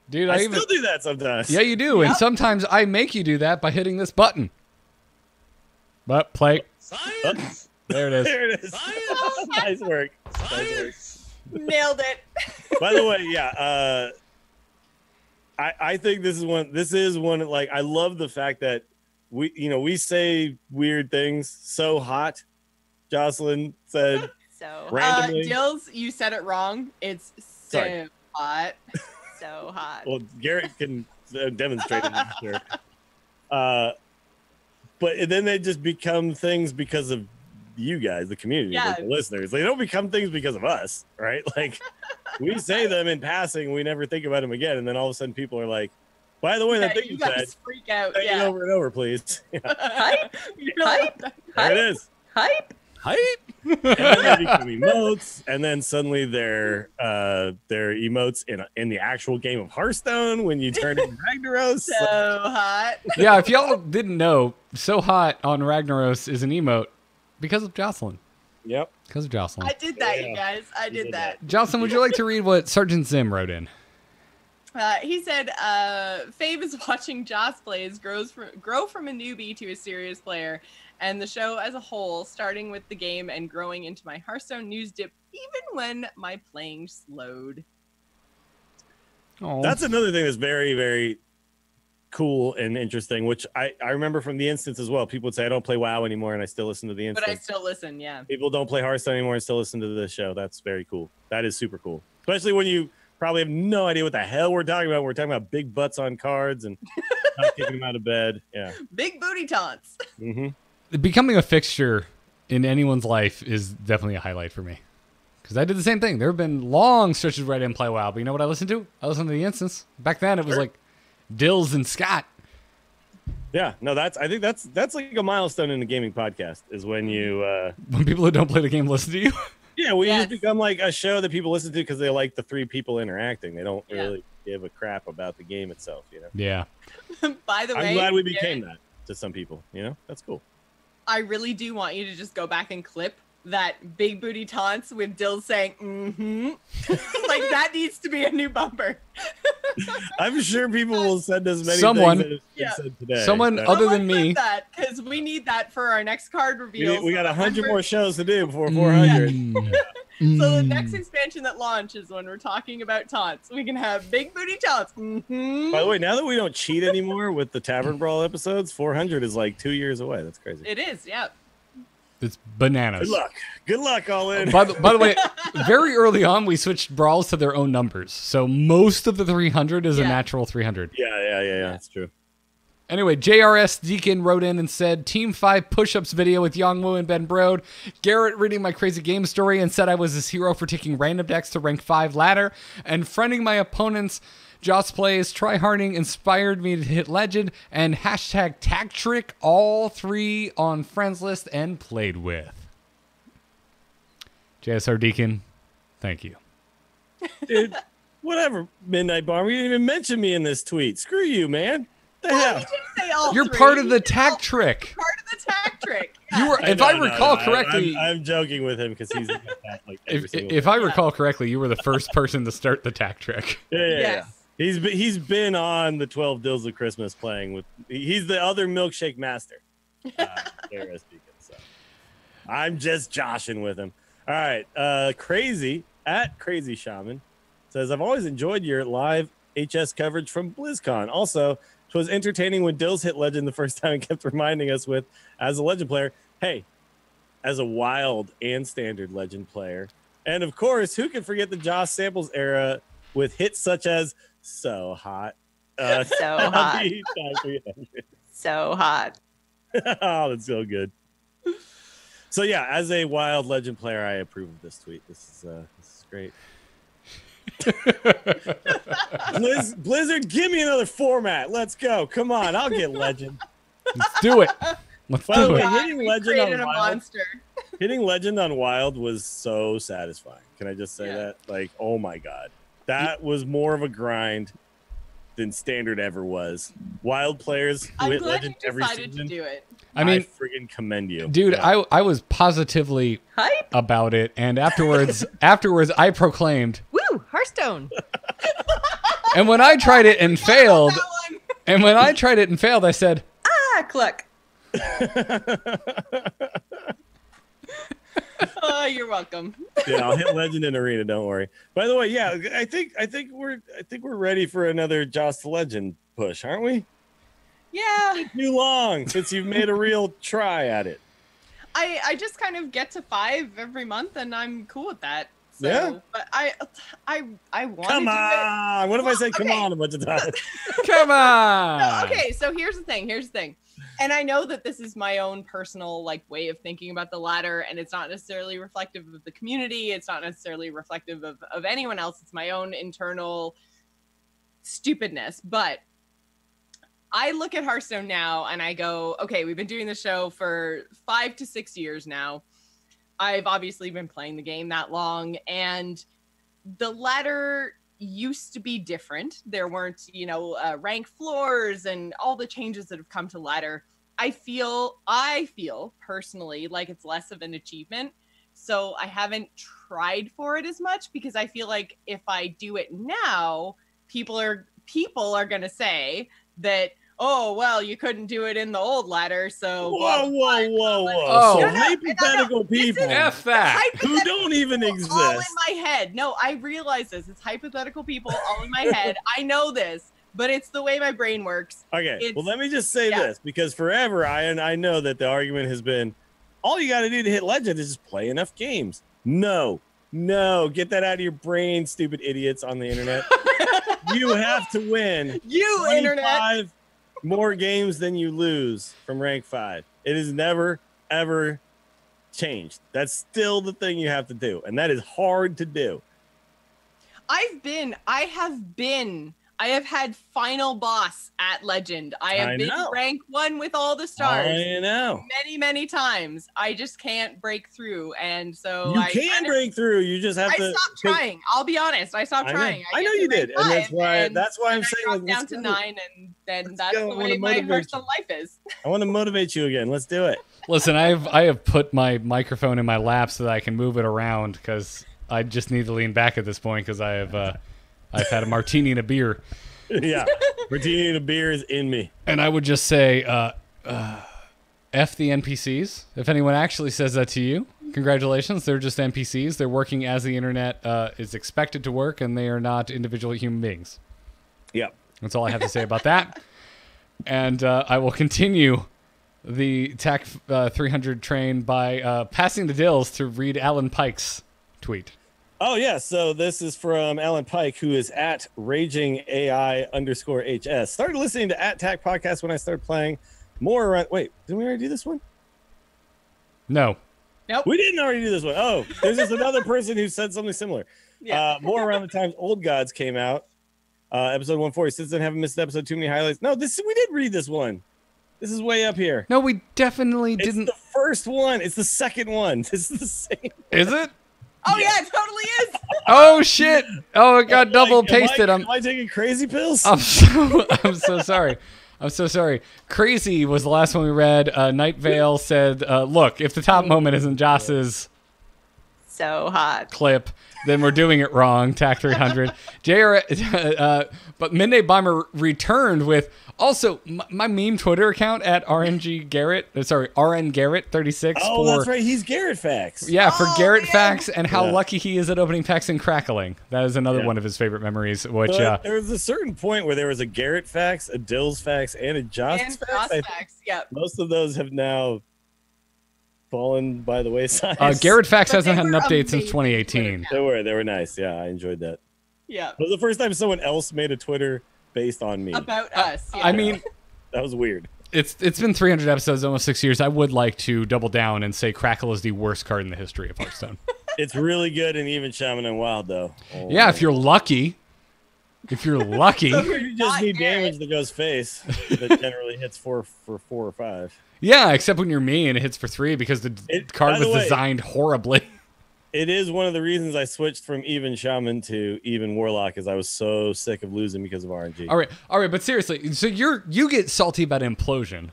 Dude, I still do that sometimes. Yeah, you do. Yep. And sometimes I make you do that by hitting this button. But play. Science. There it is. There it is. Nice work. Nice work. Nailed it. By the way, yeah, I think this is one like I love the fact that we say weird things so hot. Jocelyn said so randomly. Dills, you said it wrong. It's so hot. So hot. Well, Garrett can demonstrate it, I'm sure. But then they just become things because of you guys, the community, like the listeners. They don't become things because of us, right? Like we say them in passing, we never think about them again, and then all of a sudden people are like, "By the way, that thing you said, freak out, say it over and over, please." Yeah. Hype, There it is. Hype. And then they become emotes, and then suddenly they're emotes in the actual game of Hearthstone when you turn in Ragnaros. So hot. Yeah, if y'all didn't know, so hot on Ragnaros is an emote because of Jocelyn. Yep. Because of Jocelyn. I did that, you guys. I did that. Jocelyn, would you like to read what Sergeant Zim wrote in? He said, Fave is watching Joce plays grow from a newbie to a serious player, and the show as a whole, starting with the game and growing into my Hearthstone news dip, even when my playing slowed. Oh. That's another thing that's very, very cool and interesting, which I remember from the instance as well. People would say, I don't play WoW anymore, and I still listen to the instance. But I still listen, yeah. People don't play Hearthstone anymore and still listen to the show. That's very cool. That is super cool. Especially when you probably have no idea what the hell we're talking about. We're talking about big butts on cards and not kicking them out of bed. Yeah. Big booty taunts. Mm-hmm. Becoming a fixture in anyone's life is definitely a highlight for me. Because I did the same thing. There have been long stretches where I didn't play WoW, but you know what I listened to? I listened to the instance. Back then, it was like Dills and Scott. Yeah, no, I think that's like a milestone in a gaming podcast is when you when people who don't play the game listen to you. Yeah, we just become like a show that people listen to because they like the three people interacting. They don't really give a crap about the game itself, you know. Yeah. By the way, I'm glad we became that to some people. You know, that's cool. I really do want you to just go back and clip that big booty taunts with Dill saying mm-hmm. Like that needs to be a new bumper. I'm sure people will send us many someone things that have been said today. Someone other than me, because we need that for our next card reveal. We got 100 more shows to do before 400. So the next expansion that launches when we're talking about taunts, we can have big booty taunts. Mm-hmm. By the way, now that we don't cheat anymore with the Tavern Brawl episodes, 400 is like 2 years away. That's crazy. It is, yeah. It's bananas. Good luck, all in. By the way, very early on, we switched brawls to their own numbers. So most of the 300 is a natural 300. Yeah. That's true. Anyway, JRS Deacon wrote in and said, Team 5 push-ups video with Yongwoo and Ben Brode. Garrett reading my crazy game story and said I was his hero for taking random decks to rank 5 ladder. And friending my opponents, Joce plays, tryharding inspired me to hit legend. And hashtag tag trick, all 3 on friends list and played with. JSR Deacon, thank you. Dude, whatever, Midnight Bomber. You didn't even mention me in this tweet. Screw you, man. The hell? You're part of the tag trick. Part of the tack trick. You were, if I recall correctly, I'm joking with him because he's like that, like if I recall correctly, you were the first person to start the tack trick. Yeah. He's been on the 12 Dills of Christmas playing with. He's the other milkshake master. There speaking. So I'm just joshing with him. All right, Crazy Shaman says, I've always enjoyed your live HS coverage from BlizzCon. Also, it was entertaining when Dills hit Legend the first time and kept reminding us with, as a Legend player, hey, as a Wild and Standard Legend player. And of course, who can forget the Joce Samples era with hits such as So Hot. So hot. So hot. Oh, that's so good. So yeah, as a Wild Legend player, I approve of this tweet. This is great. Blizzard, give me another format. Let's go. Come on, I'll get Legend. Let's do it. By the way, hitting Legend on Wild was so satisfying. Can I just say that? Like, oh my god, that was more of a grind than Standard ever was. Wild players who hit Legend every season. To do it. I mean, friggin' commend you, dude. Yeah. I was positively hype about it, and afterwards I proclaimed, "Woo, Hearthstone!" And when I tried it and failed, I said, "Ah, cluck." Oh, you're welcome. Yeah, I'll hit Legend in Arena. Don't worry. By the way, yeah, I think we're ready for another Joce Legend push, aren't we? Yeah. Too long since you've made a real try at it. I just kind of get to 5 every month, and I'm cool with that. So, yeah. But I want to come on. What if I say come on a bunch of times? Come on. No, okay, so here's the thing. And I know that this is my own personal way of thinking about the ladder, and it's not necessarily reflective of the community. It's not necessarily reflective of anyone else. It's my own internal stupidness. But I look at Hearthstone now and I go, okay, we've been doing the show for 5 to 6 years now. I've obviously been playing the game that long, and the ladder used to be different. There weren't, rank floors and all the changes that have come to ladder. I feel personally like it's less of an achievement. So I haven't tried for it as much because I feel like if I do it now, people are going to say that, oh, well, you couldn't do it in the old ladder, so... Whoa. Oh, so hypothetical people F that. who don't even exist. All in my head. No, I realize this. It's hypothetical people all in my head. I know this, but it's the way my brain works. Okay, well, let me just say this, because forever I know that the argument has been, all you got to do to hit Legend is just play enough games. No, get that out of your brain, stupid idiots on the internet. You have to win. You internet. More games than you lose from rank 5. It has never, ever changed. That's still the thing you have to do, and that is hard to do. I have had final boss at Legend. I have been rank 1 with all the stars. I know. Many times. I just can't break through, and so you can break through. You just have to. I stopped trying. I'll be honest. I stopped trying. I know you did, and that's why I'm saying down to 9, and then that's the way my Hearthstone life is. I want to motivate you again. Let's do it. Listen, I have put my microphone in my lap so that I can move it around because I just need to lean back at this point because I've had a martini and a beer. Yeah, martini and a beer is in me. And I would just say, F the NPCs. If anyone actually says that to you, congratulations. They're just NPCs. They're working as the internet is expected to work, and they are not individual human beings. Yep. That's all I have to say about that. And I will continue the TAC 300 train by passing the Dills to read Alan Pike's tweet. Oh, yeah. So this is from Alan Pike, who is at RagingAI_HS. Started listening to @TAC podcast when I started playing more around. Wait, didn't we already do this one? No. Nope. We didn't already do this one. Oh, there's just another person who said something similar. Yeah. More around the time Old Gods came out. Episode 140. Since then, haven't missed episode. Too many highlights. No, we did read this one. This is way up here. No, we definitely didn't. It's the first one. It's the second one. This is the same. Is it? Oh, yeah, it totally is. Oh, shit. Oh, it got double pasted. Am I taking crazy pills? I'm so sorry. I'm so sorry. Crazy was the last one we read. Night Vale said, look, if the top moment isn't Joce's So hot. clip, then we're doing it wrong. TAC 300. But Midnight Bomber returned with also my meme Twitter account at RNG Garrett. RN Garrett 36. Oh, that's right. He's Garrett Facts. Yeah, for Garrett man. Facts and how lucky he is at opening packs and crackling. That is another one of his favorite memories. Which But there was a certain point where there was a Garrett Facts, a Dills Facts, and a Joce And Facts. Joce Facts, yep. Most of those have now fallen by the wayside. Garrett Facts But hasn't they had an were update since amazing 2018. They were nice. Yeah, I enjoyed that. Yeah. It was the first time someone else made a Twitter based on me. About us. Yeah. I mean, That was weird. it's been 300 episodes, almost 6 years. I would like to double down and say Crackle is the worst card in the history of Hearthstone. It's really good in even Shaman and Wild, though. Oh, Yeah, if you're lucky. If you're lucky. you just Not need Garrett. damage that goes face that generally hits for 4 or 5. Yeah, except when you're me and it hits for 3 because the card by the was way- designed horribly. It is one of the reasons I switched from even Shaman to even Warlock, is I was so sick of losing because of RNG. All right, but seriously, so you get salty about Implosion.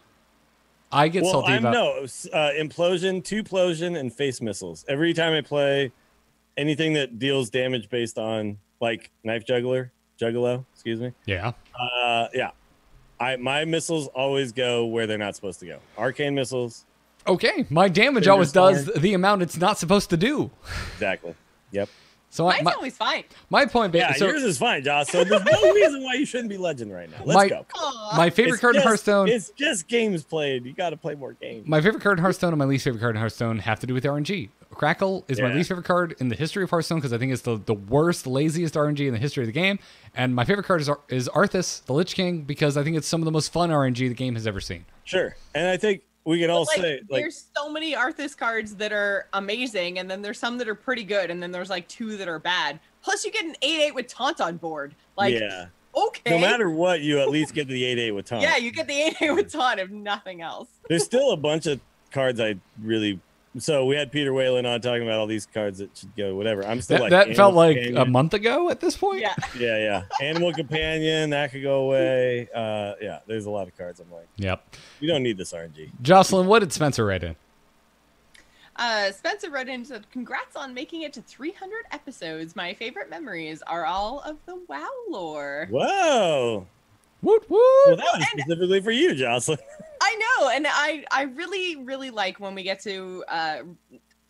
I get salty about Implosion, 2-plosion, and face missiles. Every time I play anything that deals damage based on like Knife Juggalo, excuse me. Yeah. My missiles always go where they're not supposed to go. Arcane missiles. Okay, my damage Finger always does storm. the amount it's not supposed to do. Exactly. Yep. So Mine's always fine. my point Yeah, so yours is fine, Josh. So there's no reason why you shouldn't be legend right now. Let's My- go. Aw. my favorite It's card in just- Hearthstone. It's just games played. You got to play more games. My favorite card in Hearthstone and my least favorite card in Hearthstone have to do with RNG. Crackle is my Yeah. least favorite card in the history of Hearthstone because I think it's the worst, laziest RNG in the history of the game. And my favorite card is Arthas, the Lich King, because I think it's some of the most fun RNG the game has ever seen. Sure. And I think we can all say, like, there's so many Arthas cards that are amazing, and then there's some that are pretty good, and then there's like 2 that are bad. Plus, you get an 8/8 with taunt on board. Like, yeah. okay. No matter what, you at least get the 8/8 with taunt. Yeah, you get the 8/8 with taunt, if nothing else. There's still a bunch of cards I really. So we had Peter Whalen on talking about all these cards that should go whatever. I'm still like That felt Animal like Companion. a month ago at this point. Yeah. Yeah. Animal Companion, that could go away. Yeah, there's a lot of cards. I'm like, Yep. you don't need this RNG. Jocelyn, what did Spencer write in? Spencer wrote in and said, "Congrats on making it to 300 episodes. My favorite memories are all of the WoW lore." Whoa. Woot woot. Well, that was specifically for you, Jocelyn. I know, and I really, really like when we get to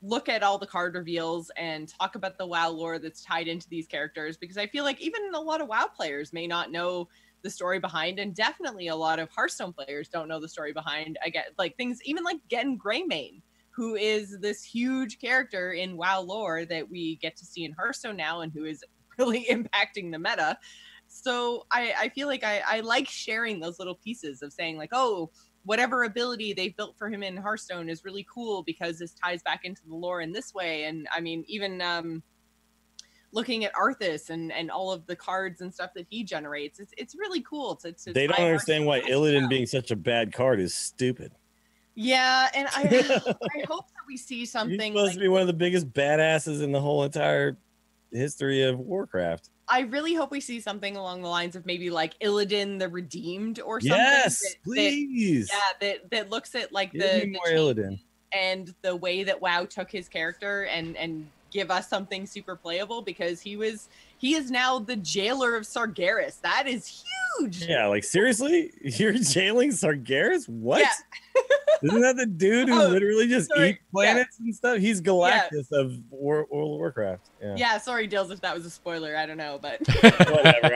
look at all the card reveals and talk about the WoW lore that's tied into these characters, because I feel like even a lot of WoW players may not know the story behind, and definitely a lot of Hearthstone players don't know the story behind. I get like things, even like Gen Greymane, who is this huge character in WoW lore that we get to see in Hearthstone now, and who is really impacting the meta. So I feel like I like sharing those little pieces of saying like, oh, whatever ability they built for him in Hearthstone is really cool because this ties back into the lore in this way. And I mean, even looking at Arthas and all of the cards and stuff that he generates, it's really cool to They don't tie understand why Hearthstone Illidan back. being such a bad card is stupid. Yeah, and I hope that we see He's something supposed like, to be one of the biggest badasses in the whole entire history of Warcraft. I really hope we see something along the lines of maybe like Illidan the Redeemed or something. Yes, that- please. that looks at like Give the me more change Illidan. and the way that WoW took his character and give us something super playable, because he is now the jailer of Sargeras. That is huge. Yeah, like seriously, you're jailing Sargeras? What? Yeah. Isn't that the dude who Oh, literally just sorry. eats planets and stuff? He's Galactus of World of Warcraft. Yeah. Yeah, sorry, Dills, if that was a spoiler. I don't know, but Whatever.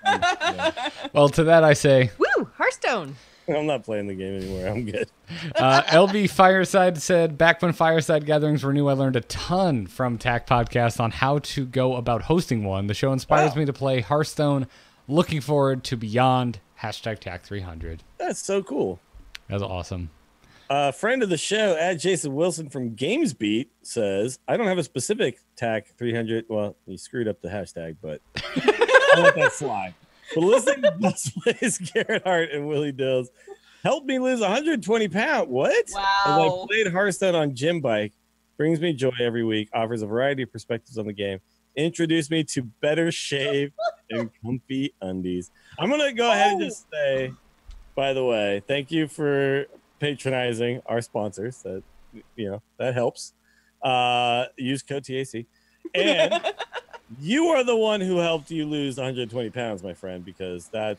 I'm Well, to that I say, woo, Hearthstone. I'm not playing the game anymore. I'm good. LB Fireside said, back when Fireside gatherings were new, I learned a ton from TAC Podcast on how to go about hosting one. The show inspires Wow. me to play Hearthstone. Looking forward to Beyond. Hashtag TAC 300. That's so cool. That's awesome. A friend of the show, Jason Wilson from GamesBeat, says, I don't have a specific TAC 300. Well, you screwed up the hashtag, but I'll let that slide. But listening to Best Plays, Garrett Hart and Willie Dills helped me lose 120 pounds. What? As I Wow. played Hearthstone on Gym Bike, brings me joy every week, offers a variety of perspectives on the game, introduced me to better shave and comfy undies. I'm going to go ahead and just say by the way. Thank you for patronizing our sponsors. That that helps. Use code TAC. And you are the one who helped you lose 120 pounds, my friend, because that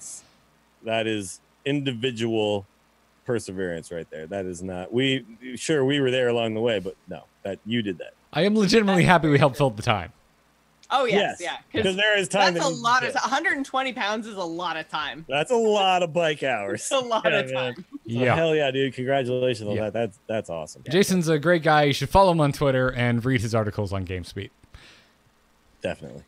is individual perseverance right there. That is not we were there along the way, but no, that you did that. I am legitimately happy we helped fill the time. Oh yes. Yeah, because there is time. That's a lot of 120 pounds is a lot of time. That's a lot of bike hours. It's a lot of time. So hell yeah, dude! Congratulations on that. That's awesome. Jason's a great guy. You should follow him on Twitter and read his articles on GameSpeed. Definitely.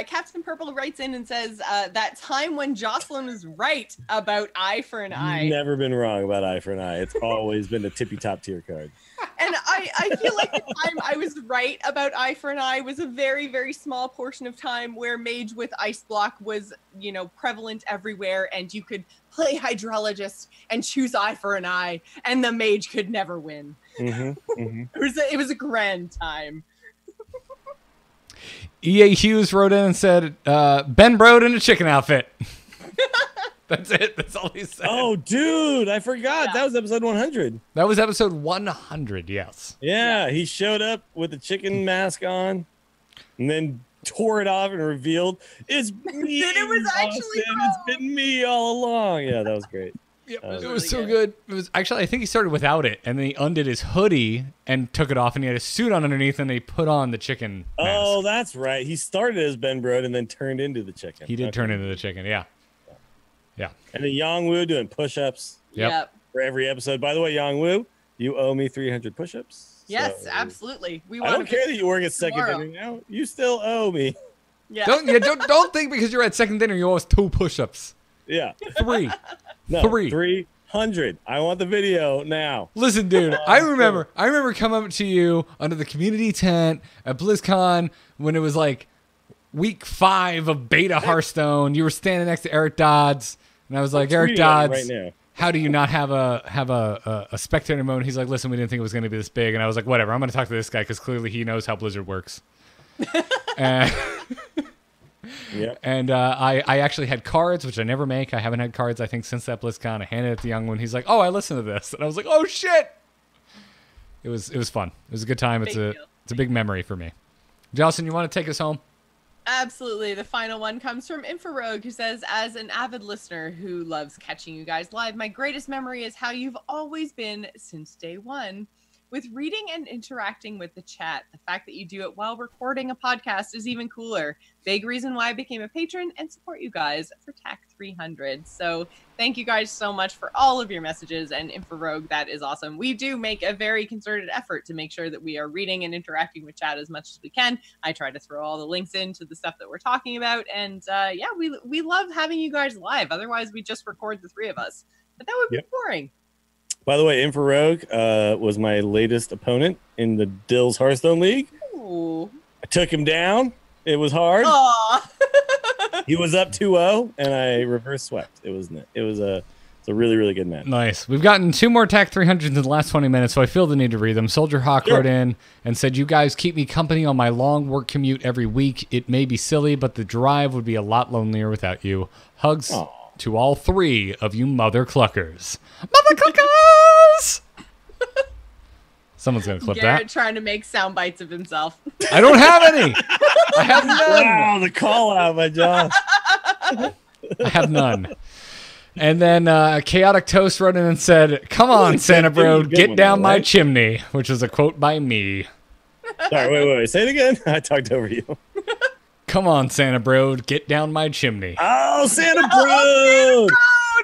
Captain Purple writes in and says that time when Jocelyn was right about eye for an eye. Never been wrong about eye for an eye. It's always been a tippy top tier card. And I feel like the time I was right about eye for an eye was a very, very small portion of time where Mage with Ice Block was, prevalent everywhere, and you could play Hydrologist and choose eye for an eye, and the Mage could never win. It was a grand time. EA Hughes wrote in and said, Ben Brode in a chicken outfit. That's it. That's all he said. Oh, dude, I forgot. Yeah. That was episode 100. That was episode 100, yes. Yeah, he showed up with a chicken mask on and then tore it off and revealed, it's me, it was actually It's been me all along. Yeah, that was great. Yep, it was really so good. It was actually, I think he started without it, and then he undid his hoodie and took it off, and he had a suit on underneath, and he put on the chicken mask. Oh, that's right. He started as Ben Brode and then turned into the chicken. He did turn into the chicken, yeah. Yeah. And then Yongwoo doing push-ups for every episode. By the way, Yongwoo, you owe me 300 push-ups. Yes, so absolutely. I don't care that you work at second dinner now. You still owe me. Yeah. Don't think because you're at second dinner you owe us 2 push-ups. Yeah. 3. No, 300. I want the video now. Listen, dude, I remember coming up to you under the community tent at BlizzCon when it was like week 5 of Beta Hearthstone. You were standing next to Eric Dodds, and I was like, Eric Dodds, right now. How do you not have a spectator mode? He's like, listen, we didn't think it was going to be this big, and I was like, whatever, I'm going to talk to this guy because clearly he knows how Blizzard works. And I actually had cards, which I never make. I haven't had cards, I think, since that BlizzCon. I handed it to Young one. He's like, oh, I listened to this. And I was like, oh, shit. It was fun. It was a good time. It's a big memory for me. Jocelyn, you want to take us home? Absolutely. The final one comes from Infrarogue, who says, as an avid listener who loves catching you guys live, my greatest memory is how you've always been since day one. With reading and interacting with the chat, the fact that you do it while recording a podcast is even cooler. Big reason why I became a patron and support you guys for TAC 300. So thank you guys so much for all of your messages, and Infrarogue, that is awesome. We do make a very concerted effort to make sure that we are reading and interacting with chat as much as we can. I try to throw all the links into the stuff that we're talking about, and we love having you guys live. Otherwise, we just record the 3 of us, but that would be boring. By the way, Infrarogue was my latest opponent in the Dills Hearthstone League. Ooh. I took him down. It was hard. He was up 2-0, and I reverse swept. It was a really, really good match. Nice. We've gotten 2 more TAC 300s in the last 20 minutes, so I feel the need to read them. Soldier Hawk wrote in and said, you guys keep me company on my long work commute every week. It may be silly, but the drive would be a lot lonelier without you. Hugs. Aww. To all 3 of you mother cluckers. Mother cluckers! Someone's going to clip Garrett trying to make sound bites of himself. I don't have any. I have none. Wow, the call out, my John. I have none. And then Chaotic Toast wrote in and said, come on, Santa Bro, get down my chimney, which is a quote by me. Sorry, wait. Say it again. I talked over you. Come on, Santa Bro, get down my chimney. Oh, Santa Bro!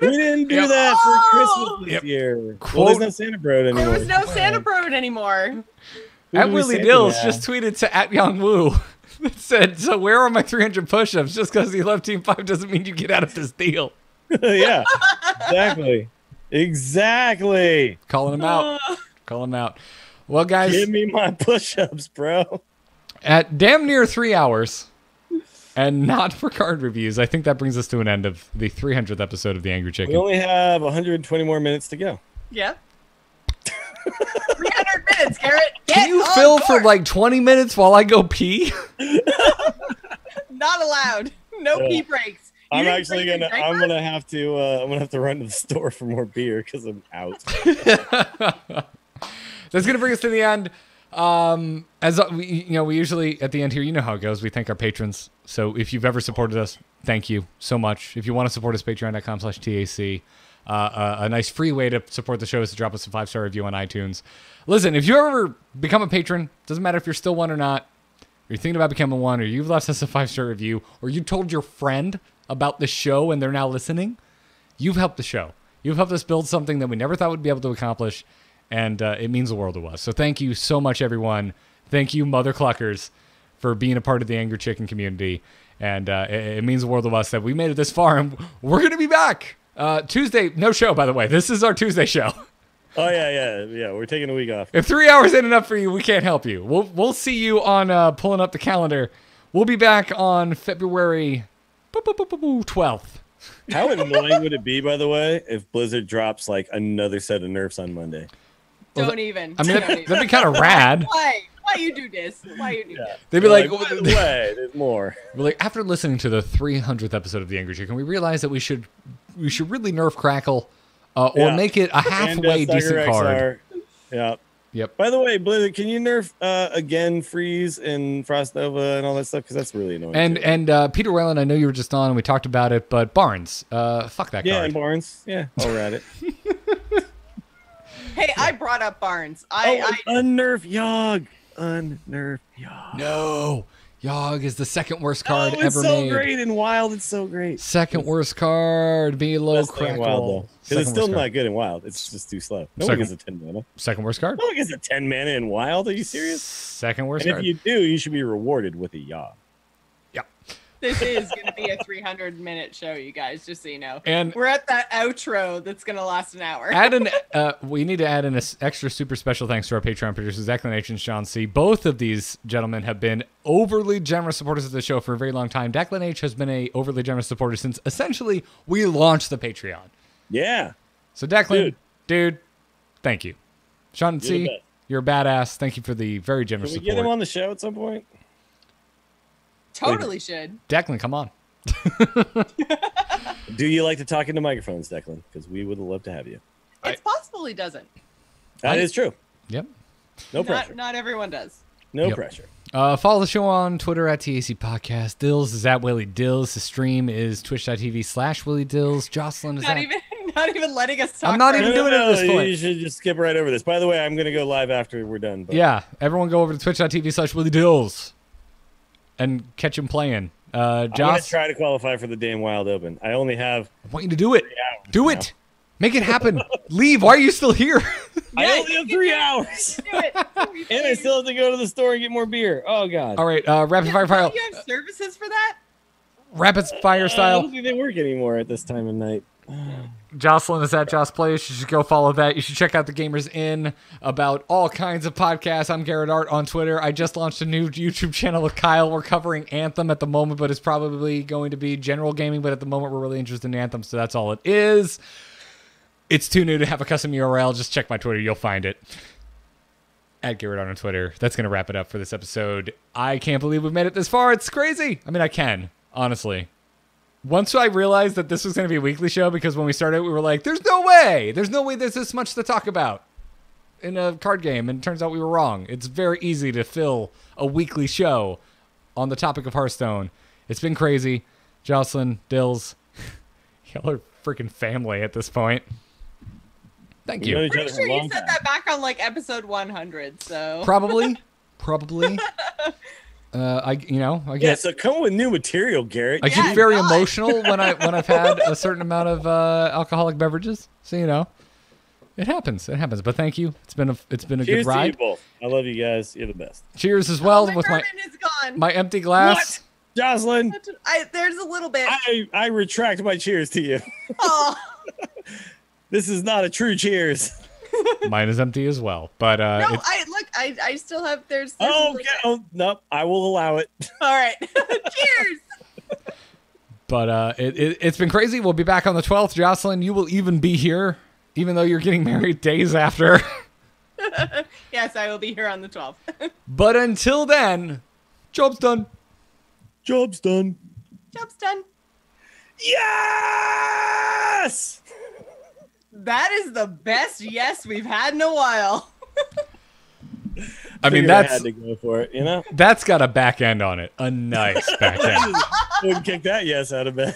We didn't do that for Christmas this year. Well, there's no Santa Bro anymore. There was no Santa Bro anymore. At Willie Dills just tweeted to @YoungWoo that said, so where are my 300 push-ups? Just because you left Team 5 doesn't mean you get out of this deal. Yeah, exactly. Calling him out. Call him out. Well, guys. Give me my push-ups, bro. At damn near 3 hours. And not for card reviews. I think that brings us to an end of the 300th episode of The Angry Chicken. We only have 120 more minutes to go. Yeah. 300 minutes, Garrett. Can you fill for like 20 minutes while I go pee? Not allowed. No pee breaks. I'm didn't actually bring your gonna. drink I'm on? gonna have to. I'm gonna have to run to the store for more beer because I'm out. That's gonna bring us to the end. As we usually at the end here, you know how it goes. We thank our patrons. So if you've ever supported us, thank you so much. If you want to support us, patreon.com/TAC. A nice free way to support the show is to drop us a 5-star review on iTunes. Listen, if you ever become a patron, doesn't matter if you're still one or not, or you're thinking about becoming one, or you've left us a 5-star review, or you told your friend about the show and they're now listening, you've helped the show. You've helped us build something that we never thought we'd be able to accomplish, and it means the world to us. So thank you so much, everyone. Thank you, Mother Cluckers, for being a part of the Angry Chicken community. And it means the world to us that we made it this far, and we're going to be back. Tuesday, no show, by the way. This is our Tuesday show. Oh yeah. We're taking a week off. If 3 hours ain't enough for you, we can't help you. We'll see you on pulling up the calendar. We'll be back on February 12th. How annoying would it be, by the way, if Blizzard drops like another set of nerfs on Monday? Don't even. I mean, that'd be kind of rad. Why you do this? Why you do this? They'd be like, by the way, there's more. like, after listening to the 300th episode of The Angry Chicken, we realized that we should really nerf Crackle or make it a halfway decent card. Yeah. Yep. By the way, Blizzard, can you nerf again Freeze and Frost Nova and all that stuff? Because that's really annoying. And Peter Whalen, I know you were just on and we talked about it, but Barnes, fuck that Yeah, card. and Barnes. Yeah, I'll rat it. Hey, I brought up Barnes. Unnerf Yogg. Unnerf Yogg. No. Yogg is the second worst card it's ever so made. great in Wild. It's so great. Second worst card. Be low Best thing in Wild, Crackle. though. Because it's still Second worst not good in Wild. It's just too slow. No Second- one gets a 10 mana. Second worst card. No one gets a 10 mana in Wild. Are you serious? Second worst And if card. you do, you should be rewarded with a Yogg. This is going to be a 300-minute show, you guys, just so you know. And We're at that outro that's going to last an hour. we need to add in an extra super special thanks to our Patreon producers, Declan H and Sean C. Both of these gentlemen have been overly generous supporters of the show for a very long time. Declan H has been a overly generous supporter since essentially we launched the Patreon. Yeah. So Declan, dude, thank you. Sean You're the C, best. you're a badass. Thank you for the very generous Can we support. get him on the show at some point? Totally should. Declan, come on. Do you like to talk into microphones, Declan? Because we would love to have you. It's possible he doesn't. That is true. Yep. No pressure. Not everyone does. No Yep. pressure. Follow the show on Twitter at TAC Podcast. Dills is at Willie Dills. The stream is twitch.tv/Willie Dills. Jocelyn is Not at... even letting us talk. I'm not for even it. doing it at this point. You should just skip right over this. By the way, I'm going to go live after we're done. But Yeah, everyone go over to twitch.tv/Willie Dills and catch him playing. I'm going Josh, to try to qualify for the damn Wild Open. I only have... I want you to do it. 3 hours Do now. it. Make it happen. Leave. Why are you still here? I Yeah, only have 3 hours. Do it. And I still have to go to the store and get more beer. Oh, God. All right, rapid fire Don't style. you have services for that? Rapid fire I style. don't think they work anymore at this time of night. Jocelyn is at Joss Plays. You should go follow that. You should check out the Gamers Inn about all kinds of podcasts. I'm Garrett Art on Twitter. I just launched a new YouTube channel with Kyle. We're covering Anthem at the moment, but it's probably going to be general gaming. But at the moment, we're really interested in Anthem, so that's all it is. It's too new to have a custom URL. Just check my Twitter. You'll find it. At Garrett Art on Twitter. That's going to wrap it up for this episode. I can't believe we've made it this far. It's crazy. I mean, I can, honestly. Once I realized that this was going to be a weekly show, because when we started, we were like, there's no way there's this much to talk about in a card game. And it turns out we were wrong. It's very easy to fill a weekly show on the topic of Hearthstone. It's been crazy. Jocelyn, Dills, y'all are freaking family at this point. Thank We know you. each other Pretty for a sure you long said time. that back on like episode 100. So Probably. I Yeah, get so come with new material, Garrett. I Yeah, get very God. emotional when I've had a certain amount of alcoholic beverages. So it happens. It happens. But thank you. It's been a Cheers good to you ride. both. I love you guys. You're the best. Cheers as well my with bourbon is gone. my empty glass. Jocelyn, There's a little bit. I retract my cheers to you. Oh, This is not a true cheers. Mine is empty as well. But no, it's, I still have. There's a Oh, little okay. bit. Oh, no, I will allow it. All right. Cheers. but it's been crazy. We'll be back on the 12th. Jocelyn, you will even be here, even though you're getting married days after. Yes, I will be here on the 12th. But until then, job's done. Job's done. Job's done. Yes! That is the best yes we've had in a while. I mean, Figured I that's had to go for it, you know? that's got a back end on it. A nice back end. Wouldn't kick that yes out of bed.